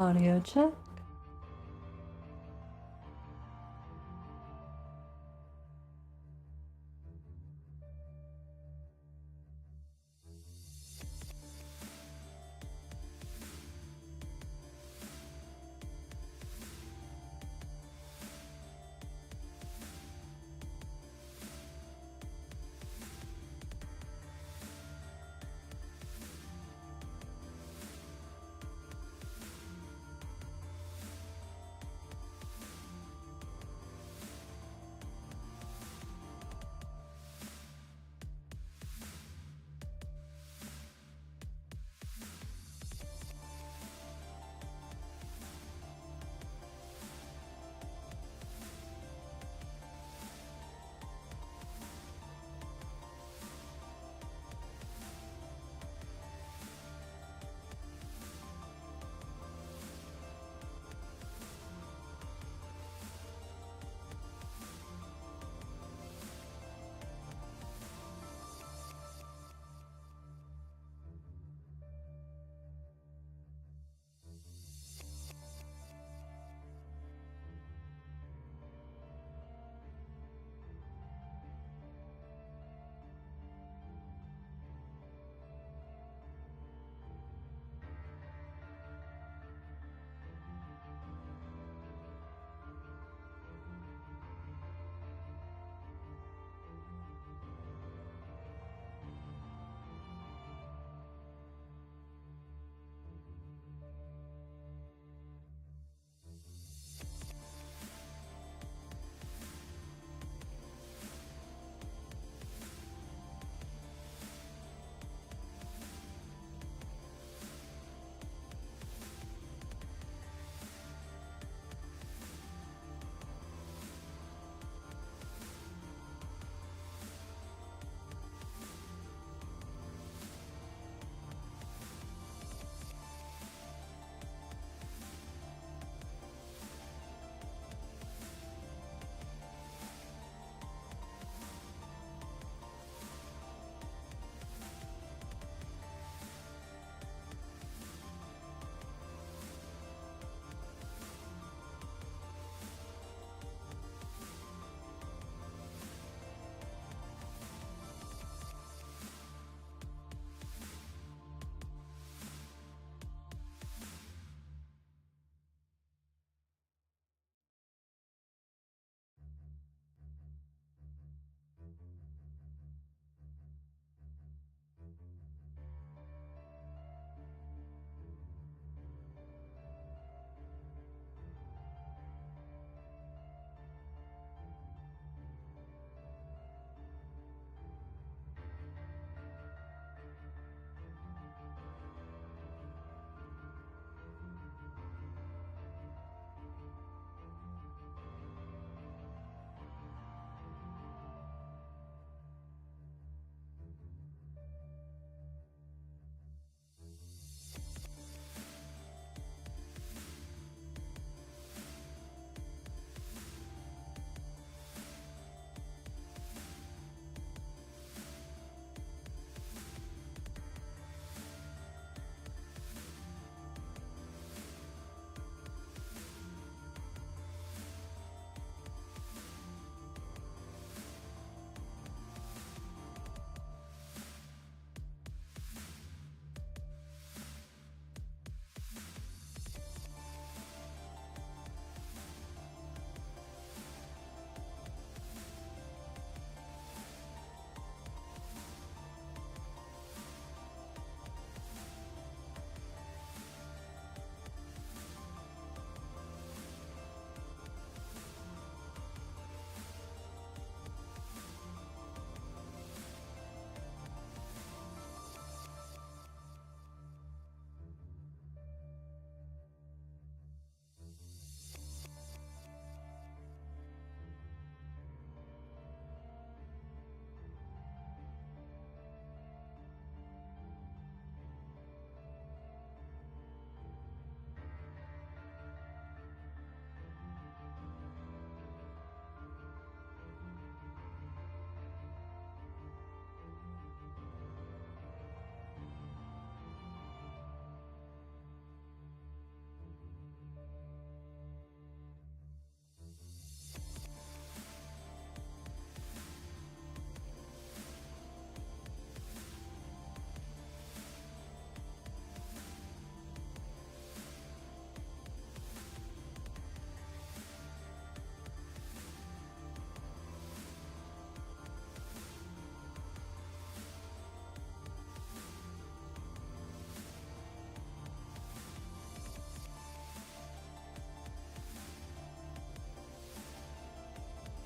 Audio check.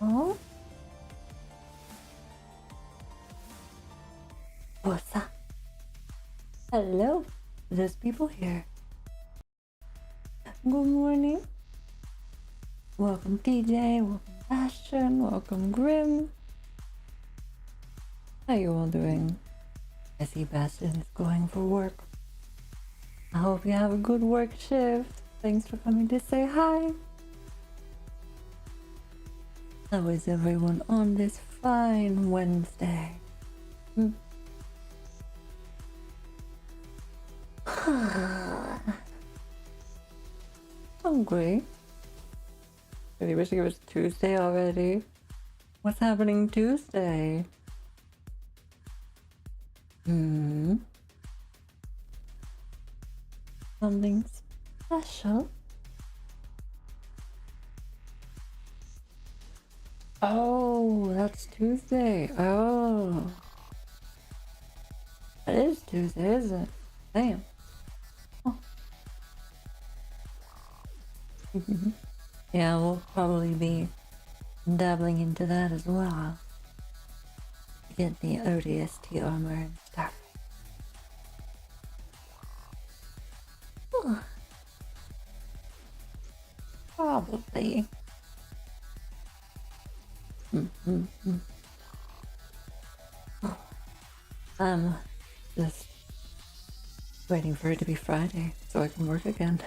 Oh? What's up? Hello, there's people here. Good morning. Welcome TJ, welcome Bastion, welcome Grim. How you all doing? I see Bastion is going for work. I hope you have a good work shift. Thanks for coming to say hi. How is everyone on this fine Wednesday? Hungry. Really wish it was Tuesday already. What's happening Tuesday? Something special? Oh, that's Tuesday. Oh. It is Tuesday, isn't it? Damn. Oh. Yeah, we'll probably be dabbling into that as well. Get the ODST armor and stuff. Probably. I'm just waiting for it to be Friday so I can work again.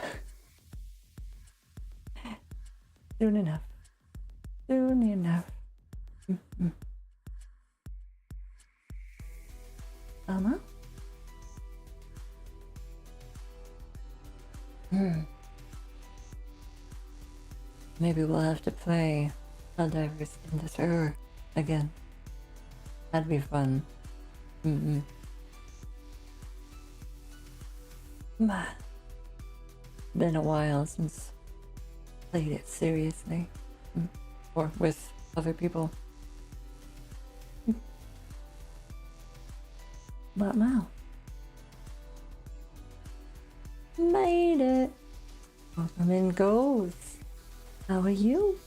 Soon enough. Soon enough. Maybe we'll have to play Helldivers in the server again. That'd be fun. Been a while since played it seriously. Or with other people. But wow. Made it! Welcome in, Ghost. How are you?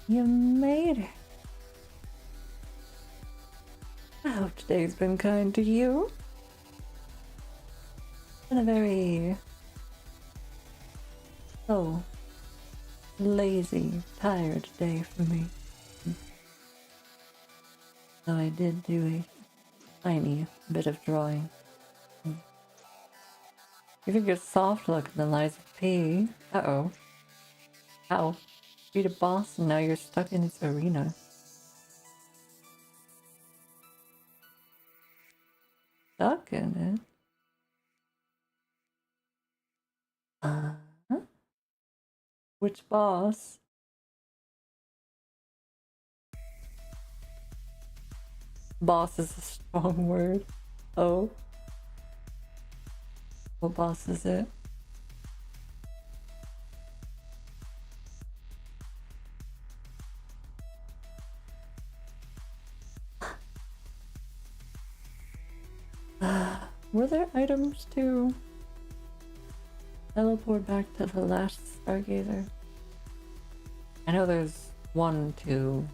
You made it. I hope today's been kind to you. Been a very lazy, tired day for me. So I did do a tiny bit of drawing. You think you're soft looking than Liza P. Uh-oh. Ow. Beat a boss and now you're stuck in its arena. Stuck in it? Which boss? Boss is a strong word. Oh. What boss is it? Were there items to teleport back to the last Stargazer? I know there's one to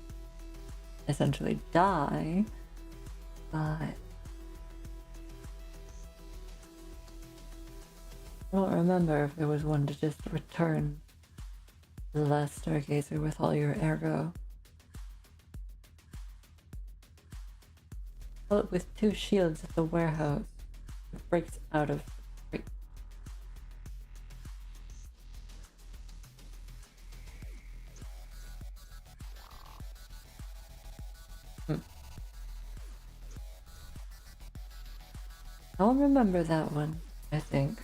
essentially die, but I don't remember if there was one to just return to the last Stargazer with all your ergo. Well, with 2 shields at the warehouse, it breaks out of break. I'll remember that one, I think.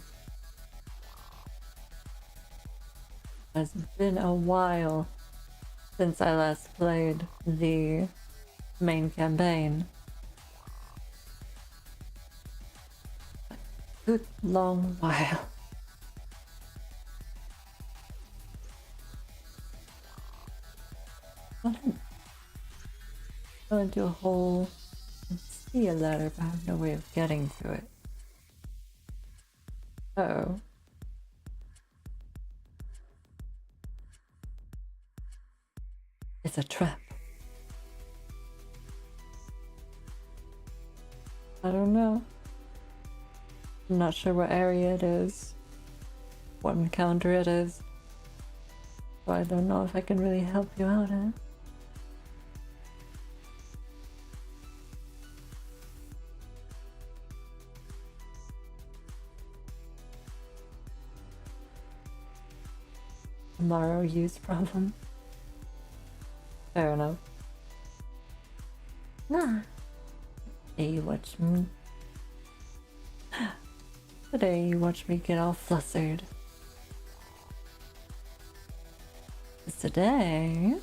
It's been a while since I last played the main campaign. A good long while. I went to a hole and see a ladder, but I have no way of getting to it. Uh-oh. it's a trap. I don't know. I'm not sure what area it is, what encounter it is, so I don't know if I can really help you out, eh? Tomorrow use problem. Fair enough. Nah. Today you watch me. Today you watch me get all flustered. Today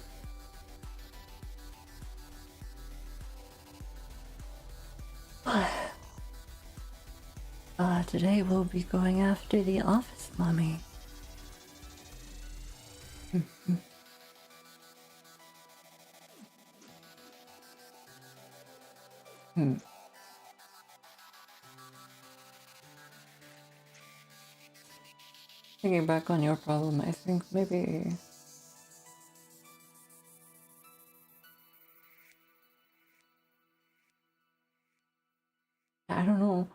today we'll be going after the office mummy. Thinking back on your problem, I think maybe I don't know.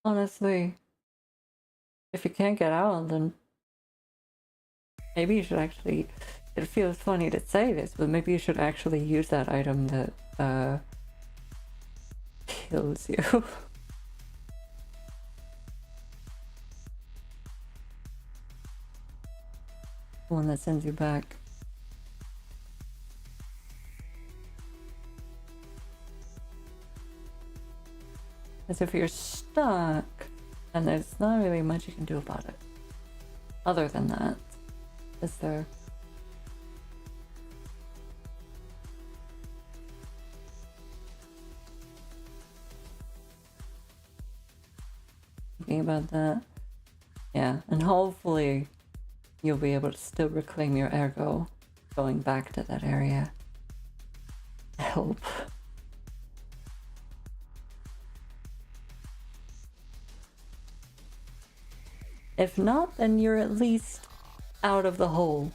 Honestly, if you can't get out, then maybe you should actually. It feels funny to say this, but maybe you should actually use that item that kills you. One that sends you back. As if you're stuck, and there's not really much you can do about it. Other than that, is there? Thinking about that. Yeah, and hopefully you'll be able to still reclaim your ergo going back to that area. Help. If not, then you're at least out of the hole.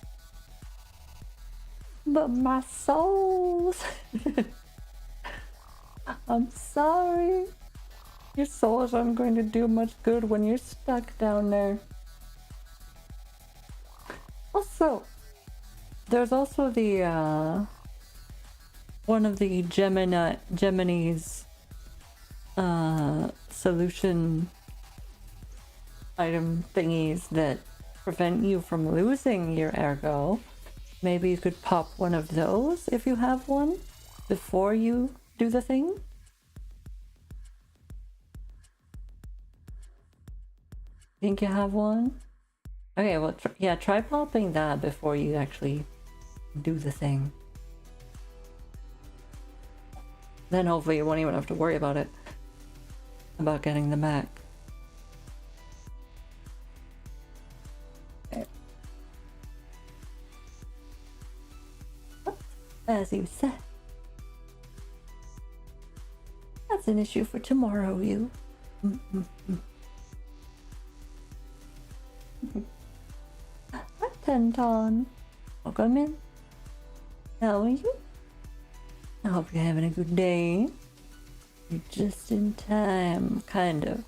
But my souls. I'm sorry. Your souls aren't going to do much good when you're stuck down there. Also, there's also the one of the Gemini's solution item thingies that prevent you from losing your ergo. Maybe you could pop one of those if you have one before you do the thing. Think you have one? Okay, well, yeah, try popping that before you actually do the thing. Then hopefully you won't even have to worry about it. About getting them back. Okay. As you said. That's an issue for tomorrow, you. Hi, Tenton. Welcome in. How are you? I hope you're having a good day. You're just in time, kind of.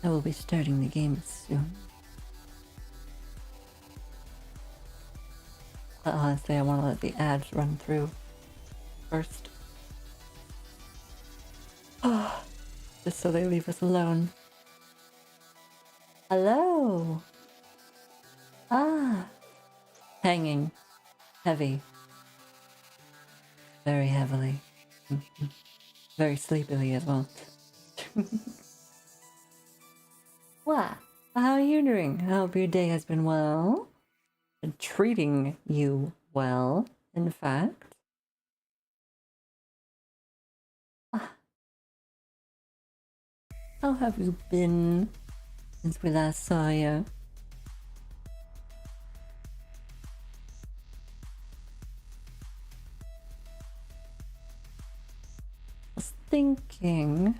I will be starting the game soon. Honestly, I want to let the ads run through first. Just so they leave us alone. Hello! Hanging. Heavy. Very heavily. Very sleepily as well. What? How are you doing? I hope your day has been well. And treating you well, in fact. How have you been since we last saw you? I was thinking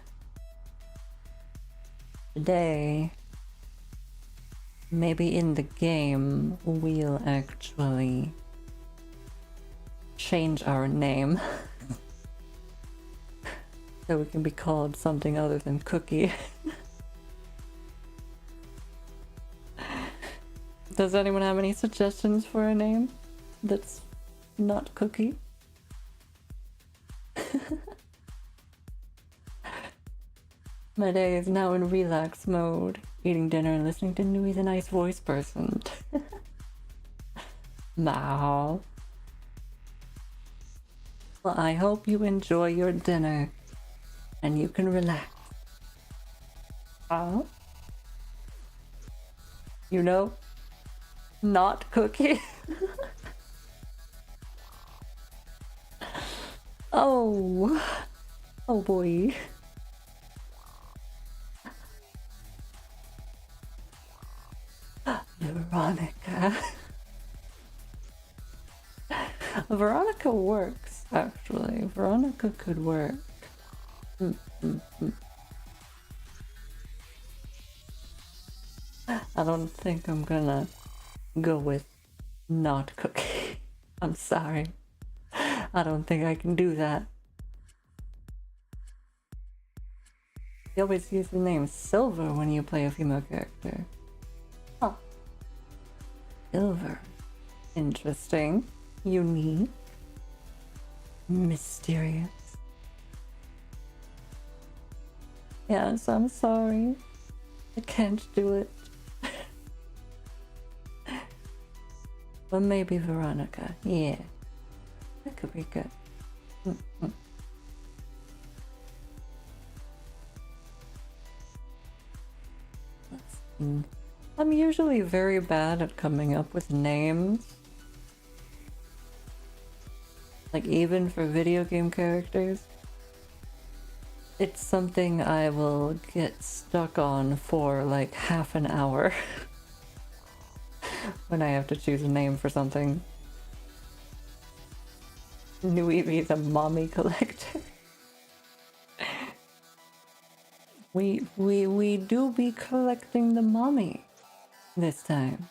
today maybe in the game we'll actually change our name so we can be called something other than Cookie. Does anyone have any suggestions for a name that's not Cookie? My day is now in relax mode, eating dinner and listening to Nui the nice voice person. Wow. Well, I hope you enjoy your dinner and you can relax. You know, not Cookie. Oh boy. Veronica. Veronica works, actually. Veronica could work. I don't think I'm gonna go with not Cookie. I'm sorry. I don't think I can do that. You always use the name Silver when you play a female character. Huh. Silver. Interesting. Unique. Mysterious. Yes, I'm sorry. I can't do it. But maybe Veronica. Yeah. That could be good. Let's see. I'm usually very bad at coming up with names. Like, even for video game characters. It's something I will get stuck on for like half an hour when I have to choose a name for something. Nuivhi the mommy collector. We do be collecting the mommy this time.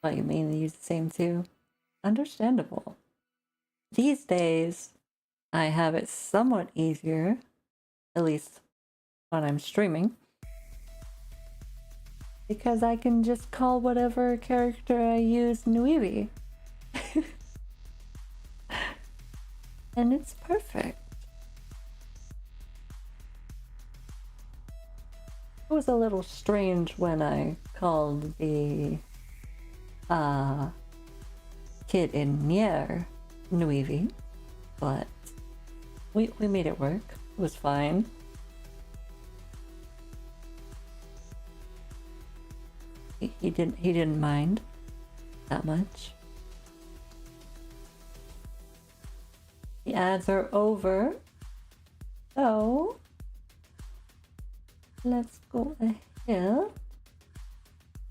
Oh, you mainly use the same two? Understandable. These days, I have it somewhat easier, at least when I'm streaming, because I can just call whatever character I use Nuivhi. And it's perfect. It was a little strange when I called the kid in Nier Nuivhi, but we made it work. It was fine. He didn't mind that much. The ads are over, so let's go ahead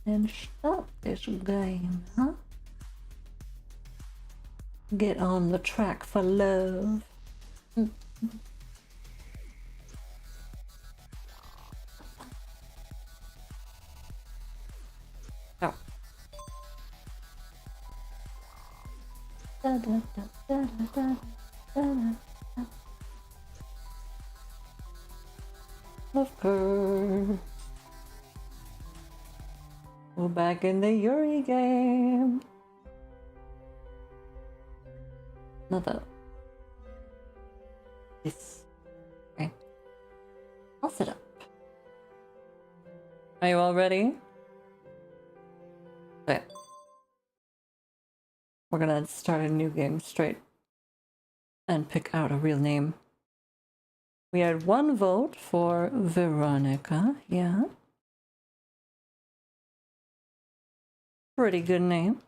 and start this game, huh? Get on the track for love. Oh. Da, da, da, da, da, da, da. Of course. We're back in the Yuri game. Not that. This. Okay. I'll sit up. Are you all ready? Okay. We're gonna start a new game straight and pick out a real name. We had one vote for Veronica, yeah. Pretty good name.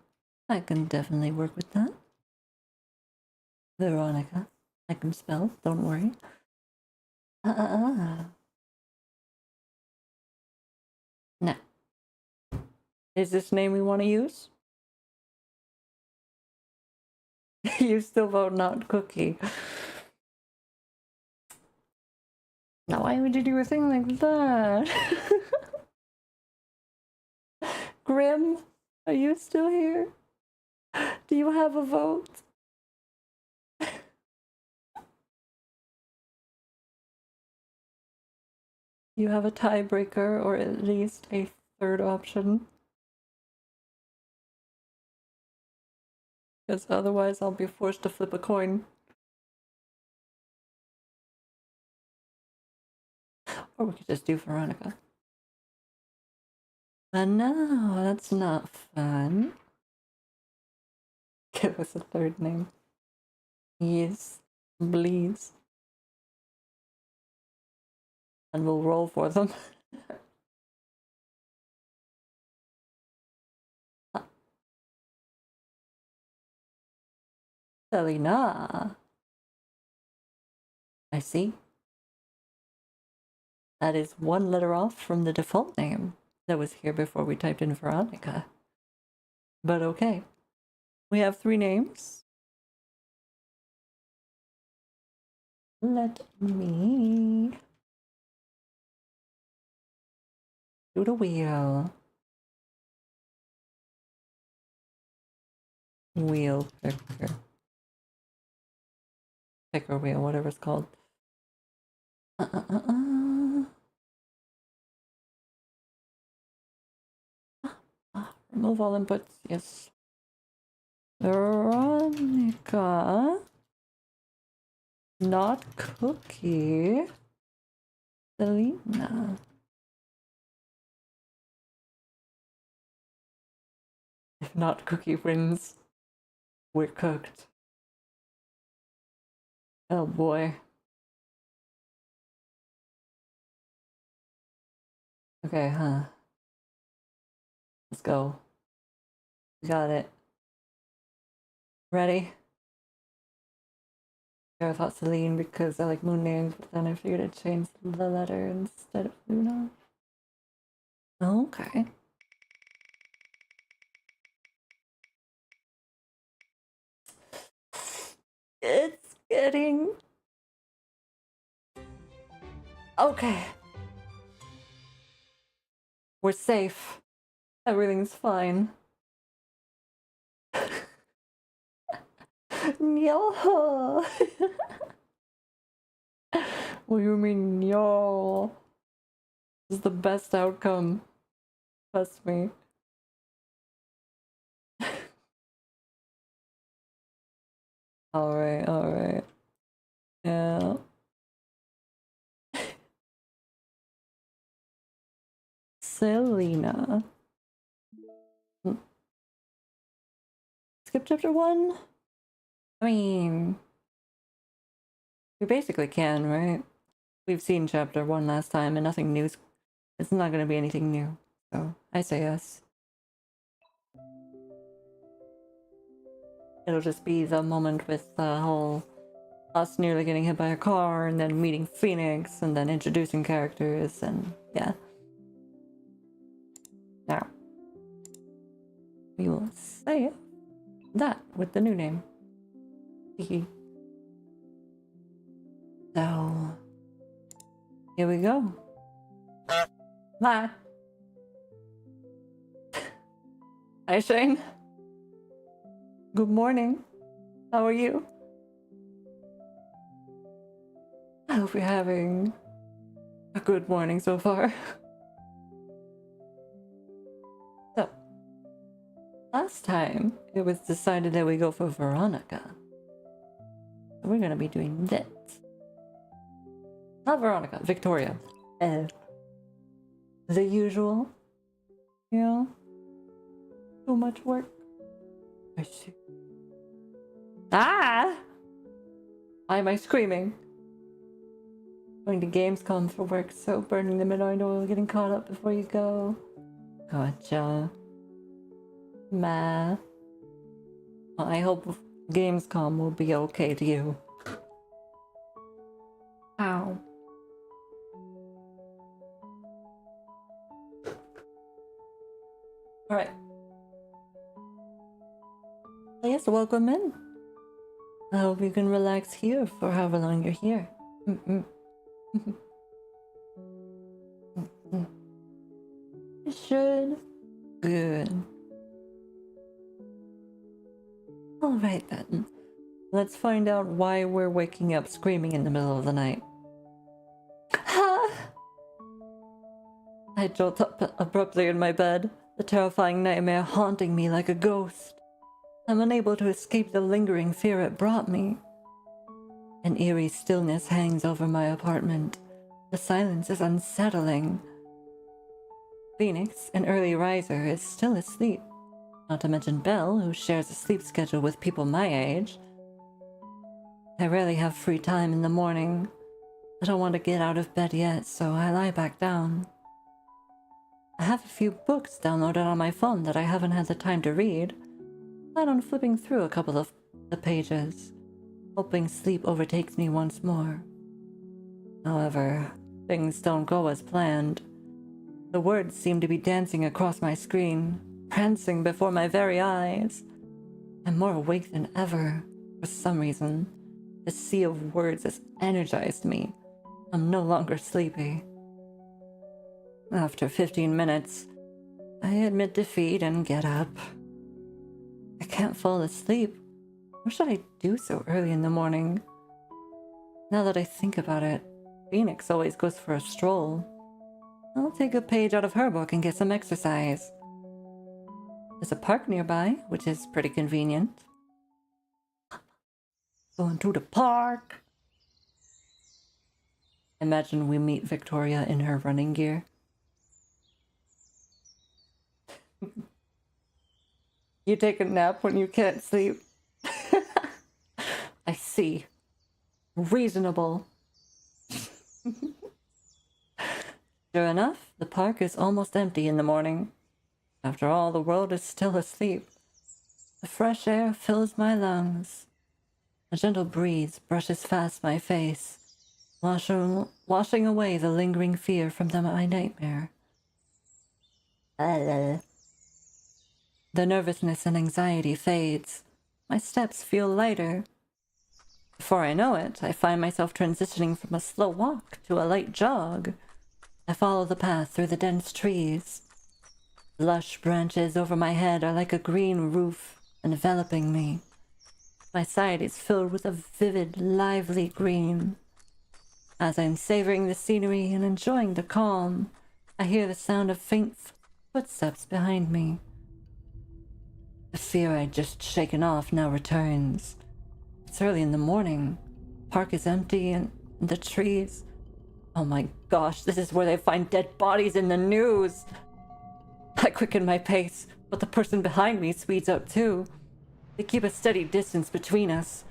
I can definitely work with that. Veronica. I can spell, don't worry. Now, is this name we want to use? You still vote not Cookie. Now, why would you do a thing like that? Grim, are you still here? Do you have a vote? You have a tiebreaker, or at least a third option. Because otherwise I'll be forced to flip a coin. Or we could just do Veronica. But no, that's not fun. Give us a third name. Yes, please. And we'll roll for them. Selena. I see. That is one letter off from the default name that was here before we typed in Veronica. But okay. We have 3 names. Let me do the wheel. Wheel picker. Picker wheel, whatever it's called. Remove all inputs, yes. Veronica. Not Cookie. Selena. If not Cookie wins, we're cooked. Oh boy. Okay, huh? Let's go. Got it. Ready? I thought Celine because I like moon names, but then I figured I'd change the letter instead of Luna. Okay. It's getting... Okay. We're safe. Everything's fine. Yo. What do you mean, yo? This is the best outcome. Trust me. Alright, alright. Yeah. Selena. Skip chapter 1? I mean, we basically can, right? We've seen chapter 1 last time and nothing new. It's not gonna be anything new. So, I say yes. It'll just be the moment with the whole us nearly getting hit by a car and then meeting Phoenix and then introducing characters and yeah. Now, we will say that with the new name. So, here we go. Bye. Hi, Shane. Good morning. How are you? I hope you're having a good morning so far. So, last time it was decided that we go for Veronica. So we're gonna be doing this. Not Veronica, Victoria. The usual. You know? Too much work. I see. Ah! Why am I screaming? Going to Gamescom for work, so burning the midnight oil, getting caught up before you go. Gotcha. Well, I hope Gamescom will be okay to you. Ow. Alright. Yes, welcome in. I hope you can relax here for however long you're here. You should. Good. Alright then. Let's find out why we're waking up screaming in the middle of the night. I jolt up abruptly in my bed, the terrifying nightmare haunting me like a ghost. I'm unable to escape the lingering fear it brought me. An eerie stillness hangs over my apartment. The silence is unsettling. Phoenix, an early riser, is still asleep. Not to mention Belle, who shares a sleep schedule with people my age. I rarely have free time in the morning. I don't want to get out of bed yet, so I lie back down. I have a few books downloaded on my phone that I haven't had the time to read. I plan on flipping through a couple of the pages, hoping sleep overtakes me once more. However, things don't go as planned. The words seem to be dancing across my screen, prancing before my very eyes. I'm more awake than ever, for some reason. The sea of words has energized me. I'm no longer sleepy. After 15 minutes, I admit defeat and get up. I can't fall asleep. What should I do so early in the morning? Now that I think about it, Phoenix always goes for a stroll. I'll take a page out of her book and get some exercise. There's a park nearby, which is pretty convenient. Going to the park. Imagine we meet Victoria in her running gear. You take a nap when you can't sleep. I see. Reasonable. Sure enough, the park is almost empty in the morning. After all, the world is still asleep. The fresh air fills my lungs. A gentle breeze brushes past my face, washing away the lingering fear from my nightmare. The nervousness and anxiety fades. My steps feel lighter. Before I know it, I find myself transitioning from a slow walk to a light jog. I follow the path through the dense trees. Lush branches over my head are like a green roof enveloping me. My sight is filled with a vivid, lively green. As I'm savoring the scenery and enjoying the calm, I hear the sound of faint footsteps behind me. The fear I'd just shaken off now returns. It's early in the morning. The park is empty and the trees... Oh my gosh, this is where they find dead bodies in the news! I quicken my pace, but the person behind me speeds up too. They keep a steady distance between us,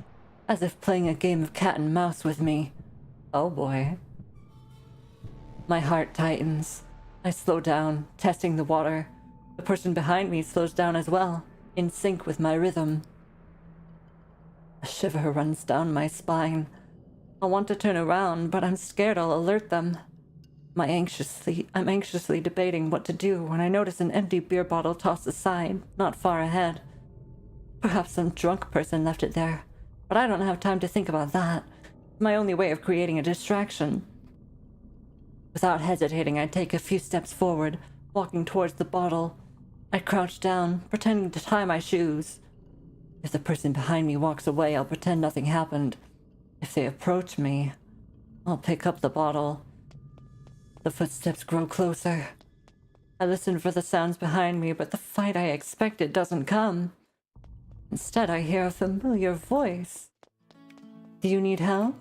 as if playing a game of cat and mouse with me. Oh boy. My heart tightens. I slow down, testing the water. The person behind me slows down as well, in sync with my rhythm. A shiver runs down my spine. I want to turn around, but I'm scared I'll alert them. I'm anxiously debating what to do when I notice an empty beer bottle tossed aside, not far ahead. Perhaps some drunk person left it there, but I don't have time to think about that. It's my only way of creating a distraction. Without hesitating, I take a few steps forward, walking towards the bottle. I crouch down, pretending to tie my shoes. If the person behind me walks away, I'll pretend nothing happened. If they approach me, I'll pick up the bottle. The footsteps grow closer. I listen for the sounds behind me, but the fight I expected doesn't come. Instead, I hear a familiar voice. Do you need help?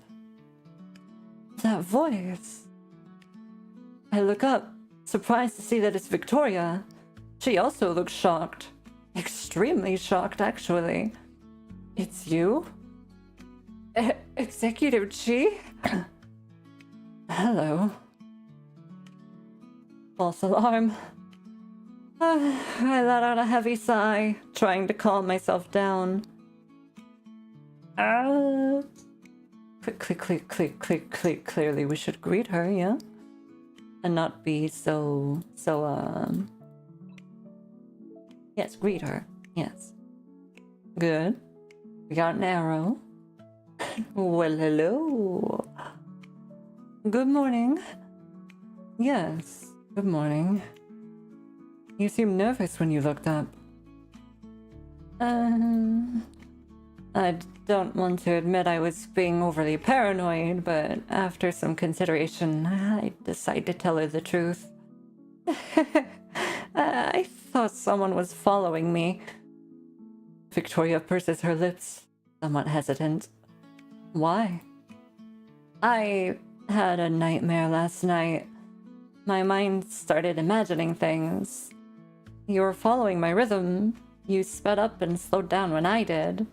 That voice. I look up, surprised to see that it's Victoria. She also looks shocked. Extremely shocked, actually. It's you? Executive Chi? Hello. False alarm. I let out a heavy sigh, trying to calm myself down. Click, click, click, click, click, click. Clearly we should greet her, yeah? And not be so... Yes, greet her. Yes. Good. We got an arrow. Well, hello. Good morning. Yes, good morning. You seemed nervous when you looked up. I don't want to admit I was being overly paranoid, but after some consideration, I decided to tell her the truth. I thought someone was following me. Victoria purses her lips, somewhat hesitant. Why? I had a nightmare last night. My mind started imagining things. You were following my rhythm. You sped up and slowed down when I did.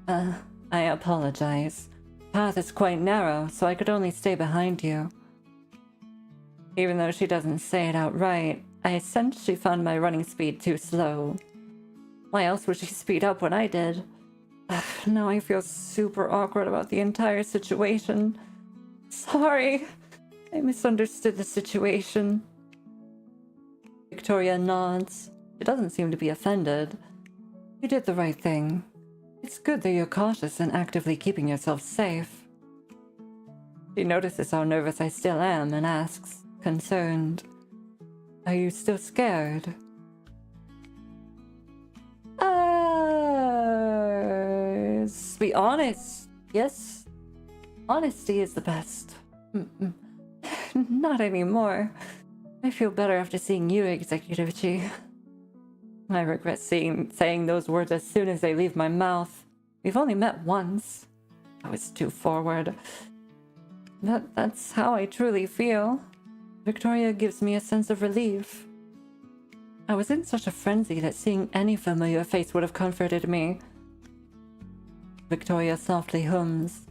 I apologize. The path is quite narrow, so I could only stay behind you. Even though she doesn't say it outright, I sense she found my running speed too slow. Why else would she speed up when I did? Now I feel super awkward about the entire situation. Sorry, I misunderstood the situation. Victoria nods. She doesn't seem to be offended. You did the right thing. It's good that you're cautious and actively keeping yourself safe. She notices how nervous I still am and asks, concerned, are you still scared? Be honest. Yes, honesty is the best. Not anymore. I feel better after seeing you, Executive Chief. I regret saying those words as soon as they leave my mouth. We've only met once. I was too forward. But that's how I truly feel. Victoria gives me a sense of relief. I was in such a frenzy that seeing any familiar face would have comforted me. Victoria softly hums.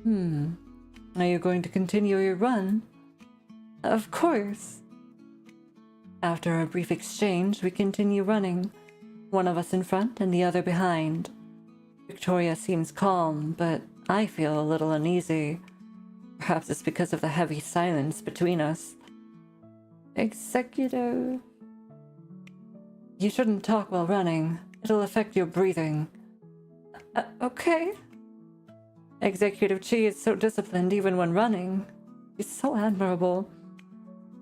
Are you going to continue your run? Of course. After a brief exchange, we continue running, one of us in front and the other behind. Victoria seems calm, but I feel a little uneasy. Perhaps it's because of the heavy silence between us. Executive... You shouldn't talk while running. It'll affect your breathing. Okay. Executive Chi is so disciplined even when running. She's so admirable.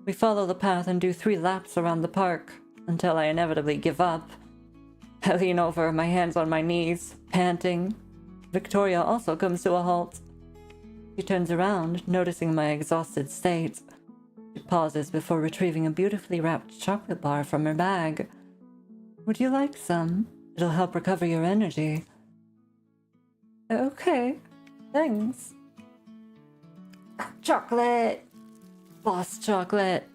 We follow the path and do 3 laps around the park, until I inevitably give up. I lean over, my hands on my knees, panting. Victoria also comes to a halt. She turns around, noticing my exhausted state. She pauses before retrieving a beautifully wrapped chocolate bar from her bag. Would you like some? It'll help recover your energy. Okay, thanks. Chocolate! Boss chocolate.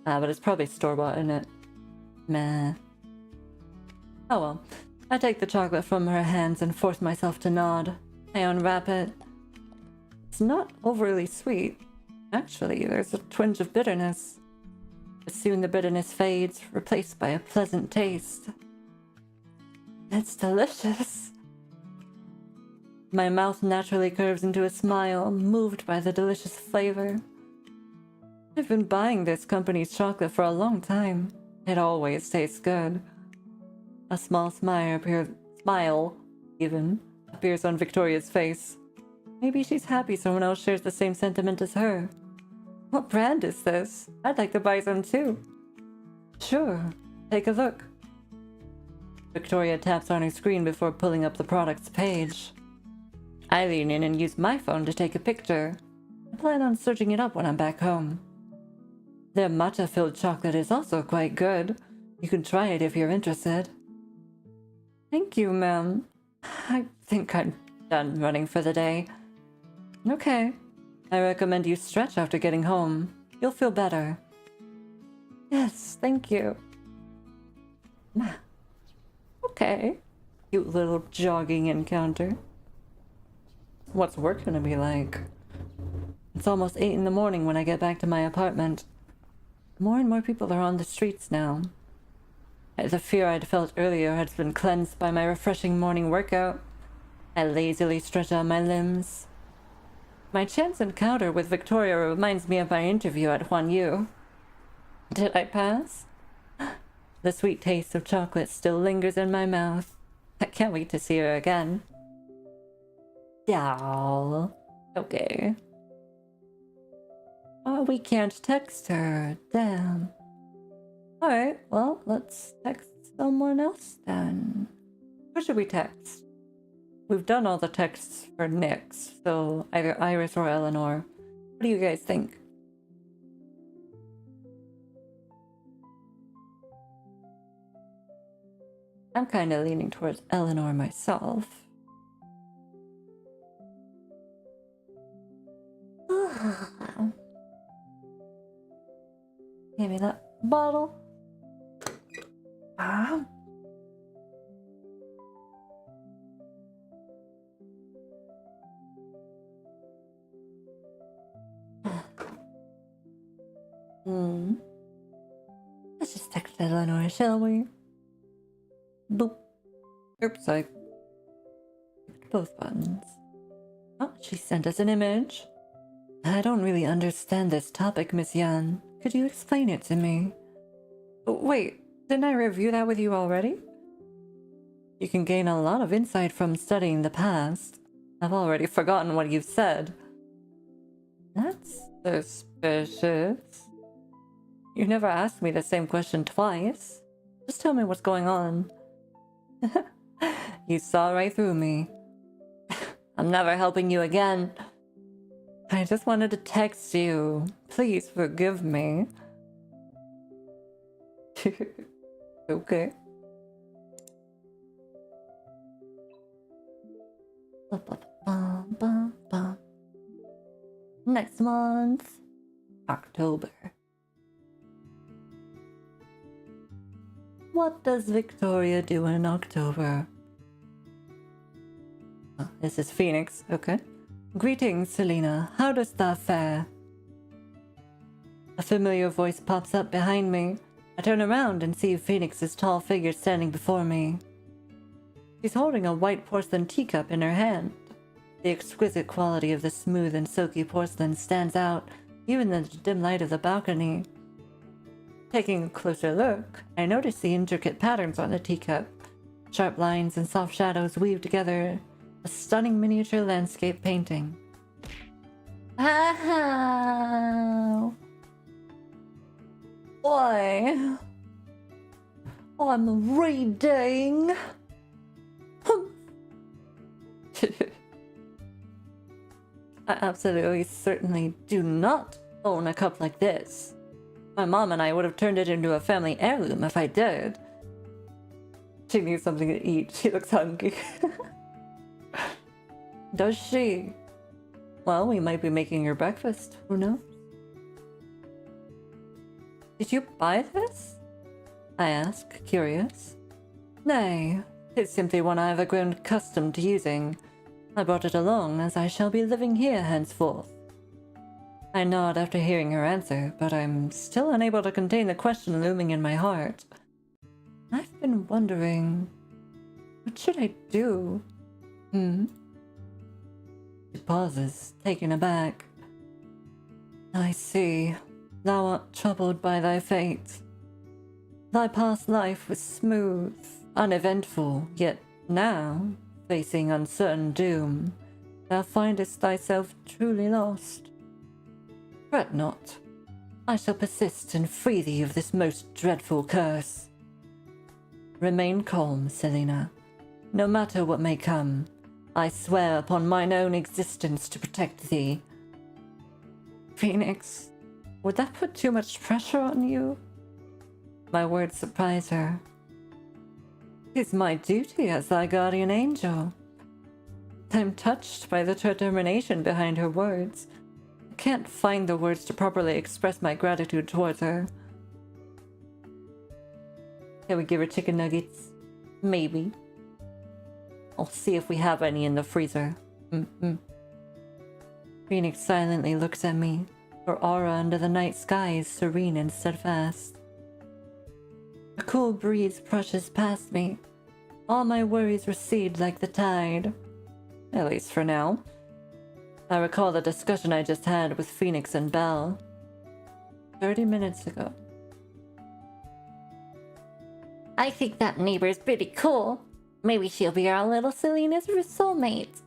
But it's probably store-bought, isn't it? Meh. Oh well. I take the chocolate from her hands and force myself to nod. I unwrap it. It's not overly sweet. Actually, there's a twinge of bitterness. But soon the bitterness fades, replaced by a pleasant taste. It's delicious. My mouth naturally curves into a smile, moved by the delicious flavor. I've been buying this company's chocolate for a long time. It always tastes good. A small smile appears on Victoria's face. Maybe she's happy someone else shares the same sentiment as her. What brand is this? I'd like to buy some too. Sure, take a look. Victoria taps on her screen before pulling up the product's page. I lean in and use my phone to take a picture. I plan on searching it up when I'm back home. Their matcha-filled chocolate is also quite good. You can try it if you're interested. Thank you, ma'am. I think I'm done running for the day. Okay. I recommend you stretch after getting home. You'll feel better. Yes, thank you. Okay. Cute little jogging encounter. What's work gonna be like? It's almost 8 in the morning when I get back to my apartment. More and more people are on the streets now. The fear I'd felt earlier has been cleansed by my refreshing morning workout. I lazily stretch out my limbs. My chance encounter with Victoria reminds me of my interview at Huan Yu. Did I pass? The sweet taste of chocolate still lingers in my mouth. I can't wait to see her again. doll. Okay. Oh, we can't text her. Damn. Alright, well, let's text someone else then. Who should we text? We've done all the texts for Nyx, so either Iris or Eleanor. What do you guys think? I'm kind of leaning towards Eleanor myself. Give me that bottle. Ah. Let's just text Eleanor, shall we? Boop. Oops, I clicked both buttons. Oh, she sent us an image. I don't really understand this topic, Miss Yan. Could you explain it to me? Wait, didn't I review that with you already? You can gain a lot of insight from studying the past. I've already forgotten what you've said. That's suspicious. You never asked me the same question twice. Just tell me what's going on. You saw right through me. I'm never helping you again. I just wanted to text you. Please forgive me. Okay. Next month, October. What does Victoria do in October? Oh, this is Phoenix, okay. Greetings, Selena. How does that fare? A familiar voice pops up behind me. I turn around and see Phoenix's tall figure standing before me. She's holding a white porcelain teacup in her hand. The exquisite quality of the smooth and silky porcelain stands out, even in the dim light of the balcony. Taking a closer look, I notice the intricate patterns on the teacup. Sharp lines and soft shadows weave together a stunning miniature landscape painting. Ow! Why? I'm reading. I absolutely certainly do not own a cup like this. My mom and I would have turned it into a family heirloom if I did. She needs something to eat. She looks hungry. Does she? Well, we might be making her breakfast. Who knows? Did you buy this? I ask, curious. Nay, it's simply one I have grown accustomed to using. I brought it along as I shall be living here henceforth. I nod after hearing her answer, but I'm still unable to contain the question looming in my heart. I've been wondering, what should I do? She pauses, taken aback. I see. Thou art troubled by thy fate. Thy past life was smooth, uneventful, yet now, facing uncertain doom, thou findest thyself truly lost. Fret not. I shall persist and free thee of this most dreadful curse. Remain calm, Selena. No matter what may come, I swear upon mine own existence to protect thee. Phoenix, would that put too much pressure on you? My words surprise her. 'Tis my duty as thy guardian angel. I'm touched by the determination behind her words. I can't find the words to properly express my gratitude towards her. Can we give her chicken nuggets? Maybe. I'll see if we have any in the freezer. Phoenix silently looks at me. Her aura under the night sky is serene and steadfast. A cool breeze brushes past me. All my worries recede like the tide. At least for now. I recall the discussion I just had with Phoenix and Belle 30 minutes ago. I think that neighbor's pretty cool. Maybe she'll be our little Selena's soulmate.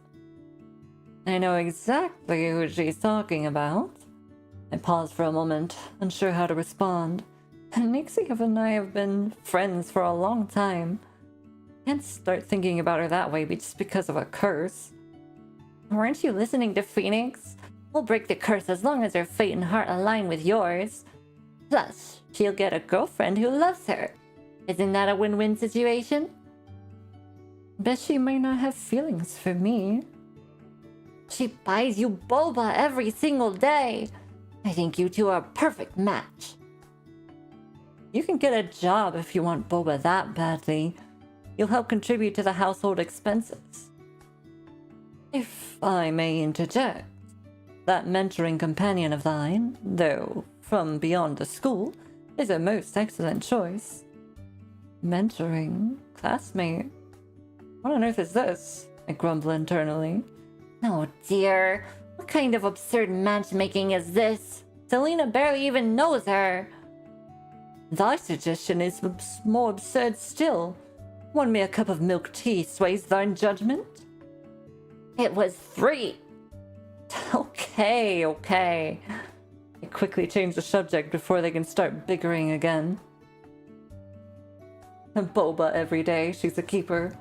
I know exactly who she's talking about. I paused for a moment, unsure how to respond. Nixie and I have been friends for a long time. Can't start thinking about her that way just because of a curse. Weren't you listening to Phoenix? We'll break the curse as long as her fate and heart align with yours. Plus, she'll get a girlfriend who loves her. Isn't that a win-win situation? Bet she may not have feelings for me. She buys you boba every single day. I think you two are a perfect match. You can get a job if you want boba that badly. You'll help contribute to the household expenses. If I may interject, that mentoring companion of thine, though from beyond the school, is a most excellent choice. Mentoring? Classmate? What on earth is this? I grumble internally. Oh dear, what kind of absurd matchmaking is this? Selena barely even knows her. Thy suggestion is more absurd still. Want me a cup of milk tea sways thine judgment? It was 3. Okay. I quickly change the subject before they can start bickering again. Boba every day, she's a keeper.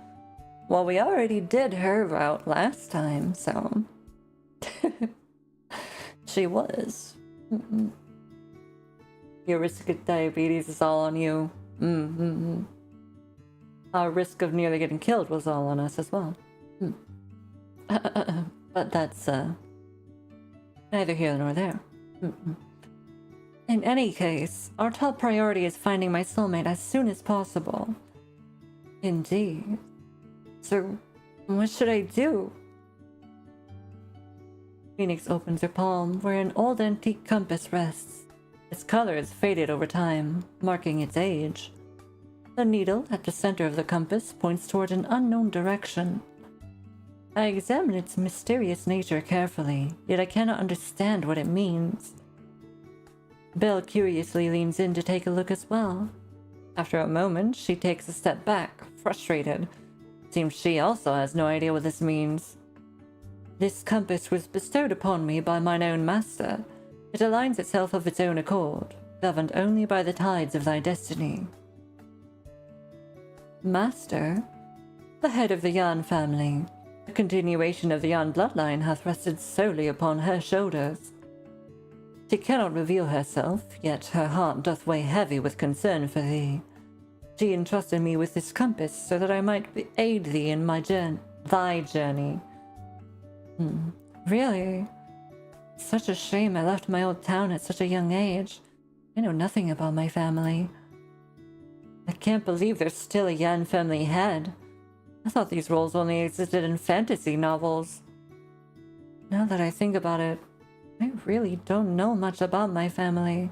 Well, we already did her route last time, so... She was. Your risk of diabetes is all on you. Our risk of nearly getting killed was all on us as well. But that's, neither here nor there. In any case, our top priority is finding my soulmate as soon as possible. Indeed. So, what should I do? Phoenix opens her palm, where an old antique compass rests. Its color is faded over time, marking its age. The needle at the center of the compass points toward an unknown direction. I examine its mysterious nature carefully, yet I cannot understand what it means. Belle curiously leans in to take a look as well. After a moment, she takes a step back, frustrated. Seems she also has no idea what this means. This compass was bestowed upon me by mine own master. It aligns itself of its own accord, governed only by the tides of thy destiny. Master? The head of the Yan family. The continuation of the Yan bloodline hath rested solely upon her shoulders. She cannot reveal herself, yet her heart doth weigh heavy with concern for thee. She entrusted me with this compass so that I might aid thee in thy journey. Really? Such a shame I left my old town at such a young age. I know nothing about my family. I can't believe there's still a Yan family head. I thought these roles only existed in fantasy novels. Now that I think about it, I really don't know much about my family.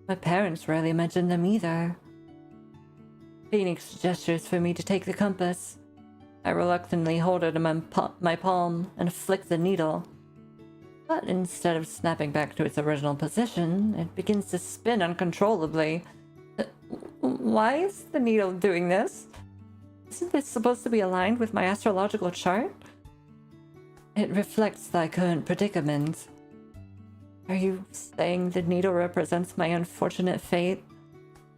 My parents rarely mentioned them either. Phoenix gestures for me to take the compass. I reluctantly hold it in my palm and flick the needle. But instead of snapping back to its original position, it begins to spin uncontrollably. Why is the needle doing this? Isn't this supposed to be aligned with my astrological chart? It reflects thy current predicament. Are you saying the needle represents my unfortunate fate?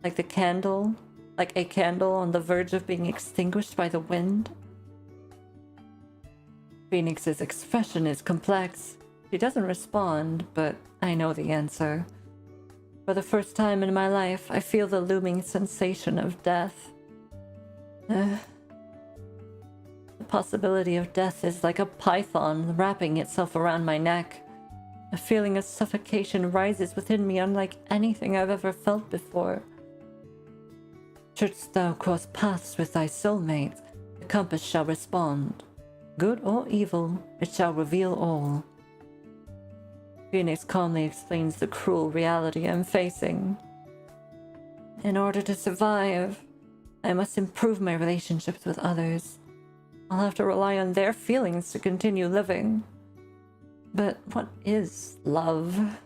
Like a candle on the verge of being extinguished by the wind? Phoenix's expression is complex. She doesn't respond, but I know the answer. For the first time in my life, I feel the looming sensation of death. The possibility of death is like a python wrapping itself around my neck. A feeling of suffocation rises within me unlike anything I've ever felt before. Shouldst thou cross paths with thy soulmate, the compass shall respond. Good or evil, it shall reveal all. Phoenix calmly explains the cruel reality I'm facing. In order to survive, I must improve my relationships with others. I'll have to rely on their feelings to continue living. But what is love?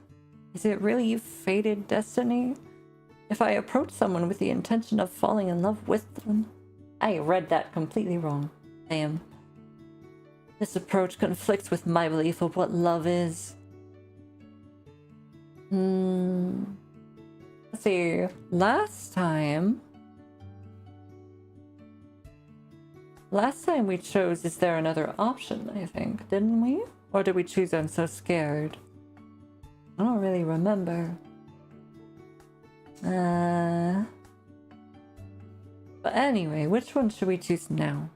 Is it really fated destiny? If I approach someone with the intention of falling in love with them... I read that completely wrong. Damn. This approach conflicts with my belief of what love is. Let's see. Last time we chose Is There Another Option, I think, didn't we? Or did we choose I'm So Scared? I don't really remember. But anyway, which one should we choose now?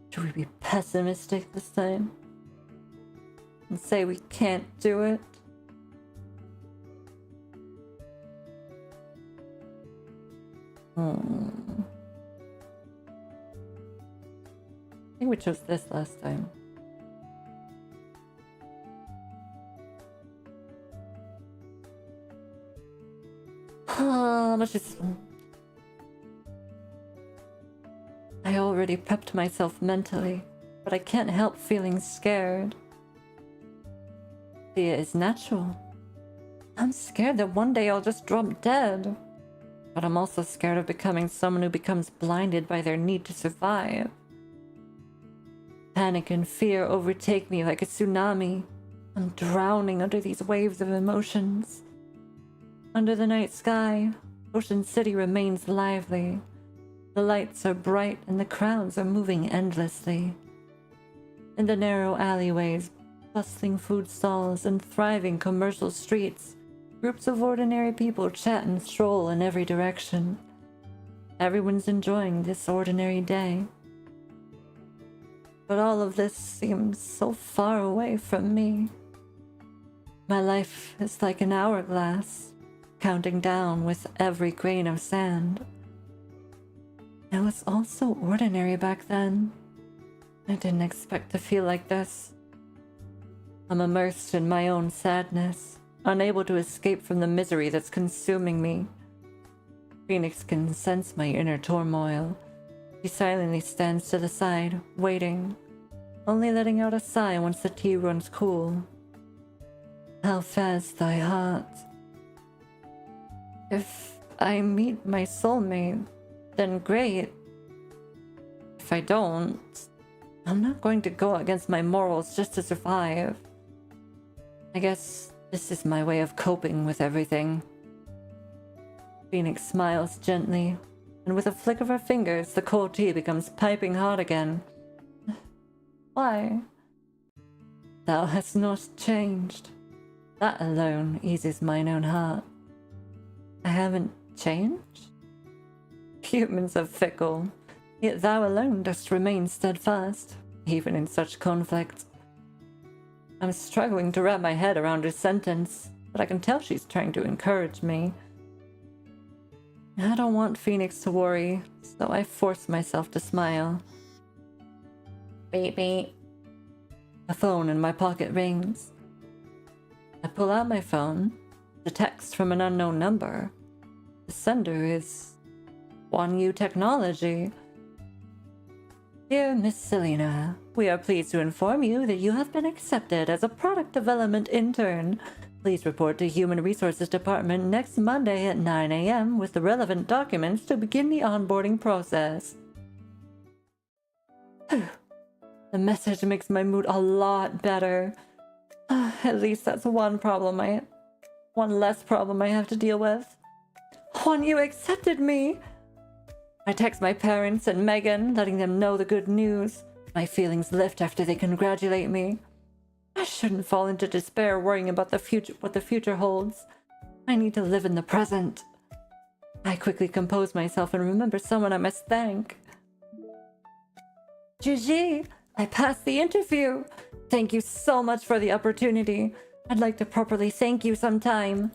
Should we be pessimistic this time? And say we can't do it? I think we chose this last time. Let's just... I already prepped myself mentally, but I can't help feeling scared. Fear is natural. I'm scared that one day I'll just drop dead. But I'm also scared of becoming someone who becomes blinded by their need to survive. Panic and fear overtake me like a tsunami. I'm drowning under these waves of emotions. Under the night sky, Ocean City remains lively. The lights are bright and the crowds are moving endlessly. In the narrow alleyways, bustling food stalls, and thriving commercial streets, groups of ordinary people chat and stroll in every direction. Everyone's enjoying this ordinary day. But all of this seems so far away from me. My life is like an hourglass, counting down with every grain of sand. It was all so ordinary back then. I didn't expect to feel like this. I'm immersed in my own sadness, unable to escape from the misery that's consuming me. Phoenix can sense my inner turmoil. She silently stands to the side, waiting, only letting out a sigh once the tea runs cool. How fast thy heart. If I meet my soulmate, then great. If I don't, I'm not going to go against my morals just to survive. I guess this is my way of coping with everything. Phoenix smiles gently, and with a flick of her fingers, the cold tea becomes piping hot again. Why? Thou hast not changed. That alone eases mine own heart. I haven't changed? Humans are fickle, yet thou alone dost remain steadfast, even in such conflict. I'm struggling to wrap my head around her sentence, but I can tell she's trying to encourage me. I don't want Phoenix to worry, so I force myself to smile. Beep beep. A phone in my pocket rings. I pull out my phone. The text from an unknown number. The sender is nuivhi Technology. Dear Miss Selena, we are pleased to inform you that you have been accepted as a product development intern. Please report to Human Resources Department next Monday at 9 a.m. with the relevant documents to begin the onboarding process. The message makes my mood a lot better. At least that's one less problem I have to deal with. Juan, you accepted me! I text my parents and Megan, letting them know the good news. My feelings lift after they congratulate me. I shouldn't fall into despair worrying about what the future holds. I need to live in the present. I quickly compose myself and remember someone I must thank. Gigi, I passed the interview. Thank you so much for the opportunity. I'd like to properly thank you sometime.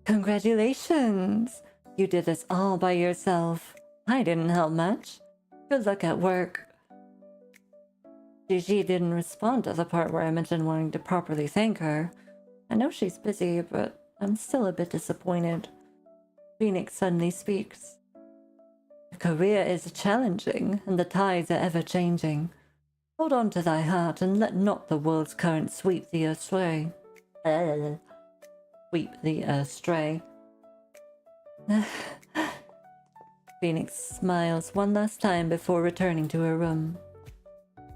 Congratulations. You did this all by yourself. I didn't help much. Good luck at work. Gigi didn't respond to the part where I mentioned wanting to properly thank her. I know she's busy, but I'm still a bit disappointed. Phoenix suddenly speaks. The career is challenging, and the tides are ever-changing. Hold on to thy heart, and let not the world's current sweep thee astray. Phoenix smiles one last time before returning to her room.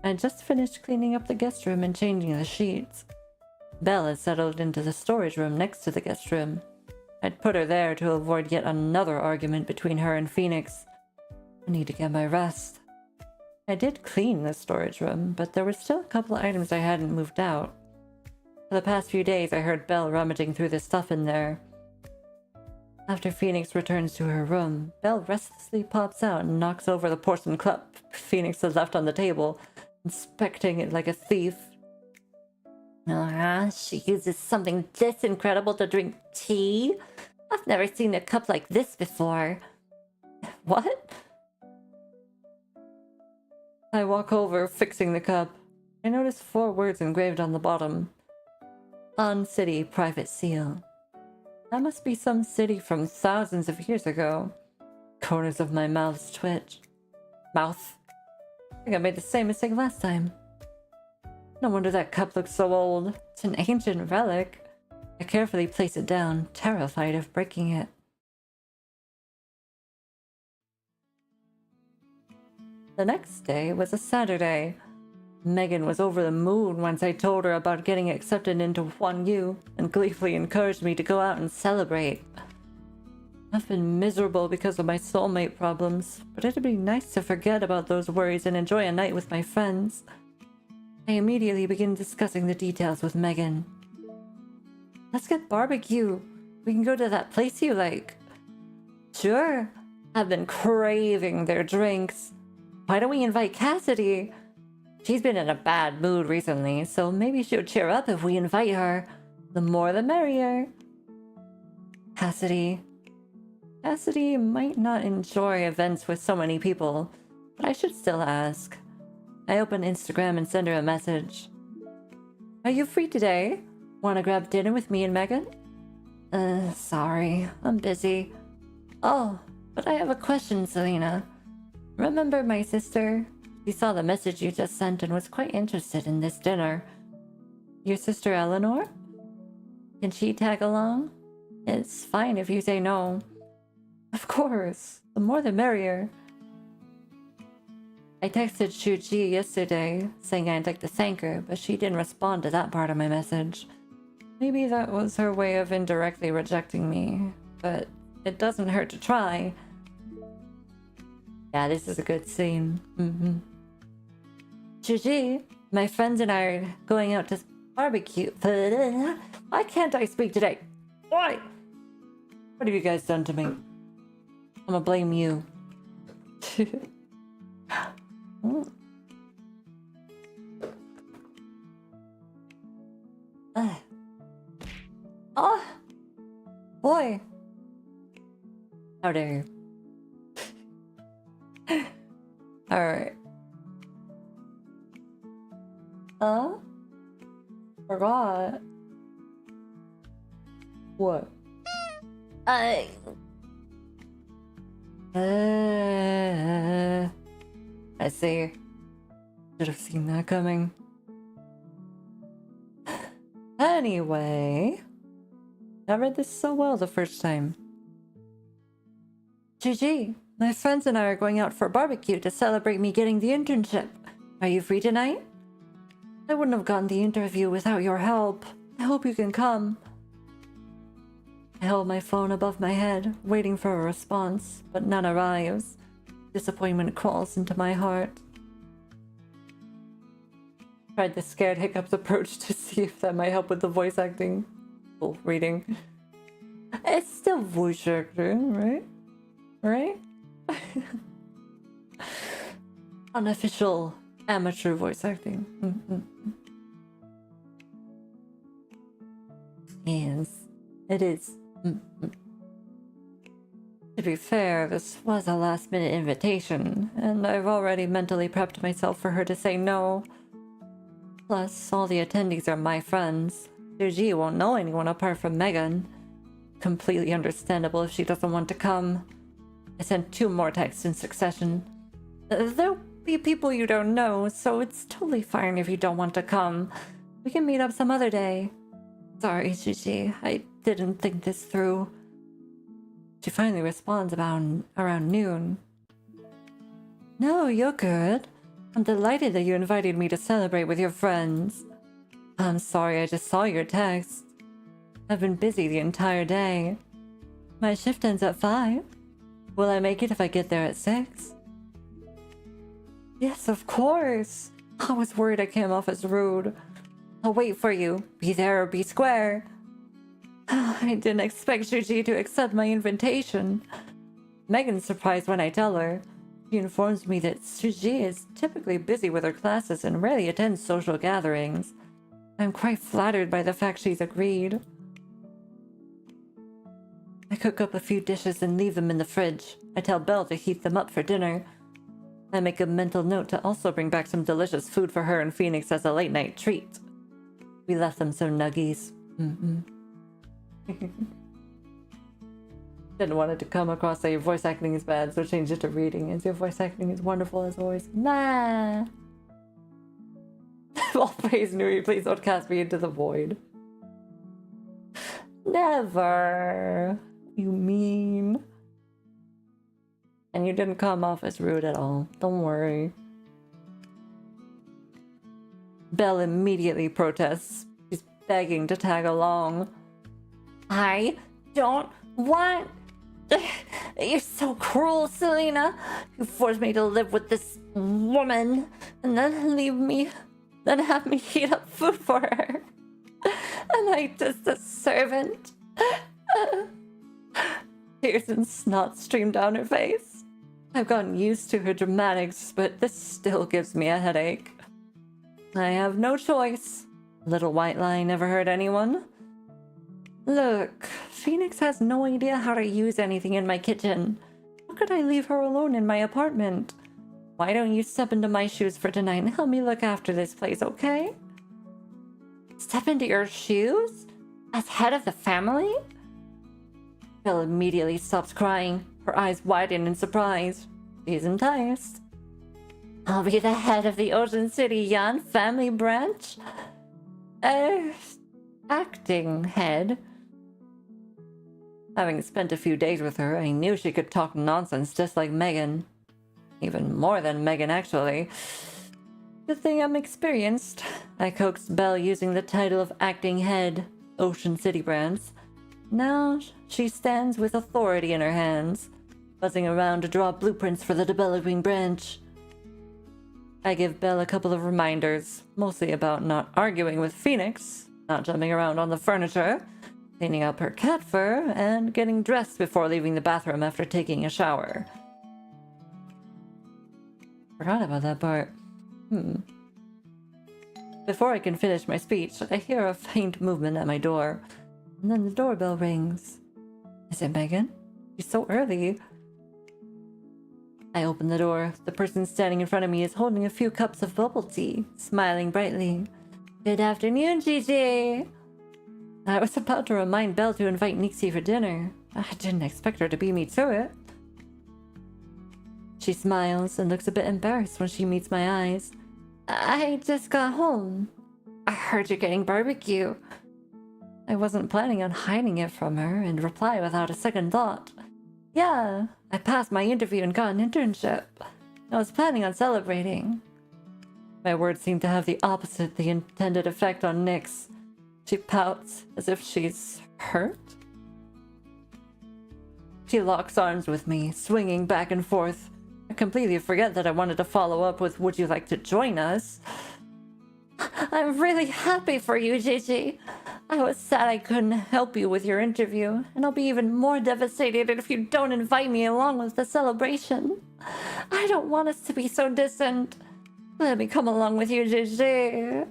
I had just finished cleaning up the guest room and changing the sheets. Belle had settled into the storage room next to the guest room. I'd put her there to avoid yet another argument between her and Phoenix. I need to get my rest. I did clean the storage room, but there were still a couple items I hadn't moved out. For the past few days, I heard Belle rummaging through the stuff in there. After Phoenix returns to her room, Belle restlessly pops out and knocks over the porcelain cup Phoenix had left on the table, inspecting it like a thief. She uses something this incredible to drink tea? I've never seen a cup like this before. What? I walk over, fixing the cup. I notice 4 words engraved on the bottom. On City Private Seal. That must be some city from thousands of years ago. Corners of my mouth twitch. Mouth. I think I made the same mistake last time. No wonder that cup looks so old. It's an ancient relic. I carefully place it down, terrified of breaking it. The next day was a Saturday. Megan was over the moon once I told her about getting accepted into 1U and gleefully encouraged me to go out and celebrate. I've been miserable because of my soulmate problems, but it'd be nice to forget about those worries and enjoy a night with my friends. I immediately begin discussing the details with Megan. Let's get barbecue. We can go to that place you like. Sure. I've been craving their drinks. Why don't we invite Cassidy? She's been in a bad mood recently, so maybe she'll cheer up if we invite her. The more the merrier. Cassidy might not enjoy events with so many people, but I should still ask. I open Instagram and send her a message. Are you free today? Want to grab dinner with me and Megan? Sorry, I'm busy. Oh, but I have a question, Selena. Remember my sister? She saw the message you just sent and was quite interested in this dinner. Your sister Eleanor? Can she tag along? It's fine if you say no. Of course, the more the merrier. I texted Shuji yesterday, saying I'd like to thank her, but she didn't respond to that part of my message. Maybe that was her way of indirectly rejecting me, but it doesn't hurt to try. Yeah, this is a good scene. Shuji, my friends and I are going out to barbecue. Why can't I speak today? Why? What have you guys done to me? I'm gonna blame you. Oh, boy. How dare you? Alright. Forgot. What? I see. Should have seen that coming. Anyway, I read this so well the first time. GG, my friends and I are going out for a barbecue to celebrate me getting the internship. Are you free tonight? I wouldn't have gotten the interview without your help. I hope you can come. I held my phone above my head, waiting for a response, but none arrives. Disappointment crawls into my heart. Tried the scared hiccups approach to see if that might help with the voice acting. Oh, reading. It's still voice acting, right? Right? Unofficial amateur voice acting. Yes, it is. To be fair, this was a last-minute invitation, and I've already mentally prepped myself for her to say no. Plus, all the attendees are my friends. Suji won't know anyone apart from Megan. Completely understandable if she doesn't want to come. I sent 2 more texts in succession. There'll be people you don't know, so it's totally fine if you don't want to come. We can meet up some other day. Sorry, Suji, I didn't think this through. She finally responds about around noon. No, you're good. I'm delighted that you invited me to celebrate with your friends. I'm sorry, I just saw your text. I've been busy the entire day. My shift ends at 5. Will I make it if I get there at 6? Yes, of course. I was worried I came off as rude. I'll wait for you. Be there or be square. I didn't expect Shuji to accept my invitation. Megan's surprised when I tell her. She informs me that Shuji is typically busy with her classes and rarely attends social gatherings. I'm quite flattered by the fact she's agreed. I cook up a few dishes and leave them in the fridge. I tell Belle to heat them up for dinner. I make a mental note to also bring back some delicious food for her and Phoenix as a late-night treat. We left them some nuggies. Didn't want it to come across that your voice acting is bad, so change it to reading, as your voice acting is wonderful as always. Nah. All praise Nui, please don't cast me into the void. Never. You mean. And you didn't come off as rude at all. Don't worry. Belle immediately protests. She's begging to tag along. I don't want... You're so cruel, Selena. You forced me to live with this woman and then leave me, then have me heat up food for her. Am I just a servant? Tears and snot stream down her face. I've gotten used to her dramatics, but this still gives me a headache. I have no choice. Little white lie never hurt anyone. Look, Phoenix has no idea how to use anything in my kitchen. How could I leave her alone in my apartment? Why don't you step into my shoes for tonight and help me look after this place, okay? Step into your shoes? As head of the family? Belle immediately stops crying. Her eyes widen in surprise. She's enticed. I'll be the head of the Ocean City Yan family branch? Acting head. Having spent a few days with her, I knew she could talk nonsense just like Megan. Even more than Megan, actually. Good thing I'm experienced. I coaxed Belle using the title of acting head, Ocean City branch. Now she stands with authority in her hands, buzzing around to draw blueprints for the developing branch. I give Belle a couple of reminders, mostly about not arguing with Phoenix, not jumping around on the furniture, cleaning up her cat fur, and getting dressed before leaving the bathroom after taking a shower. Forgot about that part. Before I can finish my speech, I hear a faint movement at my door, and then the doorbell rings. Is it Megan? She's so early. I open the door. The person standing in front of me is holding a few cups of bubble tea, smiling brightly. Good afternoon, Gigi! I was about to remind Belle to invite Nixie for dinner. I didn't expect her to beat me to it. She smiles and looks a bit embarrassed when she meets my eyes. I just got home. I heard you're getting barbecue. I wasn't planning on hiding it from her and reply without a second thought. Yeah, I passed my interview and got an internship. I was planning on celebrating. My words seem to have the intended effect on Nyx. She pouts as if she's hurt. She locks arms with me, swinging back and forth. I completely forget that I wanted to follow up with, would you like to join us? I'm really happy for you, Gigi. I was sad I couldn't help you with your interview, and I'll be even more devastated if you don't invite me along with the celebration. I don't want us to be so distant. Let me come along with you, Gigi.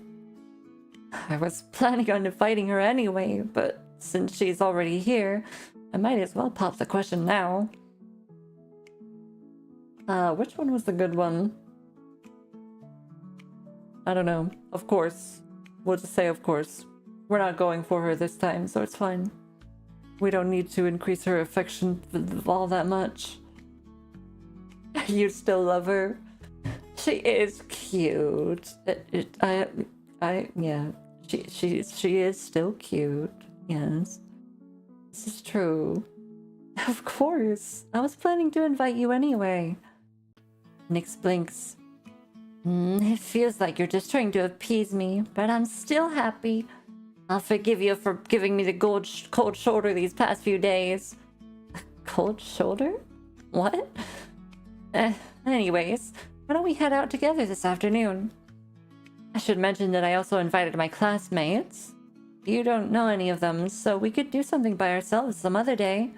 I was planning on inviting her anyway, but since she's already here, I might as well pop the question now. Which one was the good one? I don't know. Of course. We'll just say of course. We're not going for her this time, so it's fine. We don't need to increase her affection all that much. You still love her? She is cute. Yeah. She is still cute. Yes. This is true. Of course. I was planning to invite you anyway. Nix blinks. It feels like you're just trying to appease me, but I'm still happy. I'll forgive you for giving me the cold shoulder these past few days. Cold shoulder? What? Anyways, why don't we head out together this afternoon? I should mention that I also invited my classmates. You don't know any of them, so we could do something by ourselves some other day.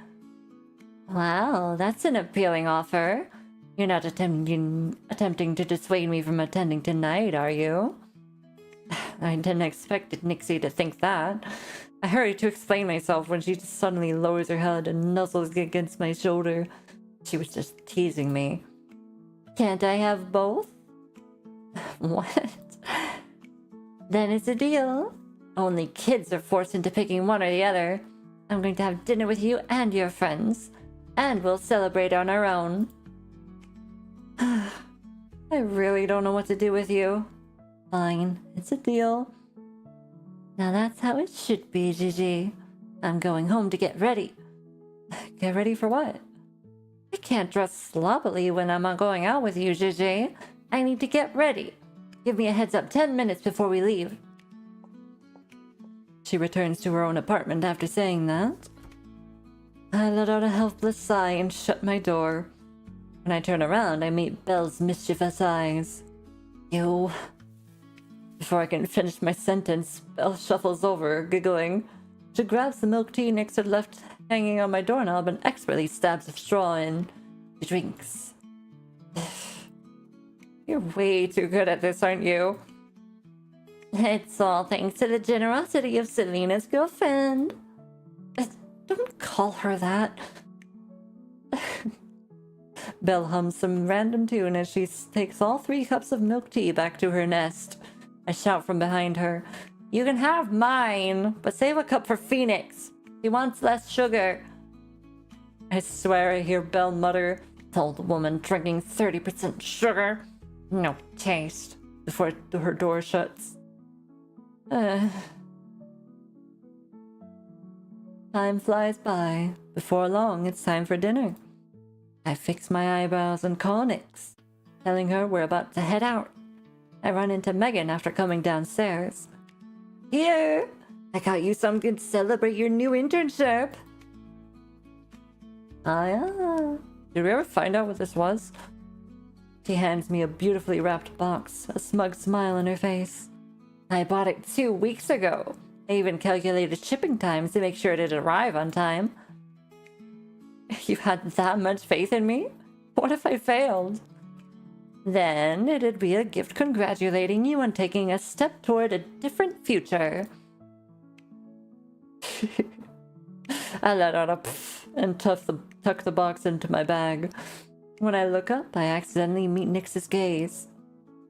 Wow, that's an appealing offer. You're not attempting to dissuade me from attending tonight, are you? I didn't expect Nixie to think that. I hurry to explain myself when she just suddenly lowers her head and nuzzles against my shoulder. She was just teasing me. Can't I have both? What? Then it's a deal. Only kids are forced into picking one or the other. I'm going to have dinner with you and your friends. And we'll celebrate on our own. I really don't know what to do with you. Fine, it's a deal. Now that's how it should be, Gigi. I'm going home to get ready. Get ready for what? I can't dress sloppily when I'm going out with you, Gigi. I need to get ready. Give me a heads up 10 minutes before we leave. She returns to her own apartment after saying that. I let out a helpless sigh and shut my door. When I turn around, I meet Belle's mischievous eyes. Ew. Before I can finish my sentence, Belle shuffles over, giggling. She grabs the milk tea Nix had left hanging on my doorknob and expertly stabs a straw in. She drinks. You're way too good at this, aren't you? It's all thanks to the generosity of Selena's girlfriend. Don't call her that. Belle hums some random tune as she takes all 3 cups of milk tea back to her nest. I shout from behind her, "You can have mine, but save a cup for Phoenix. He wants less sugar." I swear I hear Belle mutter, "Old woman drinking 30% sugar. No taste," before her door shuts. Time flies by. Before long, it's time for dinner. I fix my eyebrows and call Nix, telling her we're about to head out. I run into Megan after coming downstairs. Here! I got you something to celebrate your new internship. Ah, yeah. Did we ever find out what this was? She hands me a beautifully wrapped box, a smug smile on her face. I bought it 2 weeks ago. I even calculated shipping times to make sure it'd arrive on time. You had that much faith in me? What if I failed? Then it'd be a gift congratulating you on taking a step toward a different future. I let out a pff and tuck the box into my bag. When I look up, I accidentally meet Nix's gaze.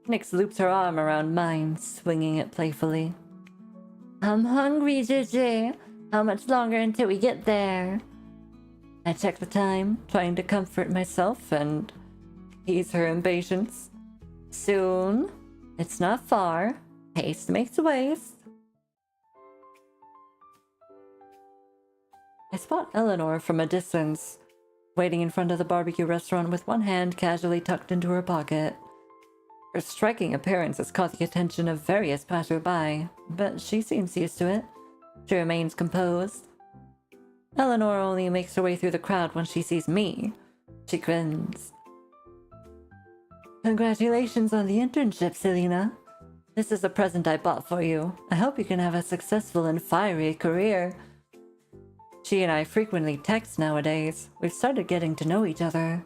Nix loops her arm around mine, swinging it playfully. I'm hungry, Gigi. How much longer until we get there? I check the time, trying to comfort myself and ease her impatience. Soon. It's not far. Haste makes waste. I spot Eleanor from a distance, waiting in front of the barbecue restaurant with one hand casually tucked into her pocket. Her striking appearance has caught the attention of various passersby, but she seems used to it. She remains composed. Eleanor only makes her way through the crowd when she sees me. She grins. Congratulations on the internship, Selena. This is a present I bought for you. I hope you can have a successful and fiery career. She and I frequently text nowadays. We've started getting to know each other.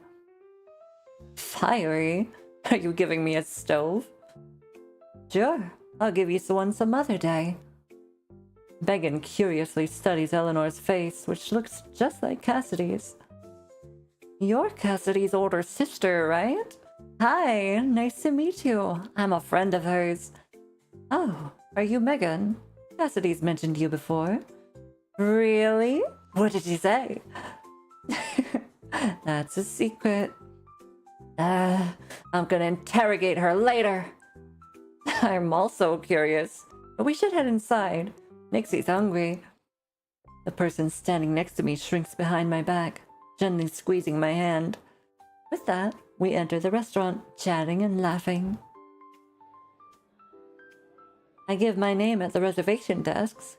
Fiery? Are you giving me a stove? Sure, I'll give you one some other day. Megan curiously studies Eleanor's face, which looks just like Cassidy's. You're Cassidy's older sister, right? Hi, nice to meet you. I'm a friend of hers. Oh, are you Megan? Cassidy's mentioned you before. Really? What did she say? That's a secret. I'm gonna interrogate her later. I'm also curious, but we should head inside. Nixie's hungry. The person standing next to me shrinks behind my back. gently squeezing my hand. With that, we enter the restaurant, chatting and laughing. I give my name at the reservation desk.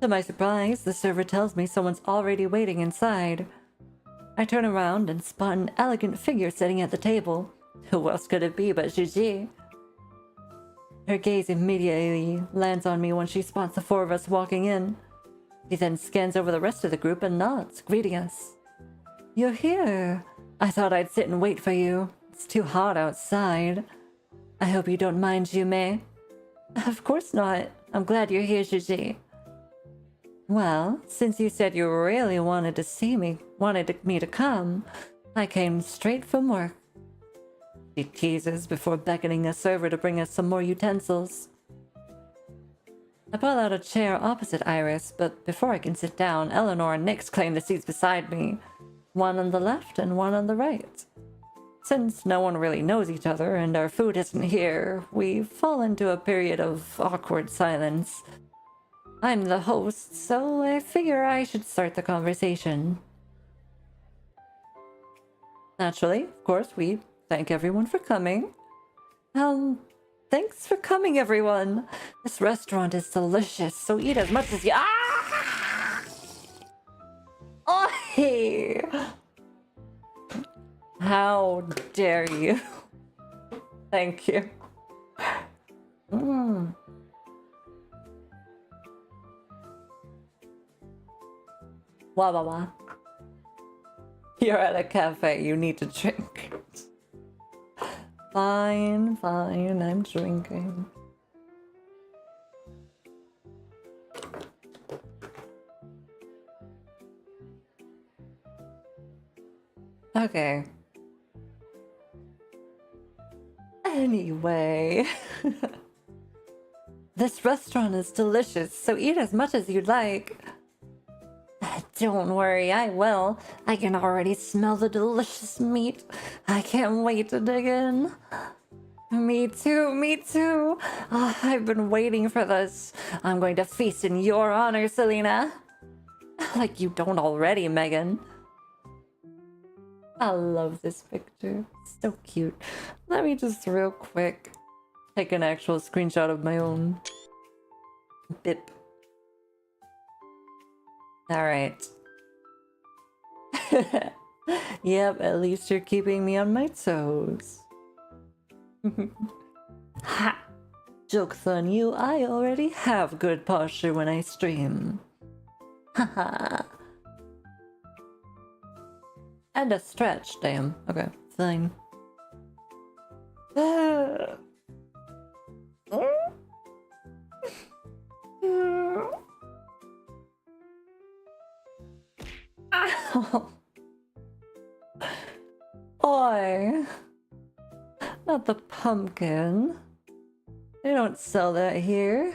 To my surprise, the server tells me someone's already waiting inside. I turn around and spot an elegant figure sitting at the table. Who else could it be but Gigi? Her gaze immediately lands on me when she spots the four of us walking in. She then scans over the rest of the group and nods, greeting us. You're here. I thought I'd sit and wait for you. It's too hot outside. I hope you don't mind, Yume. Of course not. I'm glad you're here, Gigi. Well, since you said you really wanted me to come, I came straight from work. She teases before beckoning a server to bring us some more utensils. I pull out a chair opposite Iris, but before I can sit down, Eleanor and Nyx claim the seats beside me. One on the left and one on the right. Since no one really knows each other and our food isn't here, we fall into a period of awkward silence. I'm the host, so I figure I should start the conversation. Naturally, of course, we thank everyone for coming. Thanks for coming, everyone. This restaurant is delicious, so eat as much as you... Ah! Oh, hey! How dare you? Thank you. Wah wah wah. You're at a cafe, you need to drink. Fine, I'm drinking. Okay. Anyway. This restaurant is delicious, so eat as much as you'd like. Don't worry, I will. I can already smell the delicious meat. I can't wait to dig in. Me too. Oh, I've been waiting for this. I'm going to feast in your honor, Selena. Like you don't already, Megan. I love this picture. So cute. Let me just real quick take an actual screenshot of my own. Bip. Alright. Yep, at least you're keeping me on my toes. Ha! Joke's on you, I already have good posture when I stream. Haha. And a stretch, damn. Okay, fine. Ow. Oi. Not the pumpkin. They don't sell that here.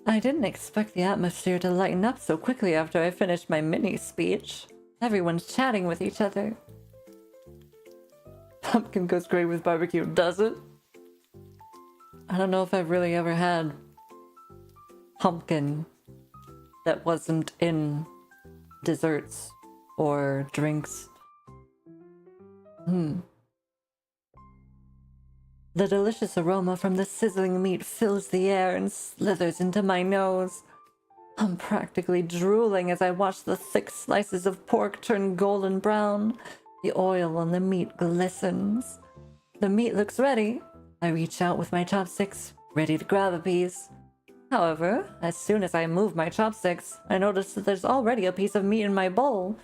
I didn't expect the atmosphere to lighten up so quickly after I finished my mini speech. Everyone's chatting with each other. Pumpkin goes great with barbecue, does it? I don't know if I've really ever had pumpkin that wasn't in desserts or drinks. The delicious aroma from the sizzling meat fills the air and slithers into my nose. I'm practically drooling as I watch the thick slices of pork turn golden brown. The oil on the meat glistens. The meat looks ready. I reach out with my chopsticks, ready to grab a piece. However, as soon as I move my chopsticks, I notice that there's already a piece of meat in my bowl.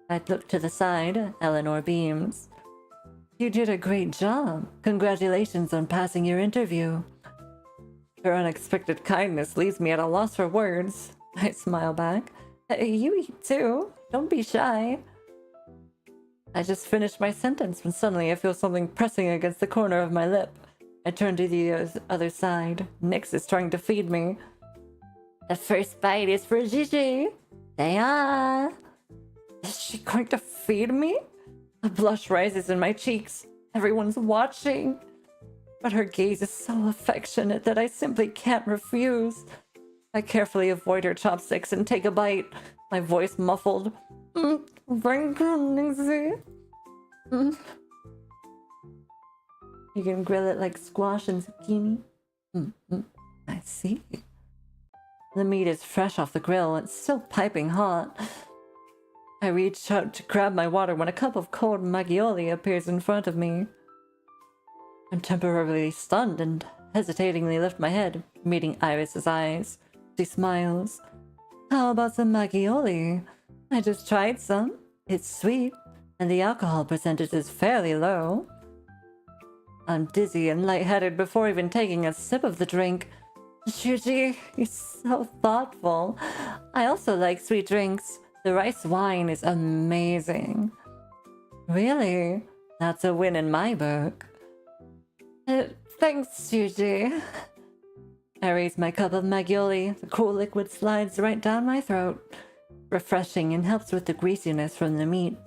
I look to the side. Eleanor beams. You did a great job. Congratulations on passing your interview. Her unexpected kindness leaves me at a loss for words. I smile back. You eat too. Don't be shy. I just finished my sentence when suddenly I feel something pressing against the corner of my lip. I turn to the other side. Nyx is trying to feed me. The first bite is for Gigi. They Is she going to feed me? A blush rises in my cheeks. Everyone's watching. But her gaze is so affectionate that I simply can't refuse. I carefully avoid her chopsticks and take a bite, my voice muffled. Thank you, Nixie. You can grill it like squash and zucchini. I see. The meat is fresh off the grill. It's still piping hot. I reach out to grab my water when a cup of cold maggioli appears in front of me. I'm temporarily stunned and hesitatingly lift my head, meeting Iris's eyes. She smiles. How about some maggioli? I just tried some. It's sweet, and the alcohol percentage is fairly low. I'm dizzy and lightheaded before even taking a sip of the drink. Shuji, you're so thoughtful. I also like sweet drinks. The rice wine is amazing. Really? That's a win in my book. Thanks, Shuji. I raise my cup of maggioli. The cool liquid slides right down my throat. Refreshing and helps with the greasiness from the meat.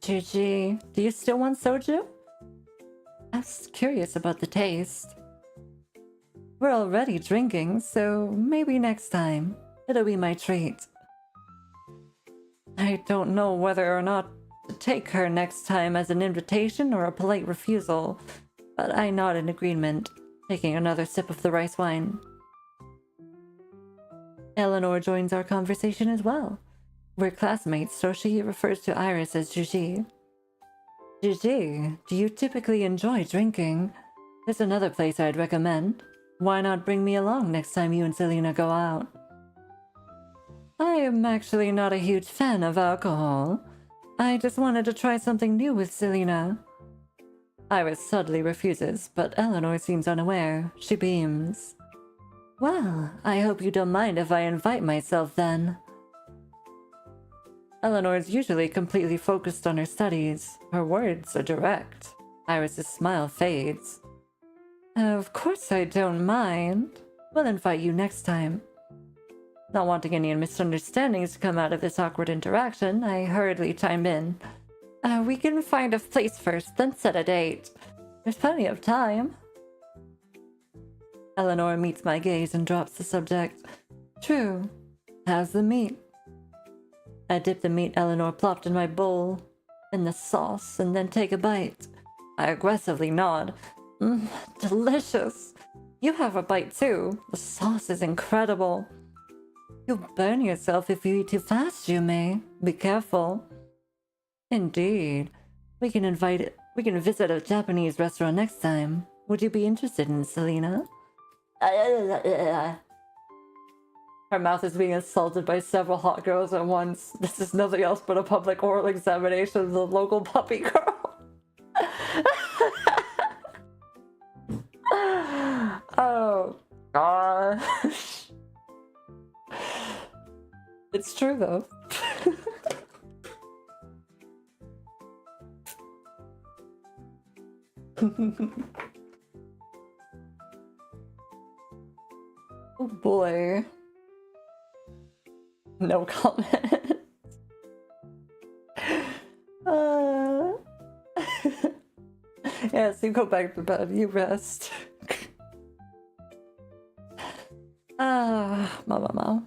Shuji, do you still want soju? I was curious about the taste. We're already drinking, so maybe next time. It'll be my treat. I don't know whether or not to take her next time as an invitation or a polite refusal, but I nod in agreement, taking another sip of the rice wine. Eleanor joins our conversation as well. We're classmates, so she refers to Iris as Juji. Juji, do you typically enjoy drinking? There's another place I'd recommend. Why not bring me along next time you and Selena go out? I am actually not a huge fan of alcohol. I just wanted to try something new with Selena. Iris subtly refuses, but Eleanor seems unaware. She beams. Well, I hope you don't mind if I invite myself then. Eleanor is usually completely focused on her studies. Her words are direct. Iris's smile fades. Of course I don't mind. We'll invite you next time. Not wanting any misunderstandings to come out of this awkward interaction, I hurriedly chime in. We can find a place first, then set a date. There's plenty of time. Eleanor meets my gaze and drops the subject. True. How's the meat? I dip the meat Eleanor plopped in my bowl in the sauce and then take a bite. I aggressively nod. Delicious. You have a bite too. The sauce is incredible. You'll burn yourself if you eat too fast, Yume. Be careful. Indeed. We can visit a Japanese restaurant next time. Would you be interested in Selena? Her mouth is being assaulted by several hot girls at once. This is nothing else but a public oral examination of the local puppy girl. Oh, gosh. It's true, though. Oh, boy. No comment. Yes, you go back to bed. You rest. Mama.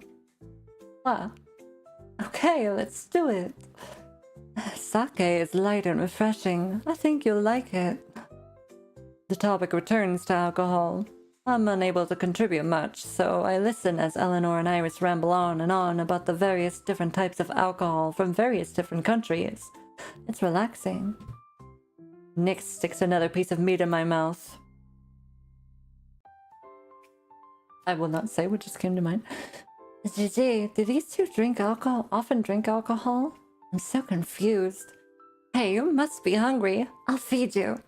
Ah. Okay, let's do it. Sake is light and refreshing. I think you'll like it. The topic returns to alcohol. I'm unable to contribute much, so I listen as Eleanor and Iris ramble on and on about the various different types of alcohol from various different countries. It's relaxing. Nick sticks another piece of meat in my mouth. I will not say what just came to mind. Gigi, do these two often drink alcohol? I'm so confused. Hey, you must be hungry. I'll feed you.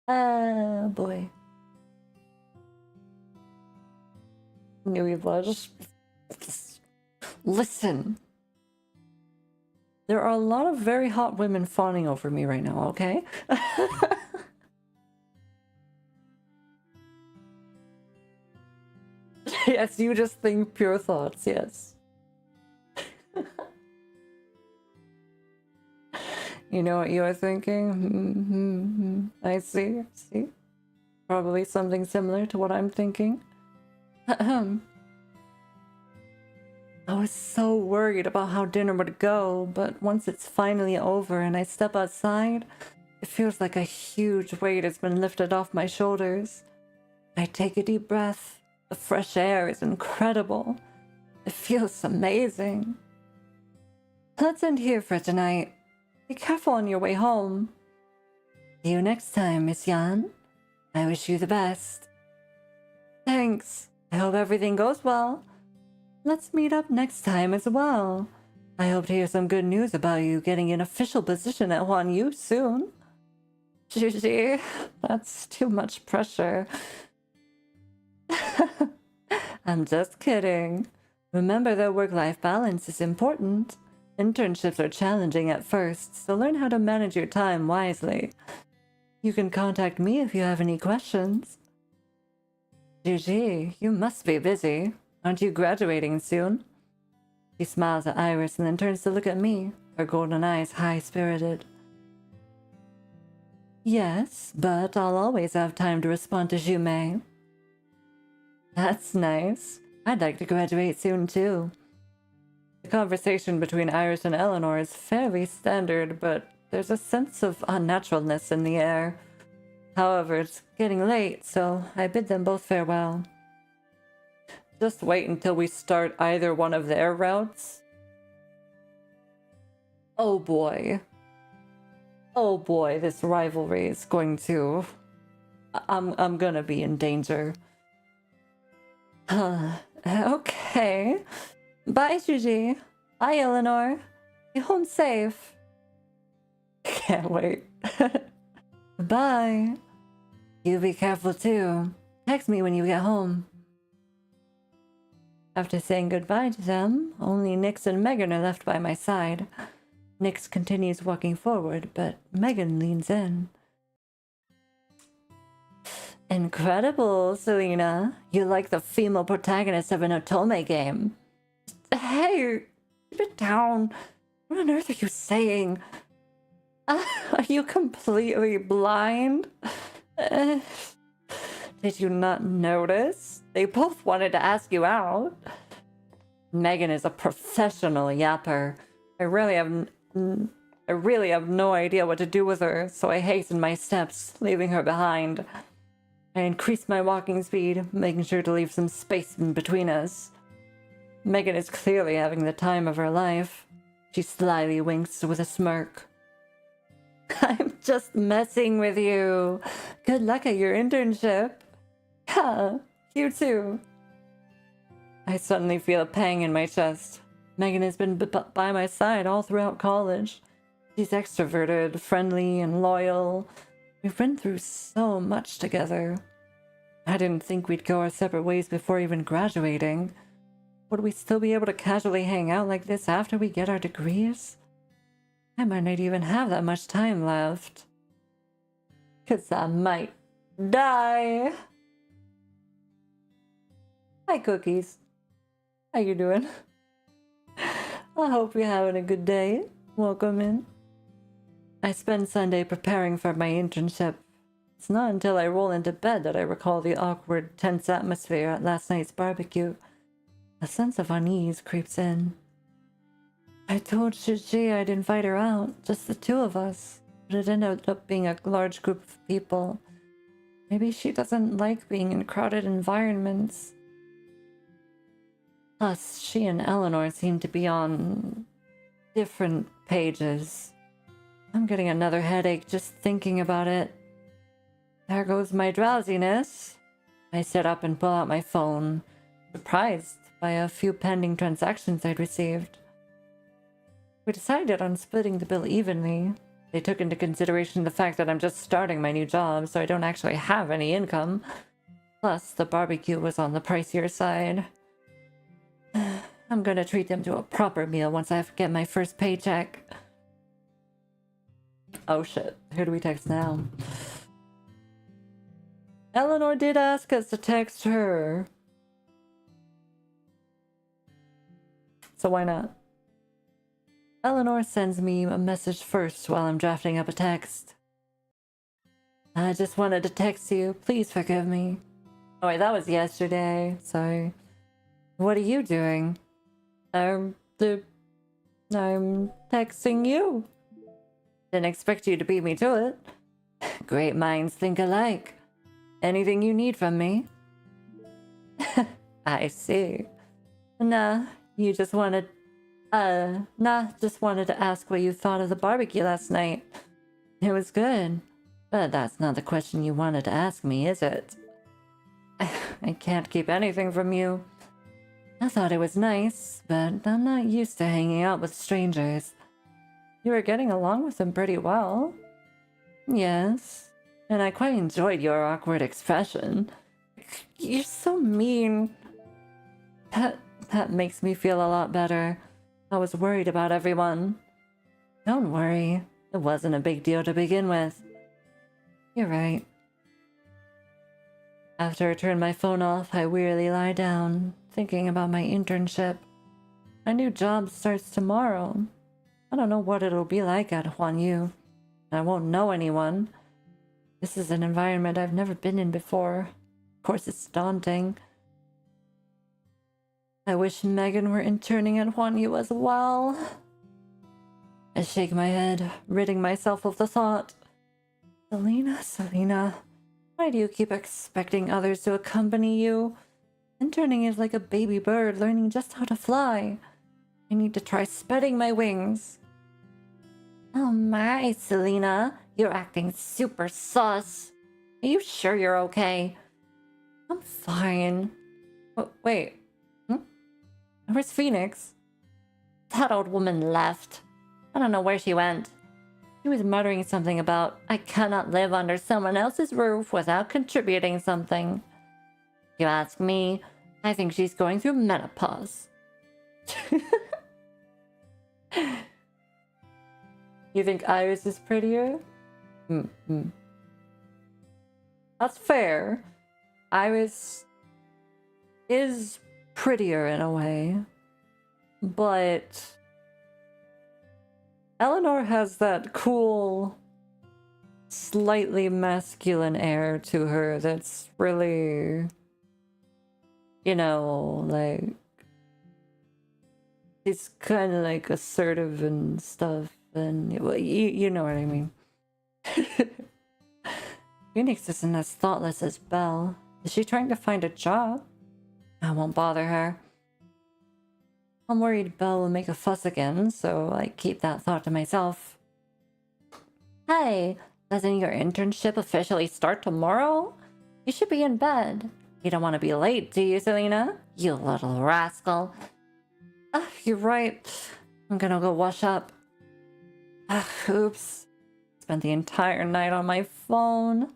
Oh boy. Nuivhi, just listen. There are a lot of very hot women fawning over me right now, okay? Yes, you just think pure thoughts, yes. You know what you're thinking? I see. Probably something similar to what I'm thinking. Ahem. I was so worried about how dinner would go, but once it's finally over and I step outside, it feels like a huge weight has been lifted off my shoulders. I take a deep breath. The fresh air is incredible. It feels amazing. Let's end here for tonight. Be careful on your way home. See you next time, Miss Yan. I wish you the best. Thanks. I hope everything goes well. Let's meet up next time as well. I hope to hear some good news about you getting an official position at Huan Yu soon. Gigi, that's too much pressure. I'm just kidding. Remember that work-life balance is important. Internships are challenging at first, so learn how to manage your time wisely. You can contact me if you have any questions. Gigi, you must be busy. Aren't you graduating soon? She smiles at Iris and then turns to look at me, her golden eyes high-spirited. Yes, but I'll always have time to respond to Jume. That's nice. I'd like to graduate soon too. The conversation between Iris and Eleanor is fairly standard, but there's a sense of unnaturalness in the air. However, it's getting late, so I bid them both farewell. Just wait until we start either one of their routes. Oh boy. Oh boy, this rivalry is going to... I'm gonna be in danger. Okay. Bye, Gigi. Bye, Eleanor. Get home safe. Can't wait. Bye. You be careful too. Text me when you get home. After saying goodbye to them, only Nyx and Megan are left by my side. Nyx continues walking forward, but Megan leans in. Incredible, Selena. You're like the female protagonist of an Otome game. Hey, keep it down. What on earth are you saying? Are you completely blind? Did you not notice? They both wanted to ask you out. Megan is a professional yapper. I really have no idea what to do with her, so I hasten my steps, leaving her behind. I increase my walking speed, making sure to leave some space in between us. Megan is clearly having the time of her life. She slyly winks with a smirk. I'm just messing with you. Good luck at your internship. Yeah, you too. I suddenly feel a pang in my chest. Megan has been by my side all throughout college. She's extroverted, friendly, and loyal. We've been through so much together. I didn't think we'd go our separate ways before even graduating. Would we still be able to casually hang out like this after we get our degrees? I might not even have that much time left. 'Cause I might die. Hi, Cookies. How you doing? I hope you're having a good day. Welcome in. I spend Sunday preparing for my internship. It's not until I roll into bed that I recall the awkward, tense atmosphere at last night's barbecue. A sense of unease creeps in. I told Gigi I'd invite her out, just the two of us, but it ended up being a large group of people. Maybe she doesn't like being in crowded environments. Plus, she and Eleanor seem to be on different pages. I'm getting another headache just thinking about it. There goes my drowsiness. I sit up and pull out my phone, surprised by a few pending transactions I'd received. We decided on splitting the bill evenly. They took into consideration the fact that I'm just starting my new job, so I don't actually have any income. Plus, the barbecue was on the pricier side. I'm gonna treat them to a proper meal once I get my first paycheck. Oh shit, who do we text now? Eleanor did ask us to text her. So why not? Eleanor sends me a message first while I'm drafting up a text. I just wanted to text you. Please forgive me. Oh wait, that was yesterday. Sorry. What are you doing? I'm texting you. Didn't expect you to beat me to it. Great minds think alike. Anything you need from me? I see. Nah, you just wanted... just wanted to ask what you thought of the barbecue last night. It was good. But that's not the question you wanted to ask me, is it? I can't keep anything from you. I thought it was nice, but I'm not used to hanging out with strangers. You were getting along with them pretty well. Yes, and I quite enjoyed your awkward expression. You're so mean. That makes me feel a lot better. I was worried about everyone. Don't worry, it wasn't a big deal to begin with. You're right. After I turn my phone off, I wearily lie down, thinking about my internship. My new job starts tomorrow. I don't know what it'll be like at Huanyu. I won't know anyone. This is an environment I've never been in before. Of course, it's daunting. I wish Megan were interning at Huanyu as well. I shake my head, ridding myself of the thought. Selena, why do you keep expecting others to accompany you? Interning is like a baby bird learning just how to fly. I need to try spreading my wings. Oh my, Selena, you're acting super sus. Are you sure you're okay? I'm fine. Oh, wait. Where's Phoenix? That old woman left. I don't know where she went. She was muttering something about, I cannot live under someone else's roof without contributing something. If you ask me, I think she's going through menopause. You think Iris is prettier? That's fair. Iris is prettier in a way, but Eleanor has that cool, slightly masculine air to her that's really, you know, like, she's kind of like assertive and stuff, and well, you know what I mean. Phoenix isn't as thoughtless as Belle. Is she trying to find a job? I won't bother her. I'm worried Belle will make a fuss again, so I keep that thought to myself. Hey, doesn't your internship officially start tomorrow? You should be in bed. You don't want to be late, do you, Selena? You little rascal. You're right. I'm gonna go wash up. Oops. Spent the entire night on my phone.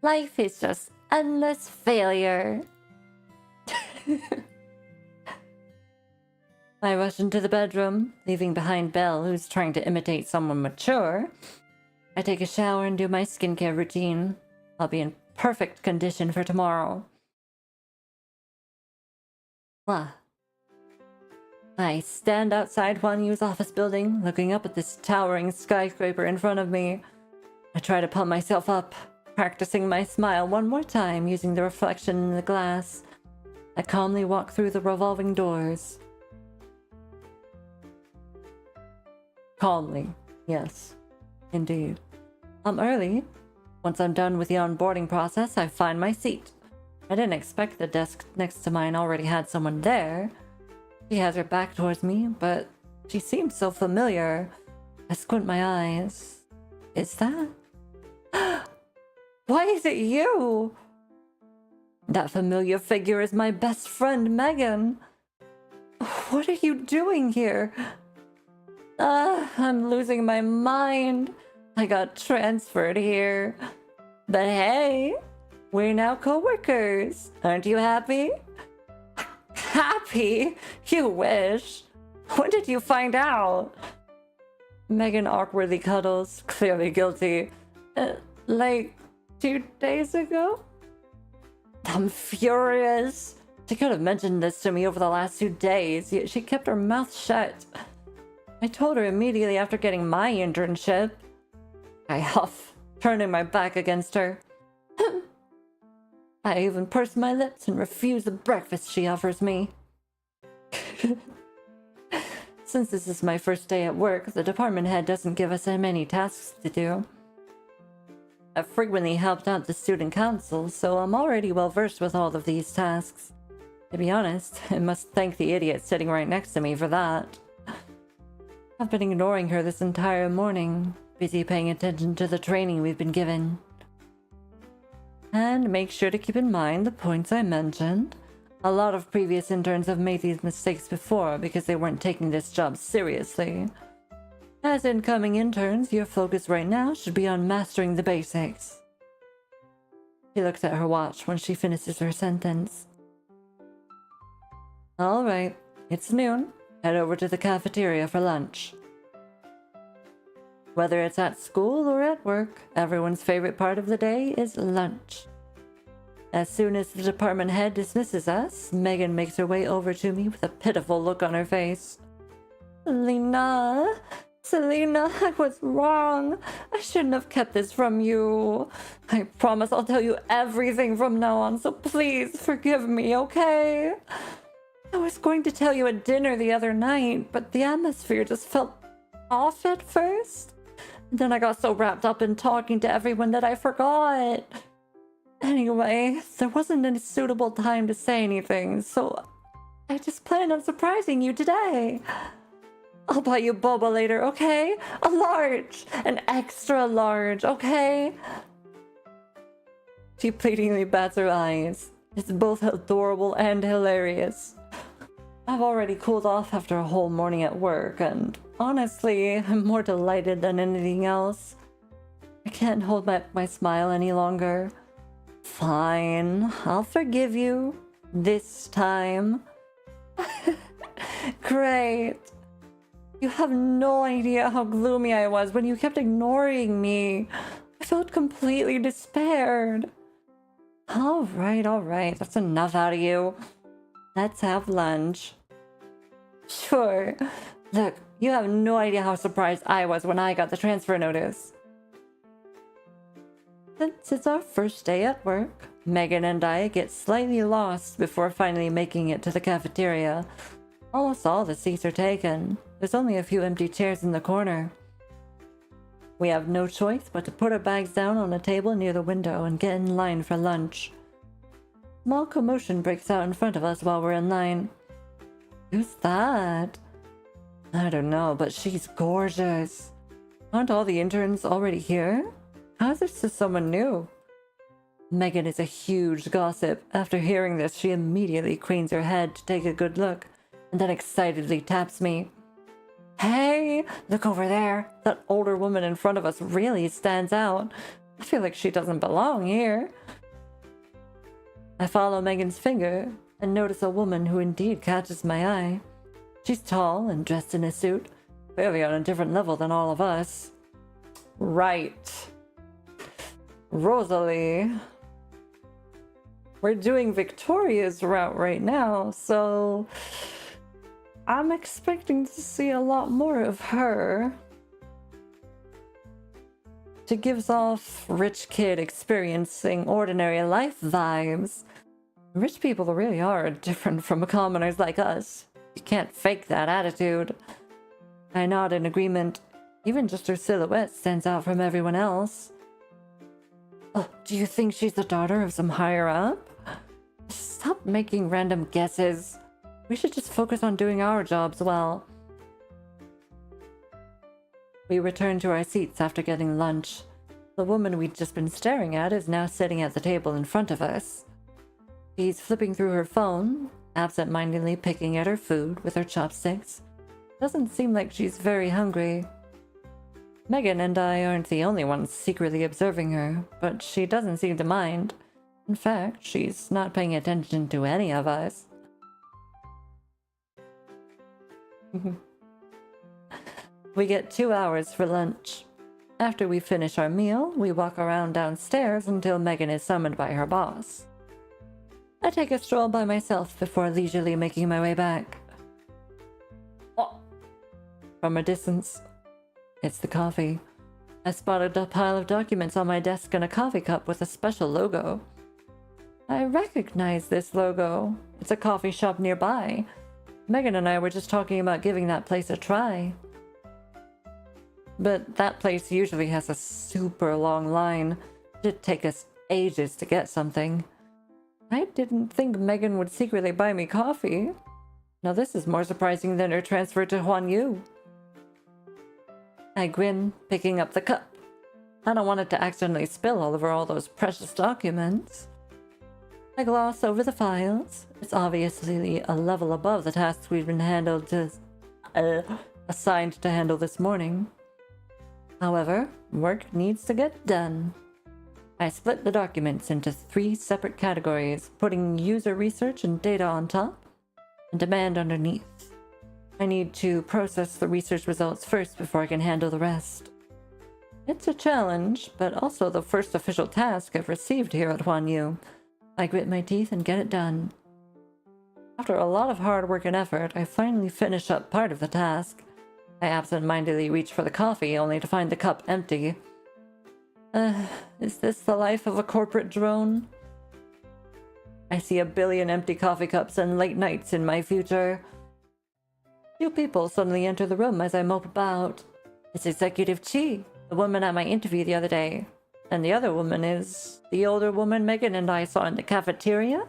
Life is just endless failure. I rush into the bedroom, leaving behind Belle, who's trying to imitate someone mature. I take a shower and do my skincare routine. I'll be in perfect condition for tomorrow. I stand outside Huan Yu's office building, looking up at this towering skyscraper in front of me. I try to pump myself up, practicing my smile one more time using the reflection in the glass. I calmly walk through the revolving doors. Calmly, yes, indeed. I'm early. Once I'm done with the onboarding process, I find my seat. I didn't expect the desk next to mine already had someone there. She has her back towards me, but she seems so familiar. I squint my eyes. Is that? Why is it you? That familiar figure is my best friend, Megan. What are you doing here? I'm losing my mind. I got transferred here. But hey, we're now co-workers. Aren't you happy? Happy? You wish. When did you find out? Megan awkwardly cuddles, clearly guilty. Like 2 days ago? I'm furious. She could have mentioned this to me over the last 2 days, yet she kept her mouth shut. I told her immediately after getting my internship. I huff, turning my back against her. I even purse my lips and refuse the breakfast she offers me. Since this is my first day at work, the department head doesn't give us many tasks to do. I've frequently helped out the student council, so I'm already well versed with all of these tasks. To be honest, I must thank the idiot sitting right next to me for that. I've been ignoring her this entire morning, busy paying attention to the training we've been given. And make sure to keep in mind the points I mentioned. A lot of previous interns have made these mistakes before because they weren't taking this job seriously. As incoming interns, your focus right now should be on mastering the basics. She looks at her watch when she finishes her sentence. Alright, it's noon. Head over to the cafeteria for lunch. Whether it's at school or at work, everyone's favorite part of the day is lunch. As soon as the department head dismisses us, Megan makes her way over to me with a pitiful look on her face. Selena, I was wrong. I shouldn't have kept this from you. I promise I'll tell you everything from now on, so please forgive me, okay? I was going to tell you at dinner the other night, but the atmosphere just felt off at first. And then I got so wrapped up in talking to everyone that I forgot. Anyway, there wasn't any suitable time to say anything, so I just planned on surprising you today. I'll buy you boba later, okay? A large, an extra large, okay? She pleadingly bats her eyes. It's both adorable and hilarious. I've already cooled off after a whole morning at work, and honestly, I'm more delighted than anything else. I can't hold back my smile any longer. Fine, I'll forgive you. This time. Great. You have no idea how gloomy I was when you kept ignoring me. I felt completely despaired. All right, that's enough out of you. Let's have lunch. Sure. Look, you have no idea how surprised I was when I got the transfer notice. Since it's our first day at work, Megan and I get slightly lost before finally making it to the cafeteria. Almost all the seats are taken. There's only a few empty chairs in the corner. We have no choice but to put our bags down on a table near the window and get in line for lunch. Small commotion breaks out in front of us while we're in line. Who's that? I don't know, but she's gorgeous. Aren't all the interns already here? How is this just someone new? Megan is a huge gossip. After hearing this, she immediately cranes her head to take a good look, and then excitedly taps me. Hey, look over there. That older woman in front of us really stands out. I feel like she doesn't belong here. I follow Megan's finger and notice a woman who indeed catches my eye. She's tall and dressed in a suit, clearly on a different level than all of us. Right. Rosalie. We're doing Victoria's route right now, so I'm expecting to see a lot more of her. She gives off rich kid experiencing ordinary life vibes. Rich people really are different from commoners like us. You can't fake that attitude. I nod in agreement. Even just her silhouette stands out from everyone else. Oh, do you think she's the daughter of some higher up? Stop making random guesses. We should just focus on doing our jobs well. We return to our seats after getting lunch. The woman we'd just been staring at is now sitting at the table in front of us. She's flipping through her phone, absent-mindedly picking at her food with her chopsticks. Doesn't seem like she's very hungry. Megan and I aren't the only ones secretly observing her, but she doesn't seem to mind. In fact, she's not paying attention to any of us. We get 2 hours for lunch. After we finish our meal, we walk around downstairs until Megan is summoned by her boss. I take a stroll by myself before leisurely making my way back. Oh. From a distance, it's the coffee. I spotted a pile of documents on my desk and a coffee cup with a special logo. I recognize this logo. It's a coffee shop nearby. Megan and I were just talking about giving that place a try. But that place usually has a super long line. It'd take us ages to get something. I didn't think Megan would secretly buy me coffee. Now this is more surprising than her transfer to Huanyu. I grin, picking up the cup. I don't want it to accidentally spill all over all those precious documents. I gloss over the files. It's obviously a level above the tasks we've been assigned to handle this morning. However, work needs to get done. I split the documents into 3 separate categories, putting user research and data on top, and demand underneath. I need to process the research results first before I can handle the rest. It's a challenge, but also the first official task I've received here at Huanyu. I grit my teeth and get it done. After a lot of hard work and effort, I finally finish up part of the task. I absent-mindedly reach for the coffee, only to find the cup empty. Is this the life of a corporate drone? I see a billion empty coffee cups and late nights in my future. 2 people suddenly enter the room as I mope about. It's Executive Chi, the woman at my interview the other day. And the other woman is the older woman Megan and I saw in the cafeteria?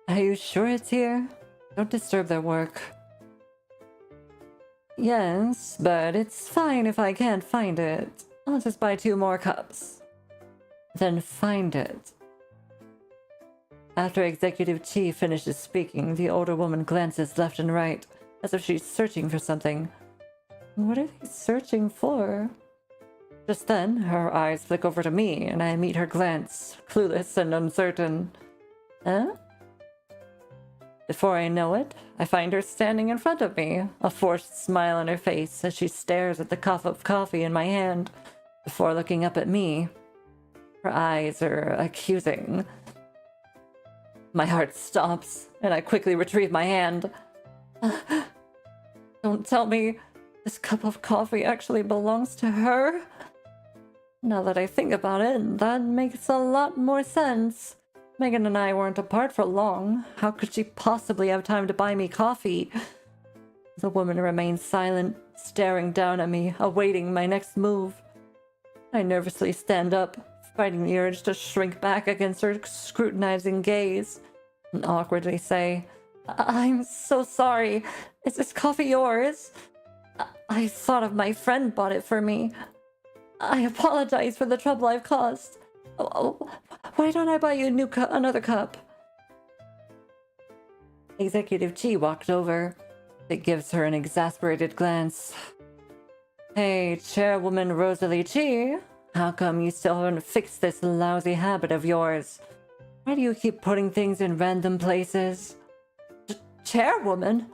Are you sure it's here? Don't disturb their work. Yes, but it's fine if I can't find it. I'll just buy 2 more cups. Then find it. After Executive Chi finishes speaking, the older woman glances left and right, as if she's searching for something. What are they searching for? Just then, her eyes flick over to me, and I meet her glance, clueless and uncertain. Huh? Before I know it, I find her standing in front of me, a forced smile on her face as she stares at the cup of coffee in my hand, before looking up at me. Her eyes are accusing. My heart stops, and I quickly retrieve my hand. Don't tell me this cup of coffee actually belongs to her? Now that I think about it, that makes a lot more sense. Megan and I weren't apart for long. How could she possibly have time to buy me coffee? The woman remains silent, staring down at me, awaiting my next move. I nervously stand up, fighting the urge to shrink back against her scrutinizing gaze, and awkwardly say, I'm so sorry. Is this coffee yours? I thought of my friend bought it for me. I apologize for the trouble I've caused. Why don't I buy you another cup? Executive Chi walked over. It gives her an exasperated glance. Hey, Chairwoman Rosalie Chi, how come you still haven't fixed this lousy habit of yours? Why do you keep putting things in random places? Chairwoman?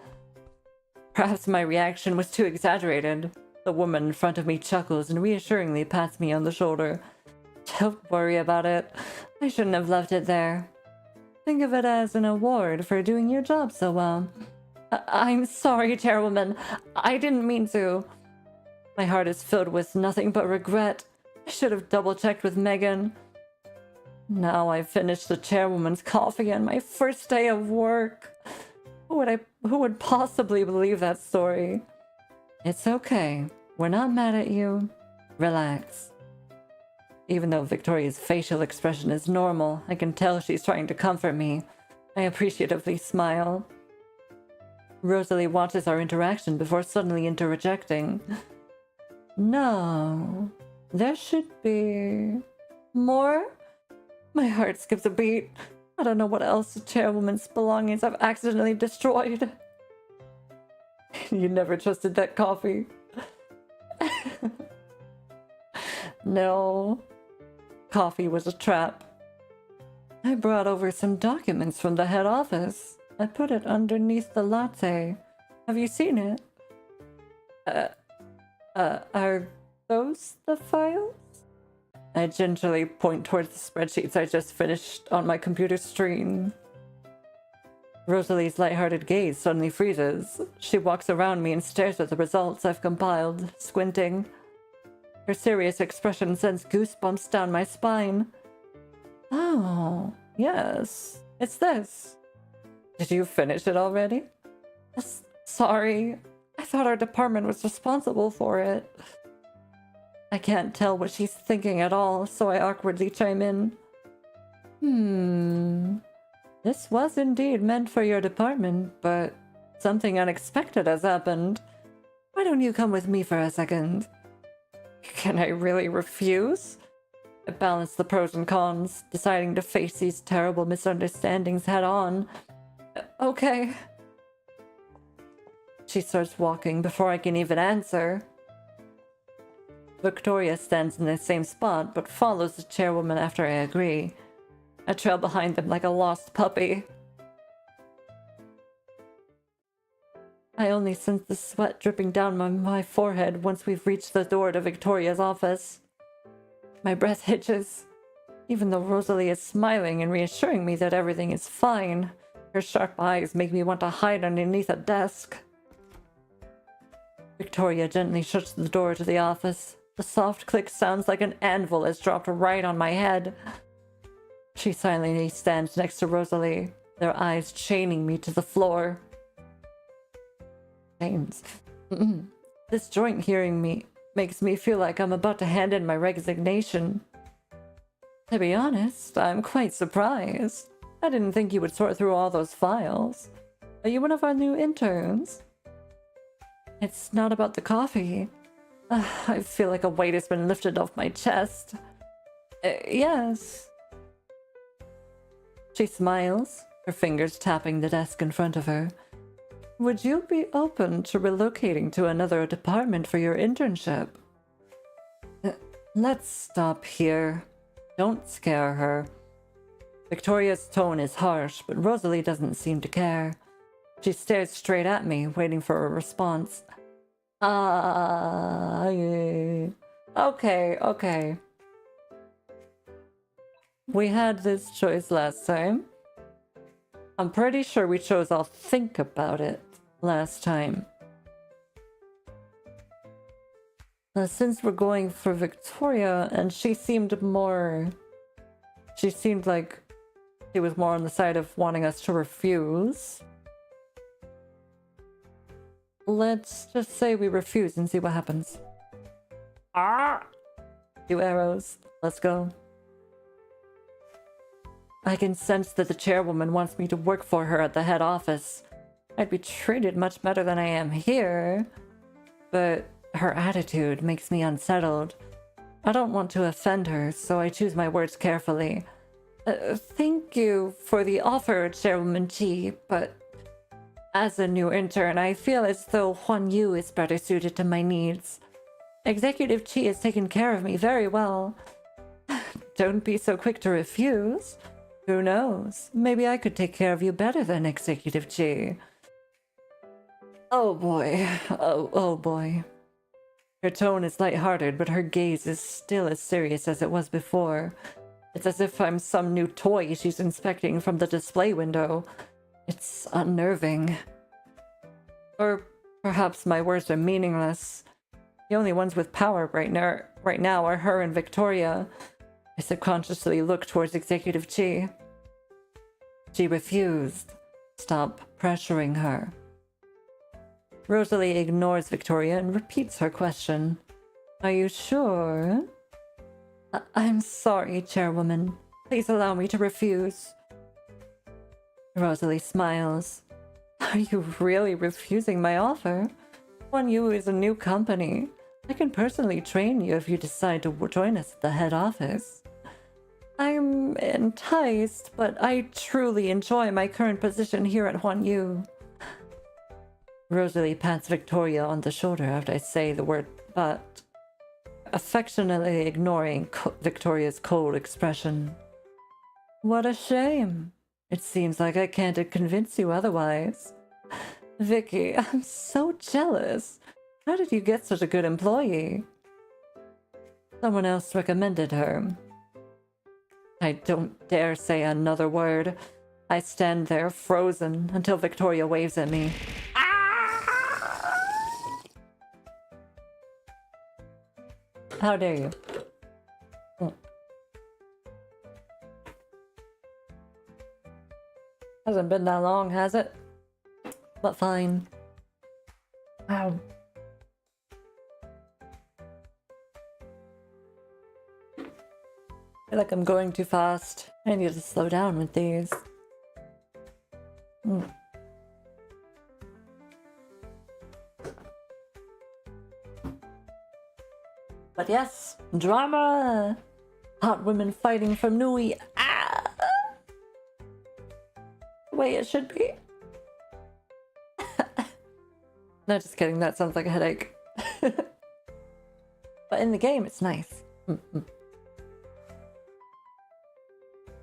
Perhaps my reaction was too exaggerated. The woman in front of me chuckles and reassuringly pats me on the shoulder. Don't worry about it. I shouldn't have left it there. Think of it as an award for doing your job so well. I'm sorry, Chairwoman. I didn't mean to. My heart is filled with nothing but regret. I should have double-checked with Megan. Now I've finished the Chairwoman's coffee on my first day of work. Who would possibly believe that story? It's okay. We're not mad at you. Relax. Even though Victoria's facial expression is normal, I can tell she's trying to comfort me. I appreciatively smile. Rosalie watches our interaction before suddenly interjecting. No, there should be more? My heart skips a beat. I don't know what else the Chairwoman's belongings I've accidentally destroyed. You never trusted that coffee. No. Coffee was a trap. I brought over some documents from the head office. I put it underneath the latte. Have you seen it? Are those the files? I gingerly point towards the spreadsheets I just finished on my computer screen. Rosalie's lighthearted gaze suddenly freezes. She walks around me and stares at the results I've compiled, squinting. Her serious expression sends goosebumps down my spine. Oh, yes, it's this. Did you finish it already? Sorry, I thought our department was responsible for it. I can't tell what she's thinking at all, so I awkwardly chime in. This was indeed meant for your department, but something unexpected has happened. Why don't you come with me for a second? Can I really refuse? I balance the pros and cons, deciding to face these terrible misunderstandings head on. Okay. She starts walking before I can even answer. Victoria stands in the same spot, but follows the chairwoman after I agree. I trail behind them like a lost puppy. I only sense the sweat dripping down my forehead once we've reached the door to Victoria's office. My breath hitches. Even though Rosalie is smiling and reassuring me that everything is fine, her sharp eyes make me want to hide underneath a desk. Victoria gently shuts the door to the office. The soft click sounds like an anvil is dropped right on my head. She silently stands next to Rosalie, their eyes chaining me to the floor. Chains. This joint hearing me makes me feel like I'm about to hand in my resignation. To be honest, I'm quite surprised. I didn't think you would sort through all those files. Are you one of our new interns? It's not about the coffee. I feel like a weight has been lifted off my chest. Yes. She smiles, her fingers tapping the desk in front of her. Would you be open to relocating to another department for your internship? Let's stop here. Don't scare her. Victoria's tone is harsh, but Rosalie doesn't seem to care. She stares straight at me, waiting for a response. Yeah. Okay. We had this choice last time. I'm pretty sure we chose I'll think about it last time. Since we're going for Victoria, and she seemed like she was more on the side of wanting us to refuse. Let's just say we refuse and see what happens. 2 arrows. Let's go. I can sense that the chairwoman wants me to work for her at the head office. I'd be treated much better than I am here, but her attitude makes me unsettled. I don't want to offend her, so I choose my words carefully. Thank you for the offer, Chairwoman Chi, but as a new intern, I feel as though Huan Yu is better suited to my needs. Executive Chi has taken care of me very well. Don't be so quick to refuse. Who knows? Maybe I could take care of you better than Executive Chi. Oh boy. Oh boy. Her tone is lighthearted, but her gaze is still as serious as it was before. It's as if I'm some new toy she's inspecting from the display window. It's unnerving. Or perhaps my words are meaningless. The only ones with power right now are her and Victoria. I subconsciously look towards Executive Chi. She refused. Stop pressuring her. Rosalie ignores Victoria and repeats her question. Are you sure? I'm sorry, Chairwoman. Please allow me to refuse. Rosalie smiles. Are you really refusing my offer? Huan Yu is a new company. I can personally train you if you decide to join us at the head office. I'm enticed, but I truly enjoy my current position here at Huan Yu. Rosalie pats Victoria on the shoulder after I say the word but, affectionately ignoring Victoria's cold expression. What a shame. It seems like I can't convince you otherwise. Vicky, I'm so jealous. How did you get such a good employee? Someone else recommended her. I don't dare say another word. I stand there frozen until Victoria waves at me. How dare you? Hasn't been that long, has it? But fine. Wow. I feel like I'm going too fast. I need to slow down with these. But yes, drama! Hot women fighting from Nui. Ah! The way it should be. No, just kidding, that sounds like a headache. But in the game, it's nice.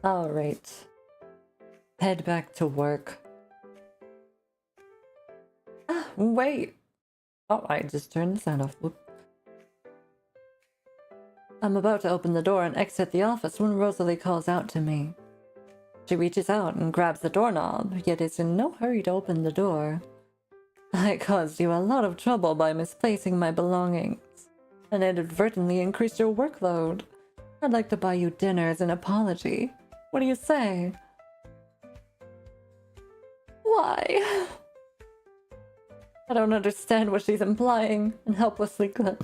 Alright. Head back to work. Ah, wait! Oh, I just turned the sound off. Whoop. I'm about to open the door and exit the office when Rosalie calls out to me. She reaches out and grabs the doorknob, yet is in no hurry to open the door. I caused you a lot of trouble by misplacing my belongings, and inadvertently increased your workload. I'd like to buy you dinner as an apology. What do you say? Why? I don't understand what she's implying, and helplessly damn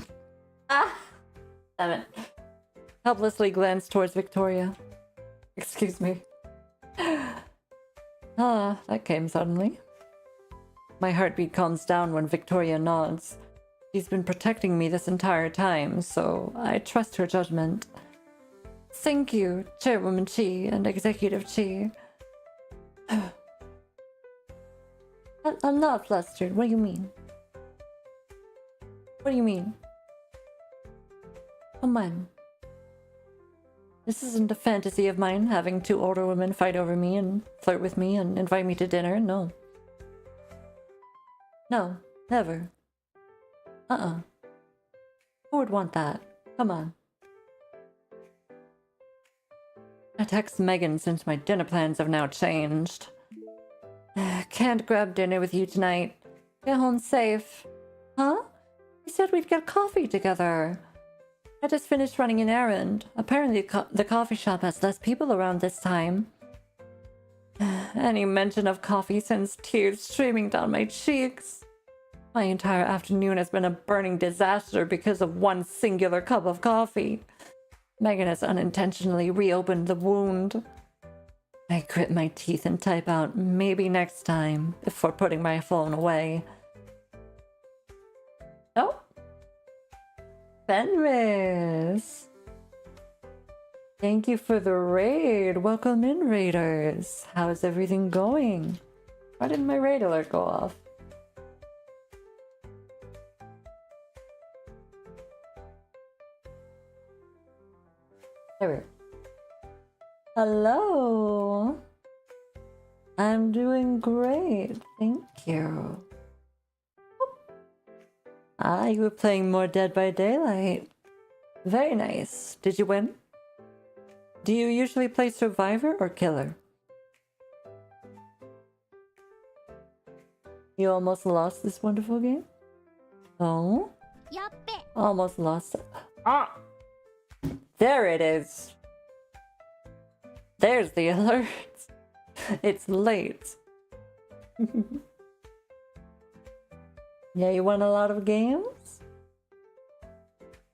it. Helplessly glanced towards Victoria. Excuse me. Ah, that came suddenly. My heartbeat calms down when Victoria nods. She's been protecting me this entire time, so I trust her judgment. Thank you, Chairwoman Chi and Executive Chi. I'm not flustered. What do you mean? What do you mean? Come on. This isn't a fantasy of mine, having two older women fight over me and flirt with me and invite me to dinner. No. No, never. Who would want that? Come on. I text Megan since my dinner plans have now changed. Can't grab dinner with you tonight. Get home safe. Huh? We said we'd get coffee together. I just finished running an errand. Apparently the coffee shop has less people around this time. Any mention of coffee sends tears streaming down my cheeks. My entire afternoon has been a burning disaster because of one singular cup of coffee. Megan has unintentionally reopened the wound. I grit my teeth and type out maybe next time before putting my phone away. Oh! Fenris! Thank you for the raid. Welcome in, raiders. How's everything going? Why didn't my raid alert go off? There we go. Hello! I'm doing great, thank you. Ah, you were playing more Dead by Daylight. Very nice. Did you win? Do you usually play Survivor or Killer? You almost lost this wonderful game? Oh? Almost lost it. Ah! There it is. There's the alert. It's late. Yeah, you won a lot of games?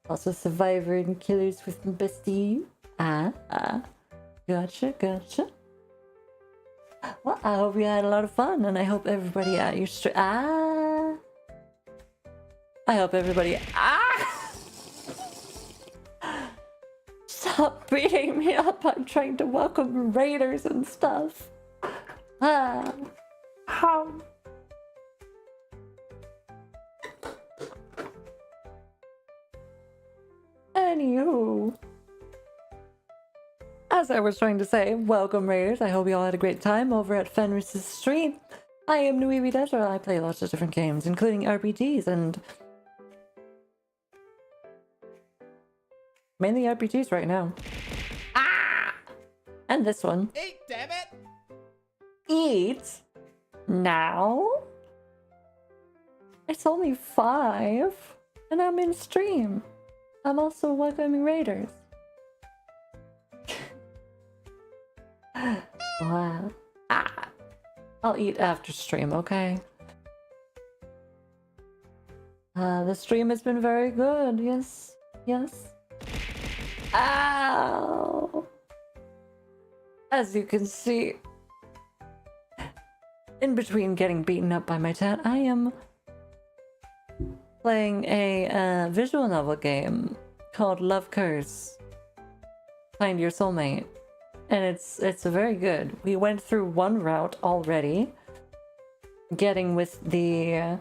Also Survivor and Killers with my bestie. Gotcha. Well, I hope you had a lot of fun, and I hope everybody at your I hope everybody Stop beating me up. I'm trying to welcome raiders and stuff. Anywho, as I was trying to say, welcome raiders. I hope you all had a great time over at Fenris's stream. I am nuivhi.bsky. I play lots of different games, including RPGs and mainly RPGs right now. And this one. Eat, damn it! Eat? Now? It's only 5, and I'm in stream. I'm also welcoming raiders. Wow. I'll eat after stream, okay? The stream has been very good. Yes. Yes. Ow! As you can see, in between getting beaten up by my dad, I am playing a visual novel game called Love Curse. Find Your Soulmate. And it's very good. We went through one route already, getting with the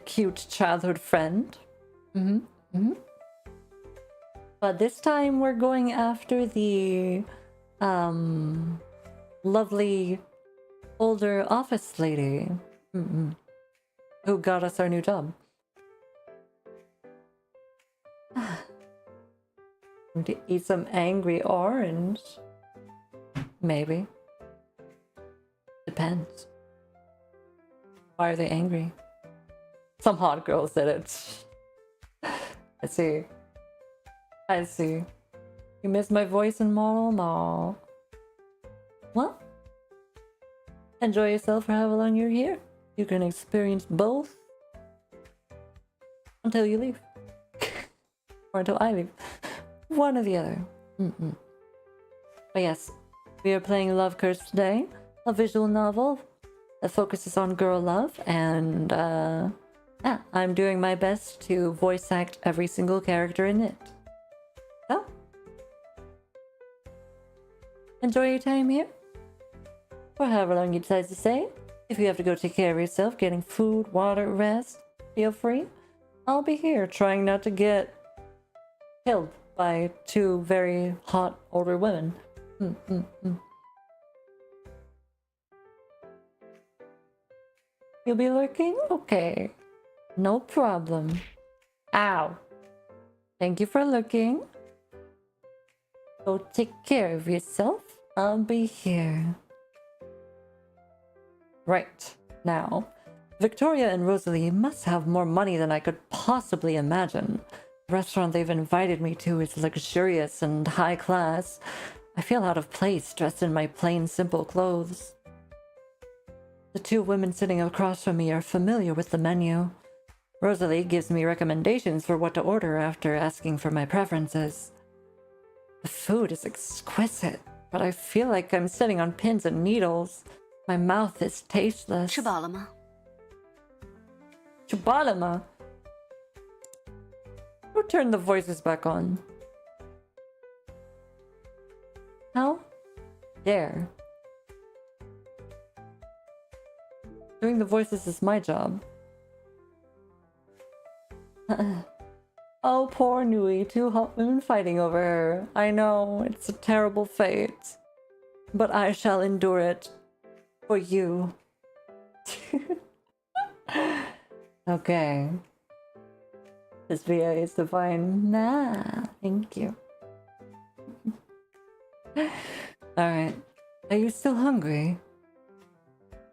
cute childhood friend. But this time we're going after the lovely older office lady who got us our new job. To eat some angry orange. Maybe. Depends. Why are they angry? Some hot girl said it. I see. I see. You miss my voice and model? No. Well, enjoy yourself for however long you're here. You can experience both until you leave. Or until I leave. One or the other. But yes, we are playing Love Curse today, a visual novel that focuses on girl love, and yeah, I'm doing my best to voice act every single character in it. So, enjoy your time here, for however long you decide to stay. If you have to go take care of yourself, getting food, water, rest, feel free. I'll be here trying not to get killed by two very hot older women. You'll be lurking? Okay. No problem. Ow. Thank you for looking. Go take care of yourself. I'll be here. Right. Now, Victoria and Rosalie must have more money than I could possibly imagine. The restaurant they've invited me to is luxurious and high class. I feel out of place dressed in my plain, simple clothes. The two women sitting across from me are familiar with the menu. Rosalie gives me recommendations for what to order after asking for my preferences. The food is exquisite, but I feel like I'm sitting on pins and needles. My mouth is tasteless. 吃饱了吗？ Chubalama. Who turned the voices back on? How dare? Doing the voices is my job. Oh, poor Nui, two hot women fighting over her. I know, it's a terrible fate. But I shall endure it. For you. Okay. This VA is divine. Nah, thank you. Alright. Are you still hungry?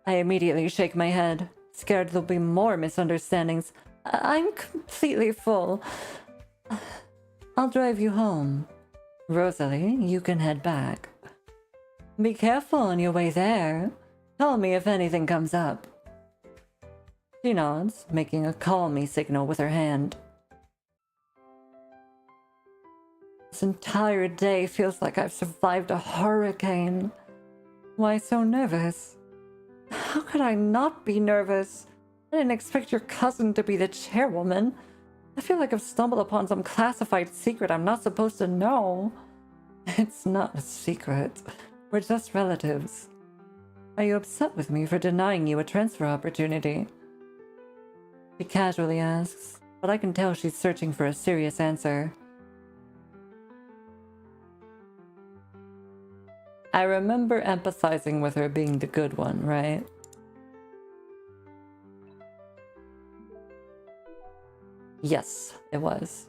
I immediately shake my head, scared there'll be more misunderstandings. I'm completely full. I'll drive you home. Rosalie, you can head back. Be careful on your way there. Call me if anything comes up. She nods, making a call me signal with her hand. This entire day feels like I've survived a hurricane. Why so nervous? How could I not be nervous? I didn't expect your cousin to be the chairwoman. I feel like I've stumbled upon some classified secret I'm not supposed to know. It's not a secret. We're just relatives. Are you upset with me for denying you a transfer opportunity? She casually asks, but I can tell she's searching for a serious answer. I remember empathizing with her being the good one, right? Yes, it was.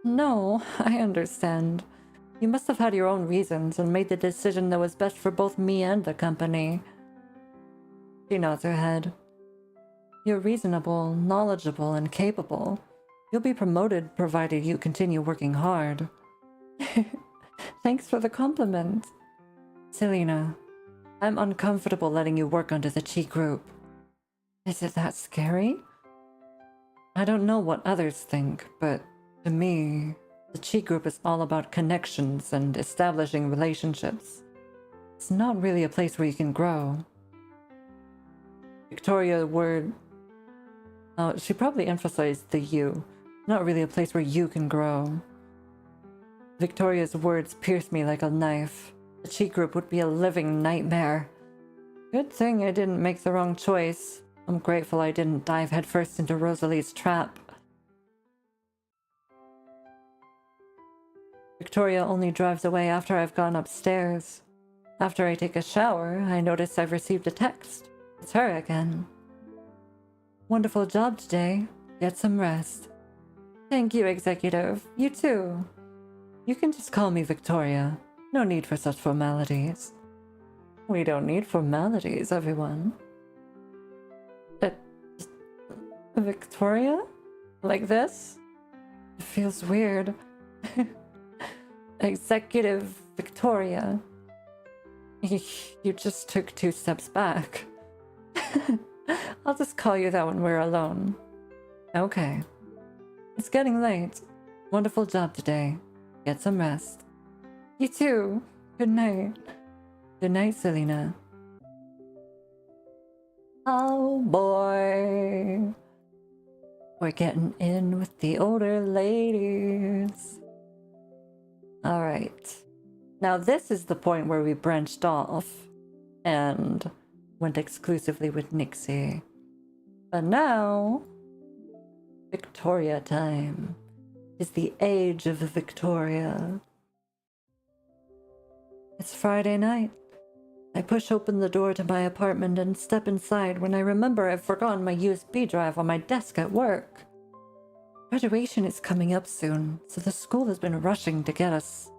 No, I understand. You must have had your own reasons and made the decision that was best for both me and the company. She nods her head. You're reasonable, knowledgeable, and capable. You'll be promoted provided you continue working hard. Thanks for the compliment. Selena, I'm uncomfortable letting you work under the Chi group. Is it that scary? I don't know what others think, but to me, the Chi group is all about connections and establishing relationships. It's not really a place where you can grow. Victoria word... Oh, she probably emphasized the you. Not really a place where you can grow. Victoria's words pierced me like a knife. The Chi group would be a living nightmare. Good thing I didn't make the wrong choice. I'm grateful I didn't dive headfirst into Rosalie's trap. Victoria only drives away after I've gone upstairs. After I take a shower, I notice I've received a text. It's her again. Wonderful job today. Get some rest. Thank you, Executive. You too. You can just call me Victoria. No need for such formalities. We don't need formalities, everyone. Victoria? Like this? It feels weird. Executive Victoria. You just took 2 steps back. I'll just call you that when we're alone. Okay. It's getting late. Wonderful job today. Get some rest. You too. Good night. Good night, Selena. Oh boy. We're getting in with the older ladies. Alright. Now this is the point where we branched off and went exclusively with Nixie. But now, Victoria time. Is the age of Victoria. It's Friday night. I push open the door to my apartment and step inside when I remember I've forgotten my USB drive on my desk at work. Graduation is coming up soon, so the school has been rushing us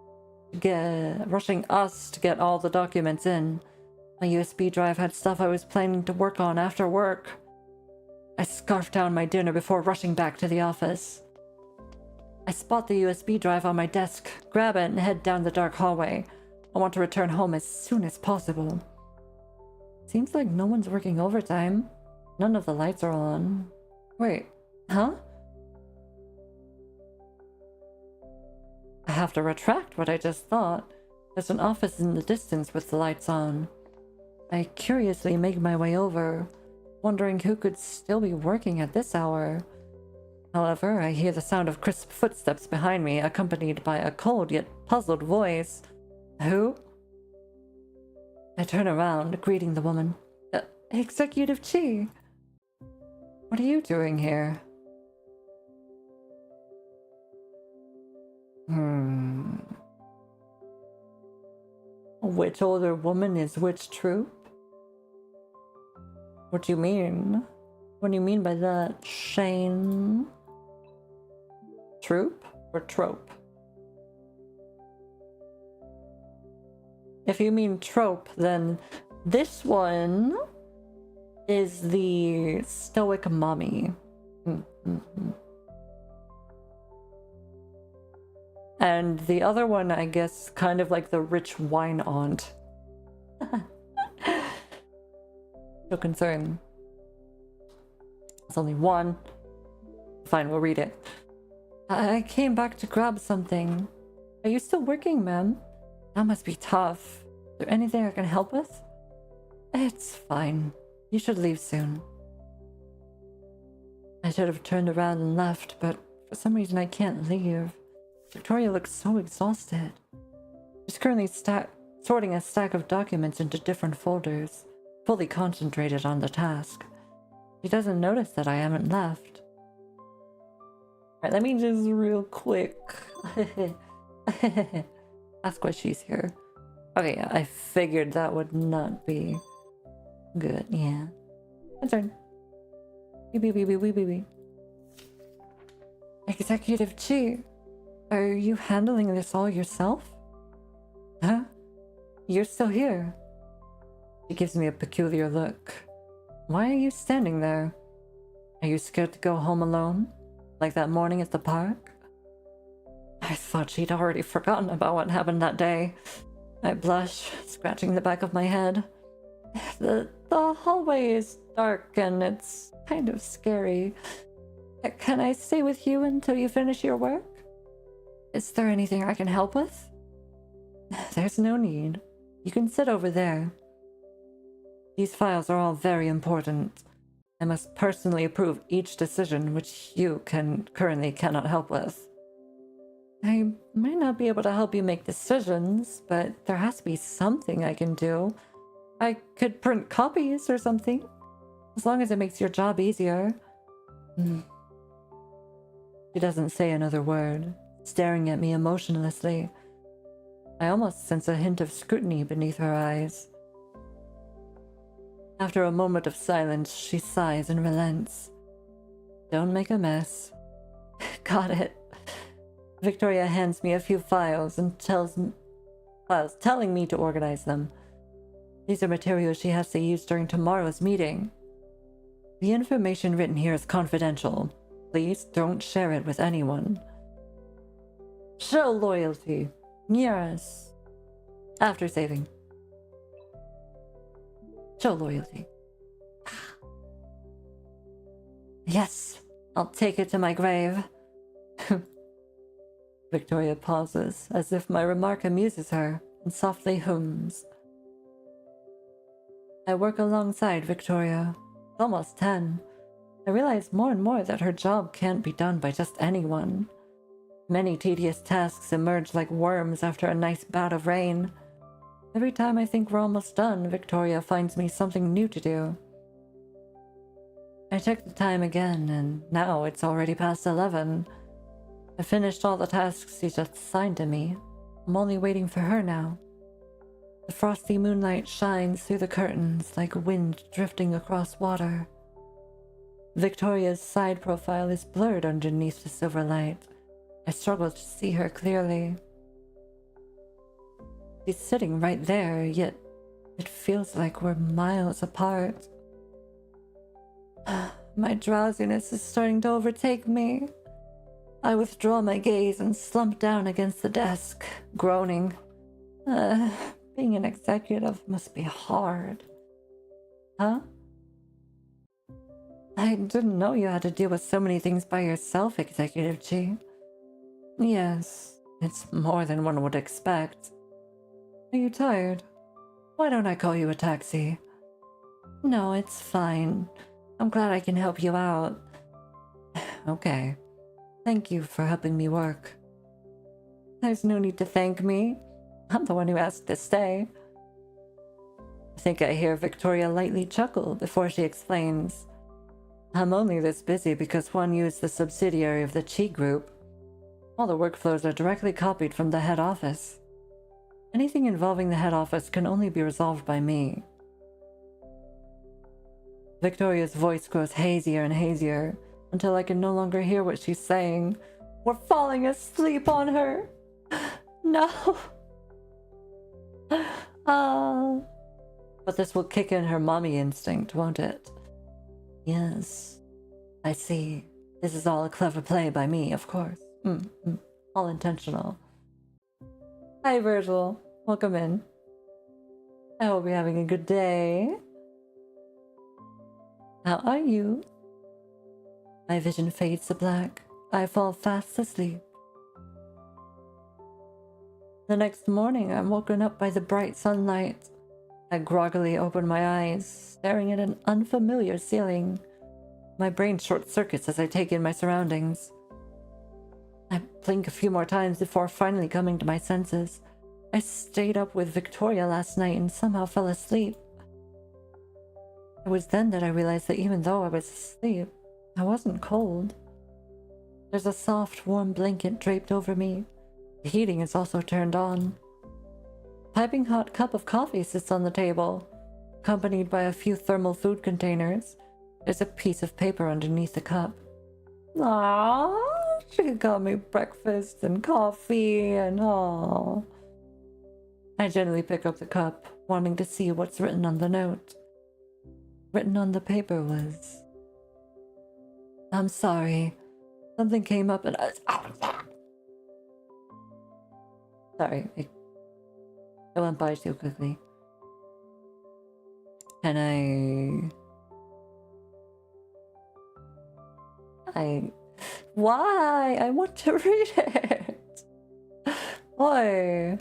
to get all the documents in. My USB drive had stuff I was planning to work on after work. I scarf down my dinner before rushing back to the office. I spot the USB drive on my desk, grab it, and head down the dark hallway. I want to return home as soon as possible. Seems like no one's working overtime. None of the lights are on. Wait, huh? I have to retract what I just thought. There's an office in the distance with the lights on. I curiously make my way over, wondering who could still be working at this hour. However, I hear the sound of crisp footsteps behind me, accompanied by a cold yet puzzled voice. Who? I turn around, greeting the woman. Executive Chi. What are you doing here? Which older woman is which troop? What do you mean? What do you mean by that, Shane? Troop or trope? If you mean trope, then this one is the stoic mommy. And the other one, I guess, kind of like the rich wine aunt. No concern. It's only one. Fine, we'll read it. I came back to grab something. Are you still working, ma'am? That must be tough. Is there anything I can help with? It's fine. You should leave soon. I should have turned around and left, but for some reason I can't leave. Victoria looks so exhausted. She's currently sorting a stack of documents into different folders, fully concentrated on the task. She doesn't notice that I haven't left. Alright, let me just real quick ask why she's here. Okay, yeah, I figured that would not be good, yeah. Concern. Beep. Executive Chi, are you handling this all yourself? Huh? You're still here. She gives me a peculiar look. Why are you standing there? Are you scared to go home alone? Like that morning at the park? I thought she'd already forgotten about what happened that day. I blush, scratching the back of my head. The hallway is dark and it's kind of scary. Can I stay with you until you finish your work? Is there anything I can help with? There's no need. You can sit over there. These files are all very important. I must personally approve each decision, which you currently cannot help with. I might not be able to help you make decisions, but there has to be something I can do. I could print copies or something, as long as it makes your job easier. She doesn't say another word, staring at me emotionlessly. I almost sense a hint of scrutiny beneath her eyes. After a moment of silence, she sighs and relents. Don't make a mess. Got it. Victoria hands me a few files and telling me to organize them. These are materials she has to use during tomorrow's meeting. The information written here is confidential. Please don't share it with anyone. Show loyalty. Yes. After saving. Show loyalty. Yes, I'll take it to my grave. Victoria pauses, as if my remark amuses her, and softly hums. I work alongside Victoria. It's almost 10. I realize more and more that her job can't be done by just anyone. Many tedious tasks emerge like worms after a nice bout of rain. Every time I think we're almost done, Victoria finds me something new to do. I check the time again, and now it's already past 11. I finished all the tasks she just assigned to me. I'm only waiting for her now. The frosty moonlight shines through the curtains like wind drifting across water. Victoria's side profile is blurred underneath the silver light. I struggle to see her clearly. She's sitting right there, yet it feels like we're miles apart. My drowsiness is starting to overtake me. I withdraw my gaze and slump down against the desk, groaning. Being an executive must be hard. Huh? I didn't know you had to deal with so many things by yourself, Executive Chi. Yes, it's more than one would expect. Are you tired? Why don't I call you a taxi? No, it's fine. I'm glad I can help you out. Okay. Thank you for helping me work. There's no need to thank me. I'm the one who asked to stay. I think I hear Victoria lightly chuckle before she explains. I'm only this busy because one used the subsidiary of the Chi group. All the workflows are directly copied from the head office. Anything involving the head office can only be resolved by me. Victoria's voice grows hazier and hazier until I can no longer hear what she's saying. We're falling asleep on her. No. But this will kick in her mommy instinct, won't it? Yes. I see. This is all a clever play by me, of course. All intentional. Hi, Virgil. Welcome in. I hope you're having a good day. How are you? My vision fades to black. I fall fast asleep. The next morning, I'm woken up by the bright sunlight. I groggily open my eyes, staring at an unfamiliar ceiling. My brain short-circuits as I take in my surroundings. I blink a few more times before finally coming to my senses. I stayed up with Victoria last night and somehow fell asleep. It was then that I realized that even though I was asleep, I wasn't cold. There's a soft, warm blanket draped over me. The heating is also turned on. A piping hot cup of coffee sits on the table, accompanied by a few thermal food containers. There's a piece of paper underneath the cup. Aww, she got me breakfast and coffee and aww. I gently pick up the cup, wanting to see what's written on the note. Written on the paper was, I'm sorry. Something came up and sorry, it went by too quickly. Can Why? I want to read it! Why?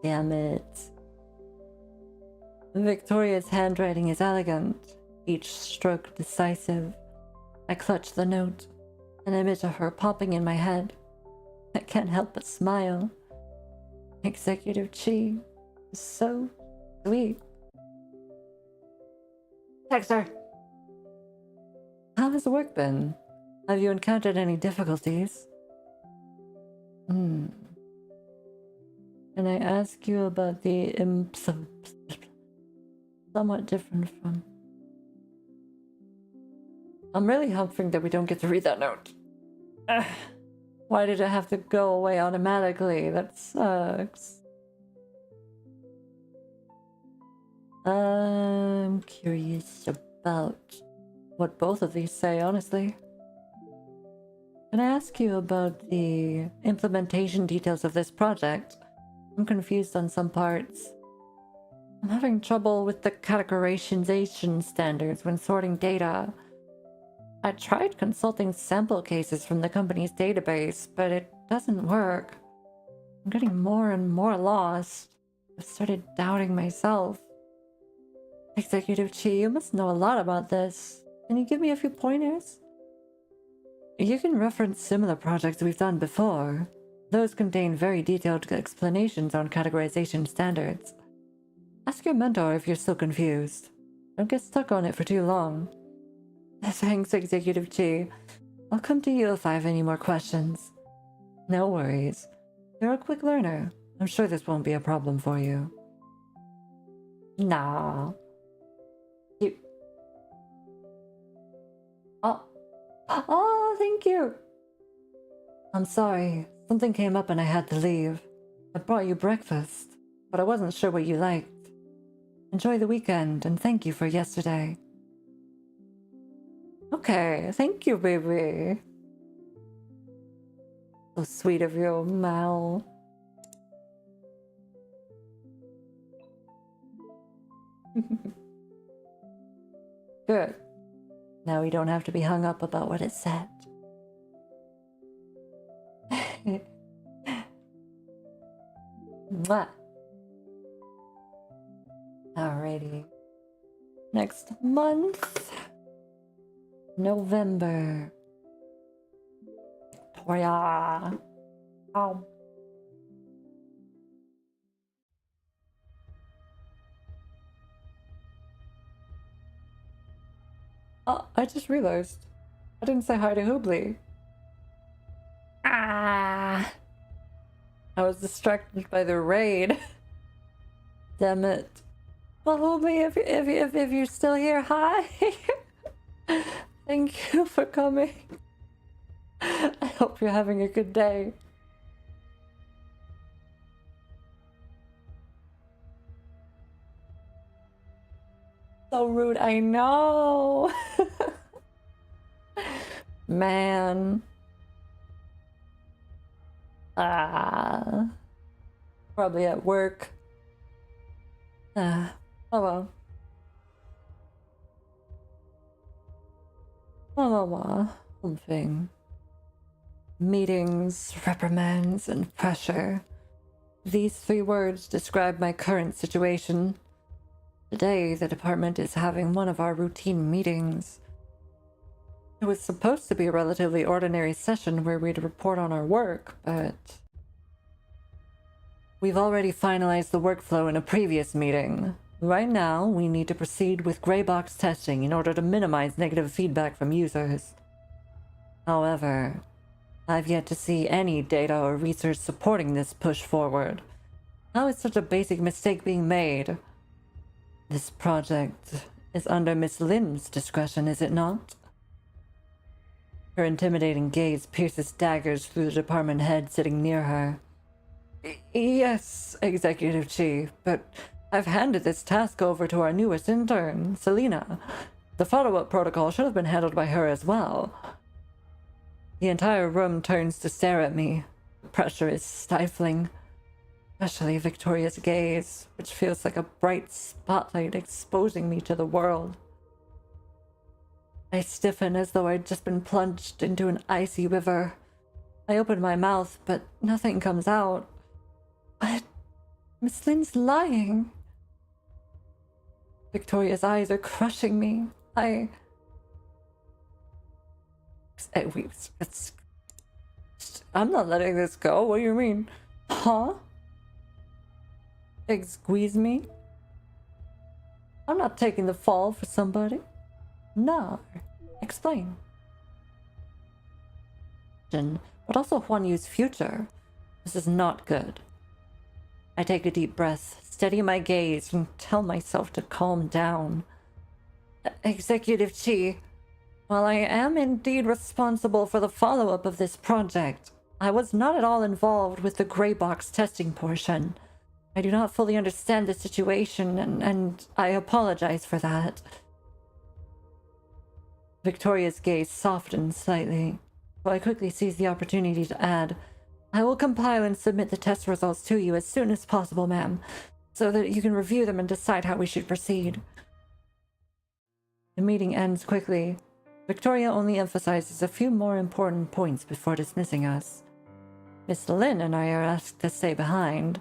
Damn it. Victoria's handwriting is elegant, each stroke decisive. I clutch the note, an image of her popping in my head. I can't help but smile. Executive Chi is so sweet. Text her. How has work been? Have you encountered any difficulties? Can I ask you about the somewhat different from... I'm really hoping that we don't get to read that note. Why did it have to go away automatically? That sucks. I'm curious about what both of these say, honestly. Can I ask you about the implementation details of this project? I'm confused on some parts. I'm having trouble with the categorization standards when sorting data. I tried consulting sample cases from the company's database, but it doesn't work. I'm getting more and more lost. I've started doubting myself. Executive Chi, you must know a lot about this. Can you give me a few pointers? You can reference similar projects we've done before. Those contain very detailed explanations on categorization standards. Ask your mentor if you're still confused. Don't get stuck on it for too long. Thanks, Executive Chi. I'll come to you if I have any more questions. No worries. You're a quick learner. I'm sure this won't be a problem for you. Nah. Oh, thank you. I'm sorry. Something came up and I had to leave. I brought you breakfast, but I wasn't sure what you liked. Enjoy the weekend, and thank you for yesterday. Okay, thank you, baby. So sweet of you, Mal. Good. Now we don't have to be hung up about what it said. Mwah. Alrighty. Next month. November. Victoria. Oh. Oh, I just realized. I didn't say hi to Hoobly. Ah. I was distracted by the raid. Damn it. Well, Hoobly, if you're still here, hi. Thank you for coming. I hope you're having a good day. So rude, I know. Man. Probably at work. Oh well. Something. Meetings, reprimands, and pressure. These 3 words describe my current situation. Today, the department is having one of our routine meetings. It was supposed to be a relatively ordinary session where we'd report on our work, but we've already finalized the workflow in a previous meeting. Right now, we need to proceed with gray box testing in order to minimize negative feedback from users. However, I've yet to see any data or research supporting this push forward. How is such a basic mistake being made? This project is under Miss Lim's discretion, is it not? Her intimidating gaze pierces daggers through the department head sitting near her. Yes, Executive Chief, but I've handed this task over to our newest intern, Selena. The follow-up protocol should have been handled by her as well. The entire room turns to stare at me. The pressure is stifling. especially Victoria's gaze, which feels like a bright spotlight exposing me to the world. I stiffen as though I'd just been plunged into an icy river. I open my mouth, but nothing comes out. But Miss Lynn's lying. Victoria's eyes are crushing me. I'm not letting this go. What do you mean? Huh? Squeeze me? I'm not taking the fall for somebody. No. Explain. But also Huan Yu's future. This is not good. I take a deep breath, steady my gaze, and tell myself to calm down. Executive Chi, while I am indeed responsible for the follow-up of this project, I was not at all involved with the gray box testing portion. I do not fully understand the situation, and I apologize for that. Victoria's gaze softened slightly, so I quickly seized the opportunity to add, I will compile and submit the test results to you as soon as possible, ma'am, so that you can review them and decide how we should proceed. The meeting ends quickly. Victoria only emphasizes a few more important points before dismissing us. Miss Lynn and I are asked to stay behind.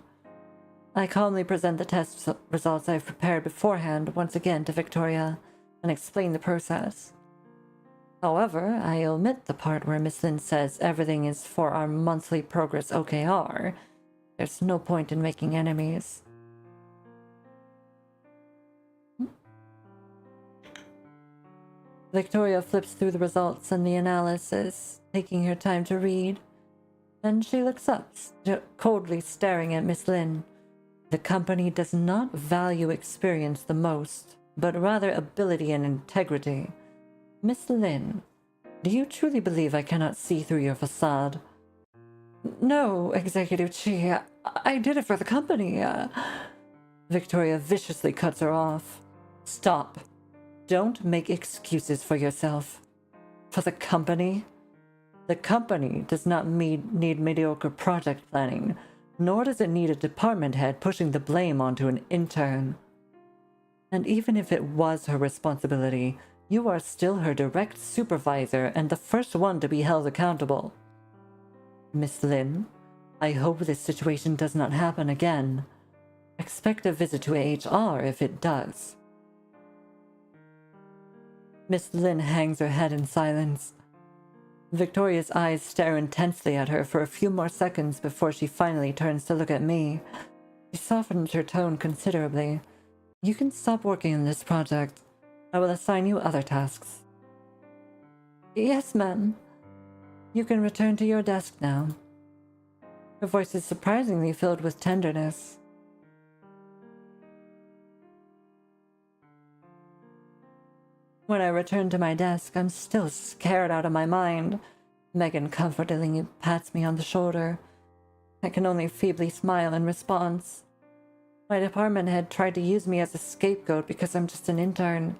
I calmly present the test results I've prepared beforehand once again to Victoria and explain the process. However, I omit the part where Miss Lynn says everything is for our monthly progress OKR. There's no point in making enemies. Victoria flips through the results and the analysis, taking her time to read. Then she looks up, coldly staring at Miss Lynn. The company does not value experience the most, but rather ability and integrity. Miss Lynn, do you truly believe I cannot see through your facade? No, Executive Chi, I did it for the company. Victoria viciously cuts her off. Stop. Don't make excuses for yourself. For the company? The company does not need mediocre project planning, nor does it need a department head pushing the blame onto an intern. And even if it was her responsibility, you are still her direct supervisor and the first one to be held accountable. Miss Lynn, I hope this situation does not happen again. Expect a visit to HR if it does. Miss Lynn hangs her head in silence. Victoria's eyes stare intensely at her for a few more seconds before she finally turns to look at me. She softens her tone considerably. You can stop working on this project. I will assign you other tasks. Yes, ma'am. You can return to your desk now. Her voice is surprisingly filled with tenderness. When I return to my desk, I'm still scared out of my mind. Megan comfortingly pats me on the shoulder. I can only feebly smile in response. My department head tried to use me as a scapegoat because I'm just an intern.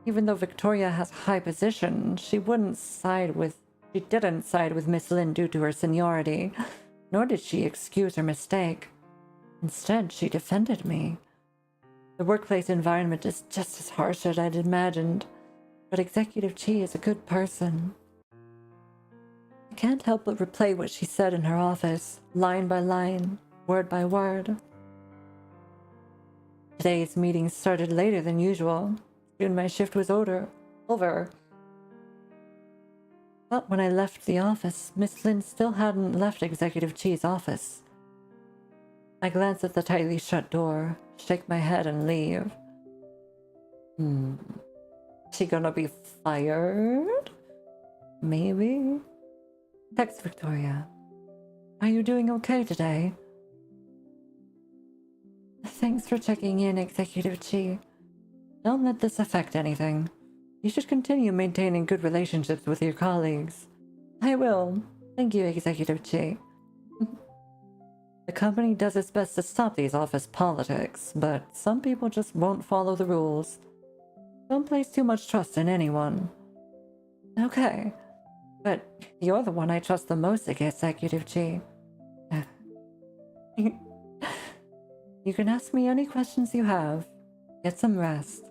Even though Victoria has a high position, she didn't side with Miss Lynn due to her seniority, nor did she excuse her mistake. Instead, she defended me. The workplace environment is just as harsh as I'd imagined, but Executive Chi is a good person. I can't help but replay what she said in her office, line by line, word by word. Today's meeting started later than usual. Soon my shift was over. But when I left the office, Miss Lynn still hadn't left Executive Chi's office. I glance at the tightly shut door, shake my head, and leave. She gonna be fired? Maybe? Text Victoria. Are you doing okay today? Thanks for checking in, Executive Chi. Don't let this affect anything. You should continue maintaining good relationships with your colleagues. I will. Thank you, Executive Chi. The company does its best to stop these office politics, but some people just won't follow the rules. Don't place too much trust in anyone. Okay, but you're the one I trust the most, Executive Chi. You can ask me any questions you have. Get some rest.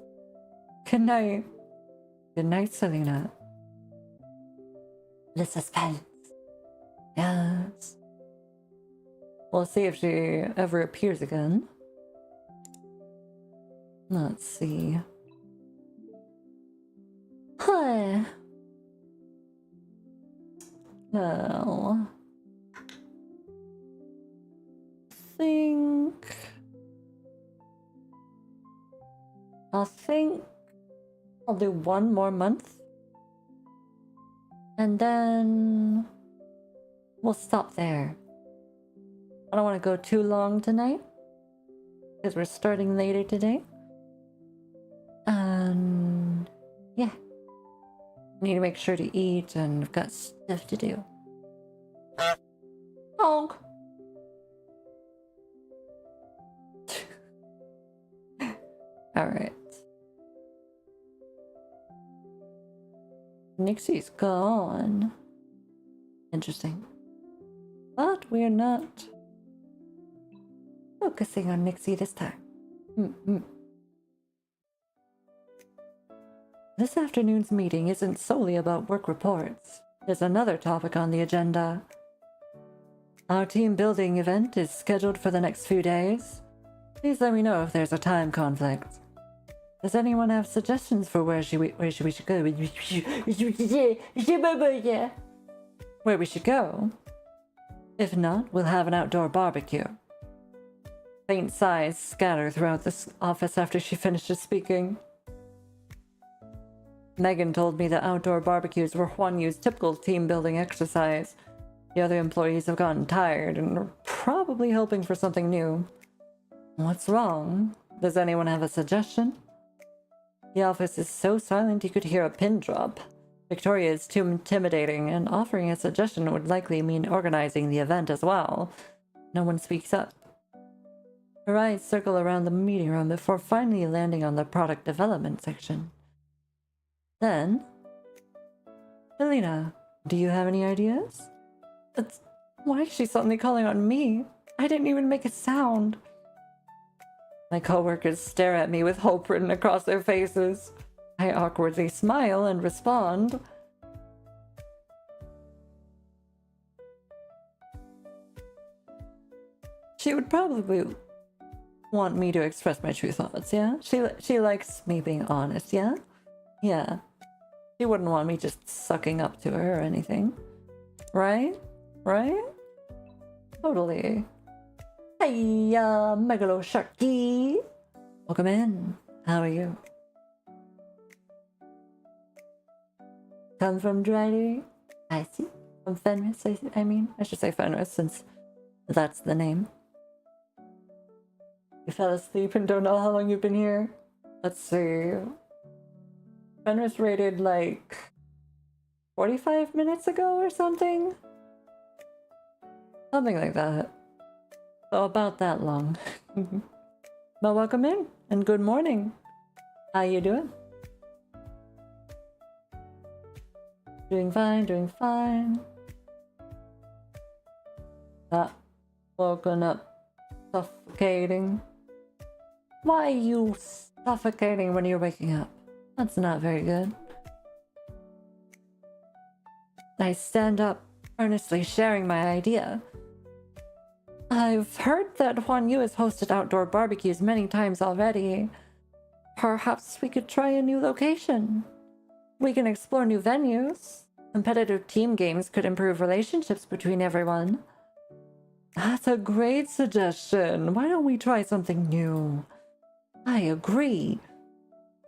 Good night. Good night, Selena. The suspense. Yes. We'll see if she ever appears again. Let's see. Huh. Well, I think I'll do one more month. And then we'll stop there. I don't want to go too long tonight, because we're starting later today. And yeah, need to make sure to eat, and I've got stuff to do. Honk. All right. Nixie's gone. Interesting. But we're not focusing on Nixie this time. This afternoon's meeting isn't solely about work reports. There's another topic on the agenda. Our team building event is scheduled for the next few days. Please let me know if there's a time conflict. Does anyone have suggestions for where we should go? Where we should go? If not, we'll have an outdoor barbecue. Faint sighs scatter throughout the office after she finishes speaking. Megan told me that outdoor barbecues were Huan Yu's typical team-building exercise. The other employees have gotten tired and are probably hoping for something new. What's wrong? Does anyone have a suggestion? The office is so silent you could hear a pin drop. Victoria is too intimidating, and offering a suggestion would likely mean organizing the event as well. No one speaks up. Her eyes circle around the meeting room before finally landing on the product development section. Then, Selena, do you have any ideas? Why is she suddenly calling on me? I didn't even make a sound. My coworkers stare at me with hope written across their faces. I awkwardly smile and respond. She would probably want me to express my true thoughts, yeah? She likes me being honest, yeah? Yeah. She wouldn't want me just sucking up to her or anything. Right? Right? Totally. Hiya, Megalo Sharky! Welcome in. How are you? Come from Dryly? I see. From Fenris, I should say Fenris since that's the name. You fell asleep and don't know how long you've been here? Let's see. Fenris raided like 45 minutes ago or something? Something like that. So about that long. Well, welcome in and good morning. How you doing? Doing fine, doing fine. Woken up suffocating. Why are you suffocating when you're waking up? That's not very good. I stand up, earnestly sharing my idea. I've heard that Huan Yu has hosted outdoor barbecues many times already. Perhaps we could try a new location. We can explore new venues. Competitive team games could improve relationships between everyone. That's a great suggestion. Why don't we try something new? I agree.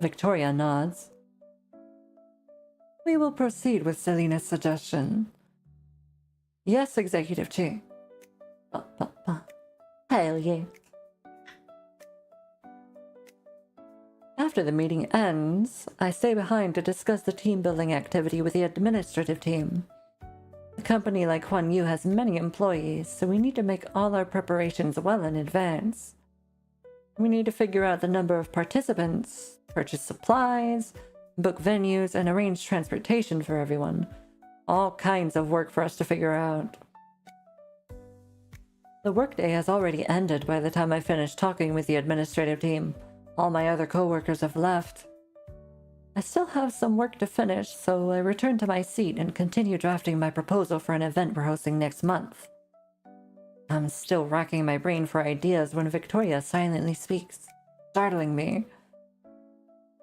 Victoria nods. We will proceed with Selena's suggestion. Yes, Executive Chief. Hell yeah. After the meeting ends, I stay behind to discuss the team-building activity with the administrative team. A company like Huan Yu has many employees, so we need to make all our preparations well in advance. We need to figure out the number of participants, purchase supplies, book venues, and arrange transportation for everyone. All kinds of work for us to figure out. The workday has already ended by the time I finish talking with the administrative team. All my other coworkers have left. I still have some work to finish, so I return to my seat and continue drafting my proposal for an event we're hosting next month. I'm still racking my brain for ideas when Victoria silently speaks, startling me.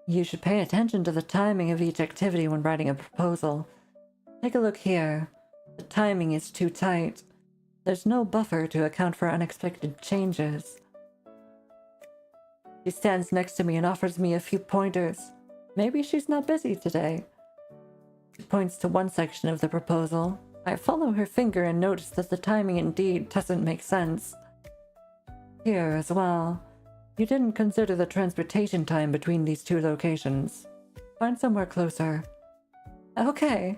You should pay attention to the timing of each activity when writing a proposal. Take a look here. The timing is too tight. There's no buffer to account for unexpected changes. She stands next to me and offers me a few pointers. Maybe she's not busy today. She points to one section of the proposal. I follow her finger and notice that the timing indeed doesn't make sense. Here as well. You didn't consider the transportation time between these two locations. Find somewhere closer. Okay.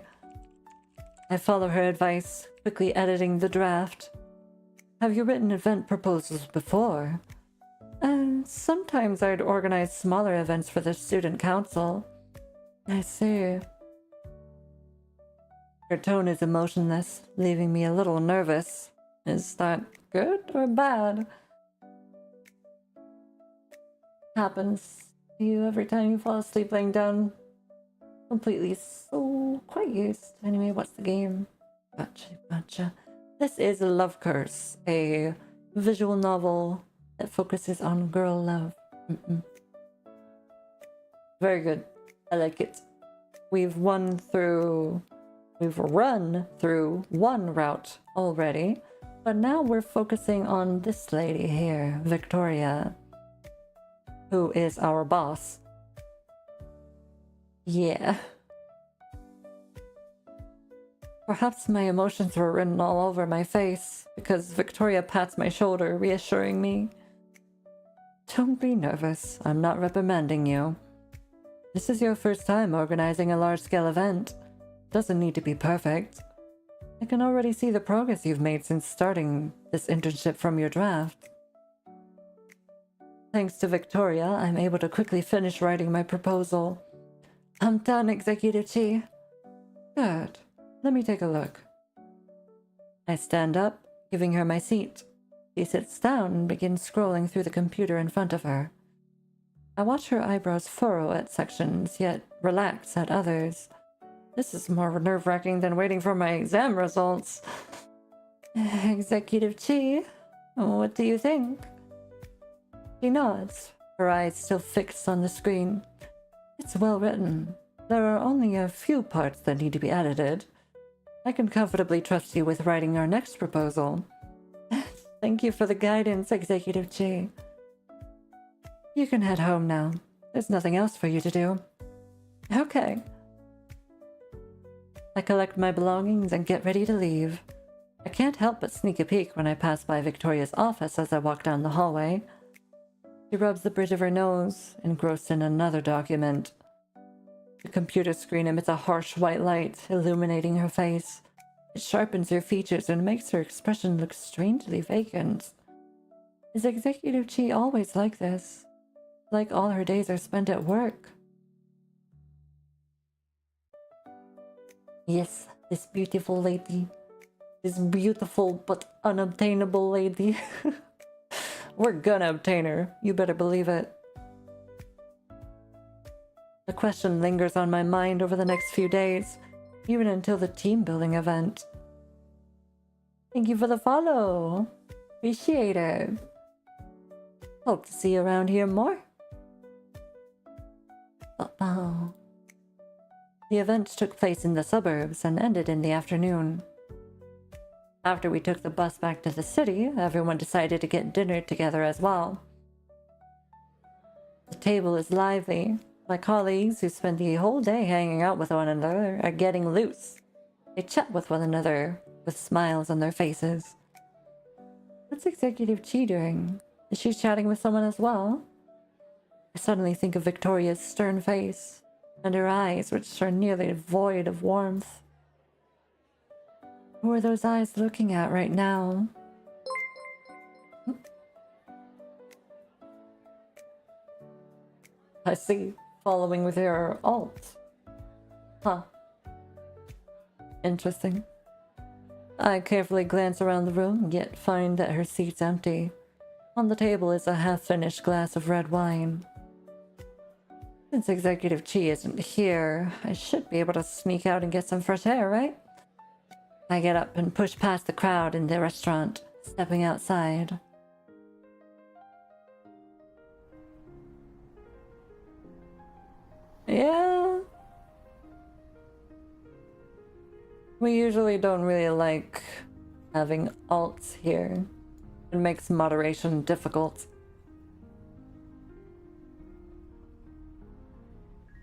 I follow her advice, quickly editing the draft. Have you written event proposals before? Sometimes I'd organize smaller events for the student council. I see. Her tone is emotionless, leaving me a little nervous. Is that good or bad? Happens to you every time you fall asleep laying down completely so quiet. Anyway, what's the game? Gotcha. This is Love Curse, a visual novel that focuses on girl love. Very good. I like it. We've run through one route already, but now we're focusing on this lady here, Victoria, who is our boss. Yeah. Perhaps my emotions were written all over my face, because Victoria pats my shoulder, reassuring me. Don't be nervous. I'm not reprimanding you. This is your first time organizing a large-scale event. Doesn't need to be perfect. I can already see the progress you've made since starting this internship from your draft. Thanks to Victoria, I'm able to quickly finish writing my proposal. I'm done, Executive Chi. Good. Let me take a look. I stand up, giving her my seat. She sits down and begins scrolling through the computer in front of her. I watch her eyebrows furrow at sections, yet relax at others. This is more nerve-wracking than waiting for my exam results. Executive Chi, what do you think? She nods, her eyes still fixed on the screen. It's well written. There are only a few parts that need to be edited. I can comfortably trust you with writing our next proposal. Thank you for the guidance, Executive Chi. You can head home now. There's nothing else for you to do. Okay. I collect my belongings and get ready to leave. I can't help but sneak a peek when I pass by Victoria's office as I walk down the hallway. She rubs the bridge of her nose, engrossed in another document. The computer screen emits a harsh white light, illuminating her face. It sharpens her features and makes her expression look strangely vacant. Is Executive Chi always like this? Like all her days are spent at work? Yes, this beautiful lady. This beautiful but unobtainable lady. We're gonna obtain her. You better believe it. The question lingers on my mind over the next few days, even until the team building event. Thank you for the follow. Appreciate it. Hope to see you around here more. Uh-oh. The event took place in the suburbs and ended in the afternoon. After we took the bus back to the city, everyone decided to get dinner together as well. The table is lively. My colleagues, who spend the whole day hanging out with one another, are getting loose. They chat with one another, with smiles on their faces. What's Executive Chi doing? Is she chatting with someone as well? I suddenly think of Victoria's stern face, and her eyes, which are nearly void of warmth. Who are those eyes looking at right now? I see. Following with your alt. Huh. Interesting. I carefully glance around the room, yet find that her seat's empty. On the table is a half-finished glass of red wine. Since Executive Chi isn't here, I should be able to sneak out and get some fresh air, right? I get up and push past the crowd in the restaurant, stepping outside. Yeah. We usually don't really like having alts here. It makes moderation difficult.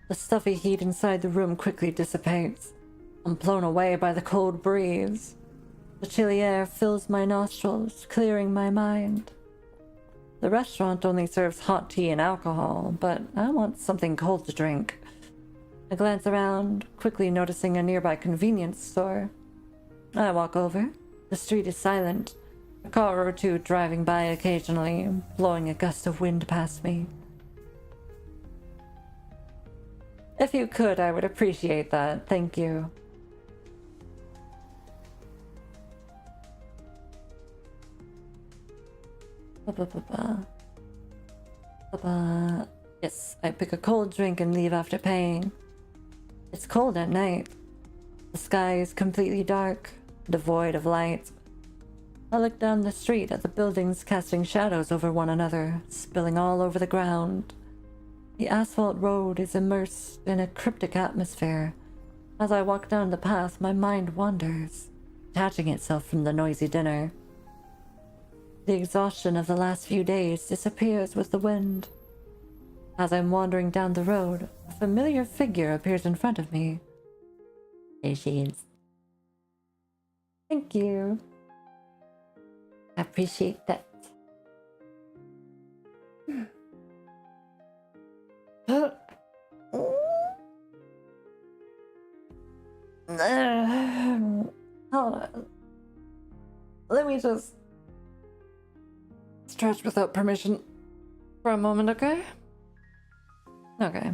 The stuffy heat inside the room quickly dissipates. I'm blown away by the cold breeze. The chilly air fills my nostrils, clearing my mind. The restaurant only serves hot tea and alcohol, but I want something cold to drink. I glance around, quickly noticing a nearby convenience store. I walk over. The street is silent. A car or two driving by occasionally, blowing a gust of wind past me. If you could, I would appreciate that. Thank you. Yes, I pick a cold drink and leave after paying. It's cold at night. The sky is completely dark, devoid of light. I look down the street at the buildings casting shadows over one another, spilling all over the ground. The asphalt road is immersed in a cryptic atmosphere. As I walk down the path, my mind wanders, detaching itself from the noisy dinner. The exhaustion of the last few days disappears with the wind. As I'm wandering down the road, a familiar figure appears in front of me. There she is. Thank you. I appreciate that. Hold on. Let me just stretch without permission for a moment, okay? Okay.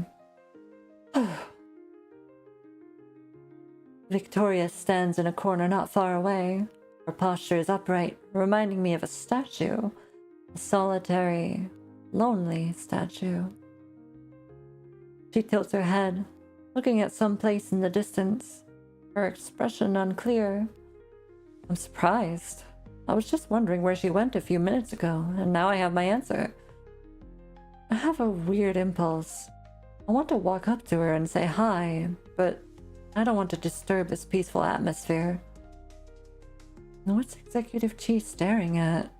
Victoria stands in a corner not far away. Her posture is upright, reminding me of a statue. A solitary, lonely statue. She tilts her head, looking at some place in the distance, her expression unclear. I'm surprised. I was just wondering where she went a few minutes ago, and now I have my answer. I have a weird impulse. I want to walk up to her and say hi, but I don't want to disturb this peaceful atmosphere. What's Executive Chi staring at?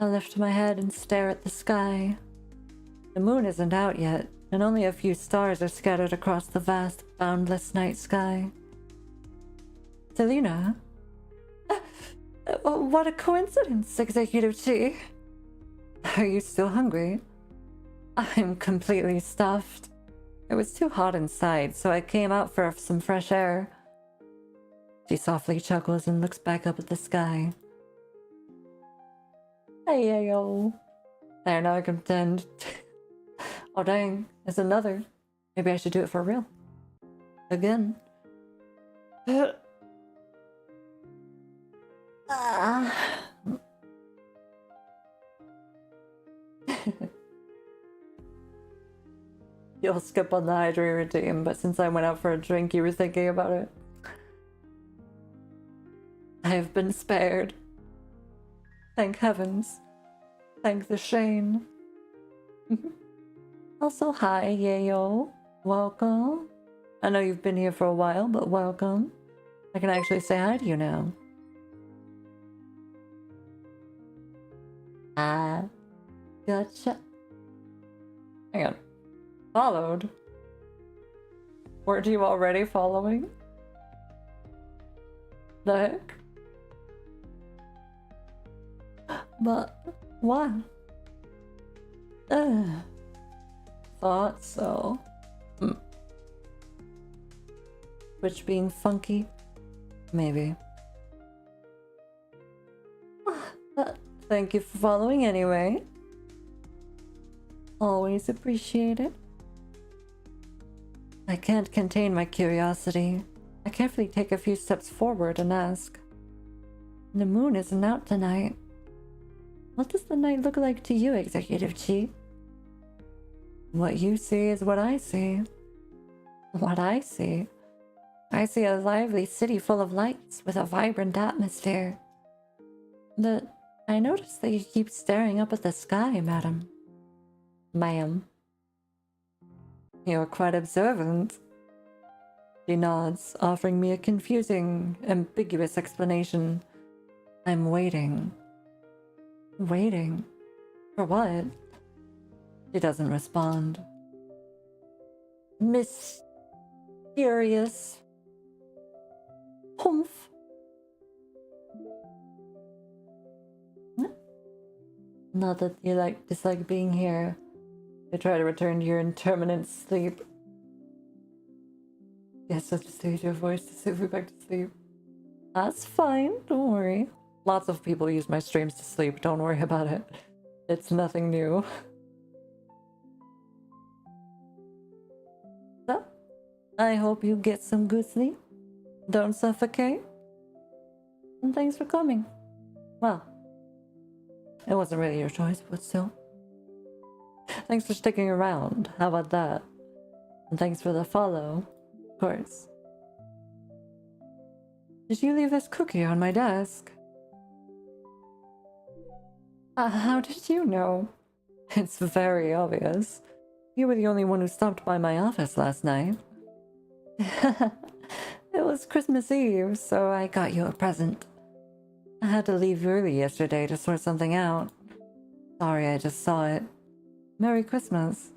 I lift my head and stare at the sky. The moon isn't out yet, and only a few stars are scattered across the vast, boundless night sky. Selena? What a coincidence, Executive Chi. Are you still hungry? I'm completely stuffed. It was too hot inside, so I came out for some fresh air. She softly chuckles and looks back up at the sky. Hey, yo. There, now I can pretend. Oh, dang. There's another. Maybe I should do it for real. Again. You'll skip on the hydrate routine, but since I went out for a drink, you were thinking about it. I have been spared. Thank heavens. Thank the Shane. Also, hi, Yayo. Welcome. I know you've been here for a while, but welcome. I can actually say hi to you now. Gotcha. Hang on. Followed? Weren't you already following? The heck? But why? Thought so. Which being funky? Maybe. Thank you for following anyway. Always appreciate it. I can't contain my curiosity. I carefully take a few steps forward and ask, the moon isn't out tonight. What does the night look like to you, Executive Chief? What you see is what I see. What I see? I see a lively city full of lights with a vibrant atmosphere. I notice that you keep staring up at the sky, madam. Ma'am. You're quite observant. She nods, offering me a confusing, ambiguous explanation. I'm waiting. Waiting? For what? She doesn't respond. Mysterious. Humph. Not that you dislike being here. You try to return to your intermittent sleep. Yes, I'll just use your voice to send me back to sleep. That's fine, don't worry. Lots of people use my streams to sleep, don't worry about it. It's nothing new. So, I hope you get some good sleep. Don't suffocate. And thanks for coming. Well, it wasn't really your choice, but still. Thanks for sticking around. How about that? And thanks for the follow, of course. Did you leave this cookie on my desk? How did you know? It's very obvious. You were the only one who stopped by my office last night. It was Christmas Eve, so I got you a present. I had to leave early yesterday to sort something out. Sorry, I just saw it. Merry Christmas.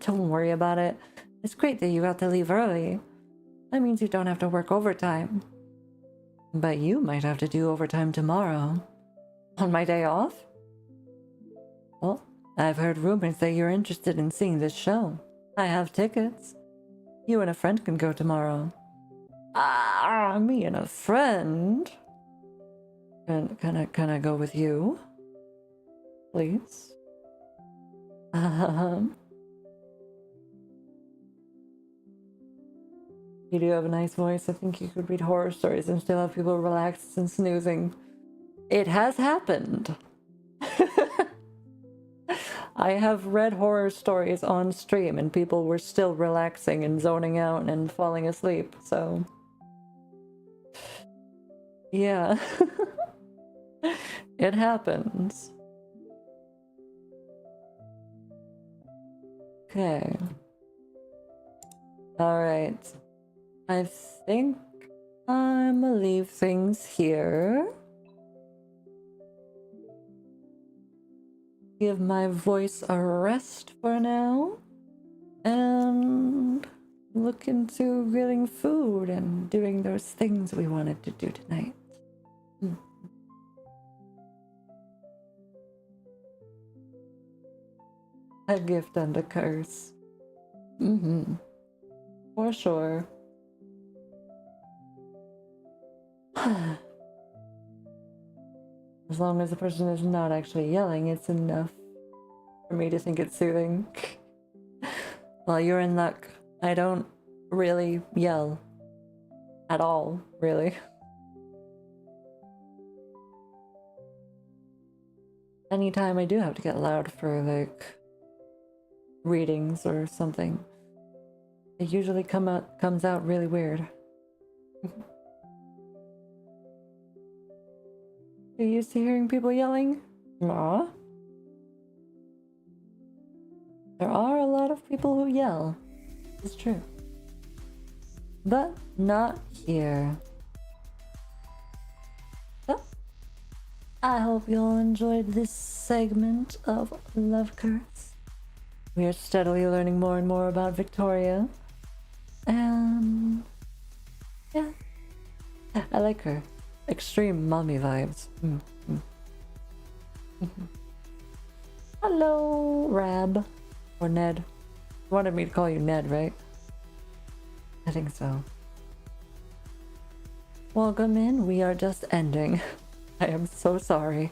Don't worry about it. It's great that you got to leave early. That means you don't have to work overtime. But you might have to do overtime tomorrow. On my day off? Well, I've heard rumors that you're interested in seeing this show. I have tickets. You and a friend can go tomorrow. Me and a friend? Can I go with you? Please? You do have a nice voice. I think you could read horror stories and still have people relaxed and snoozing. It has happened. I have read horror stories on stream and people were still relaxing and zoning out and falling asleep, so... yeah. It happens. Okay. Alright. I think I'm gonna leave things here. Give my voice a rest for now. And look into grilling food and doing those things we wanted to do tonight. A gift and a curse. For sure. As long as the person is not actually yelling, it's enough for me to think it's soothing. Well, you're in luck. I don't really yell. At all, really. Anytime I do have to get loud for, like, readings or something, it usually comes out really weird. Are you used to hearing people yelling? Aw. There are a lot of people who yell. It's true. But not here. So, I hope you all enjoyed this segment of Love Curse. We are steadily learning more and more about Victoria. And yeah, I like her. Extreme mommy vibes. Hello, Rab. Or Ned. You wanted me to call you Ned, right? I think so. Welcome in. We are just ending. I am so sorry.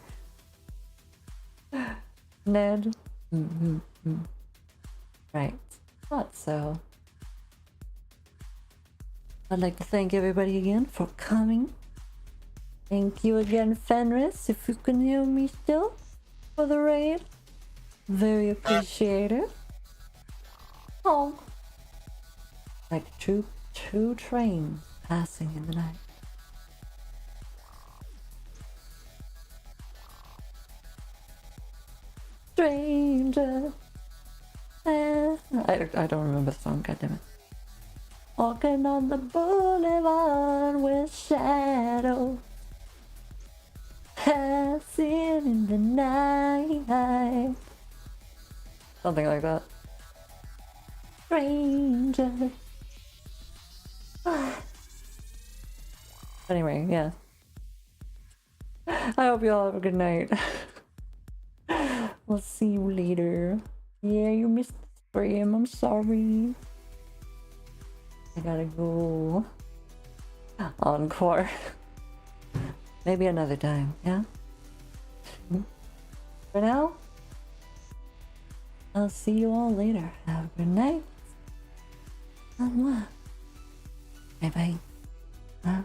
Ned. Right. Thought so. I'd like to thank everybody again for coming. Thank you again, Fenris, if you can hear me still, for the raid. Very appreciated. Oh, like two trains passing in the night. Stranger. I don't remember the song, goddammit. Walking on the boulevard with shadows passing in the night. Something like that. Stranger. Anyway, yeah. I hope you all have a good night. We'll see you later. Yeah, you missed the stream. I'm sorry. I gotta go. Encore. Maybe another time, yeah? For now, I'll see you all later. Have a good night. Bye bye.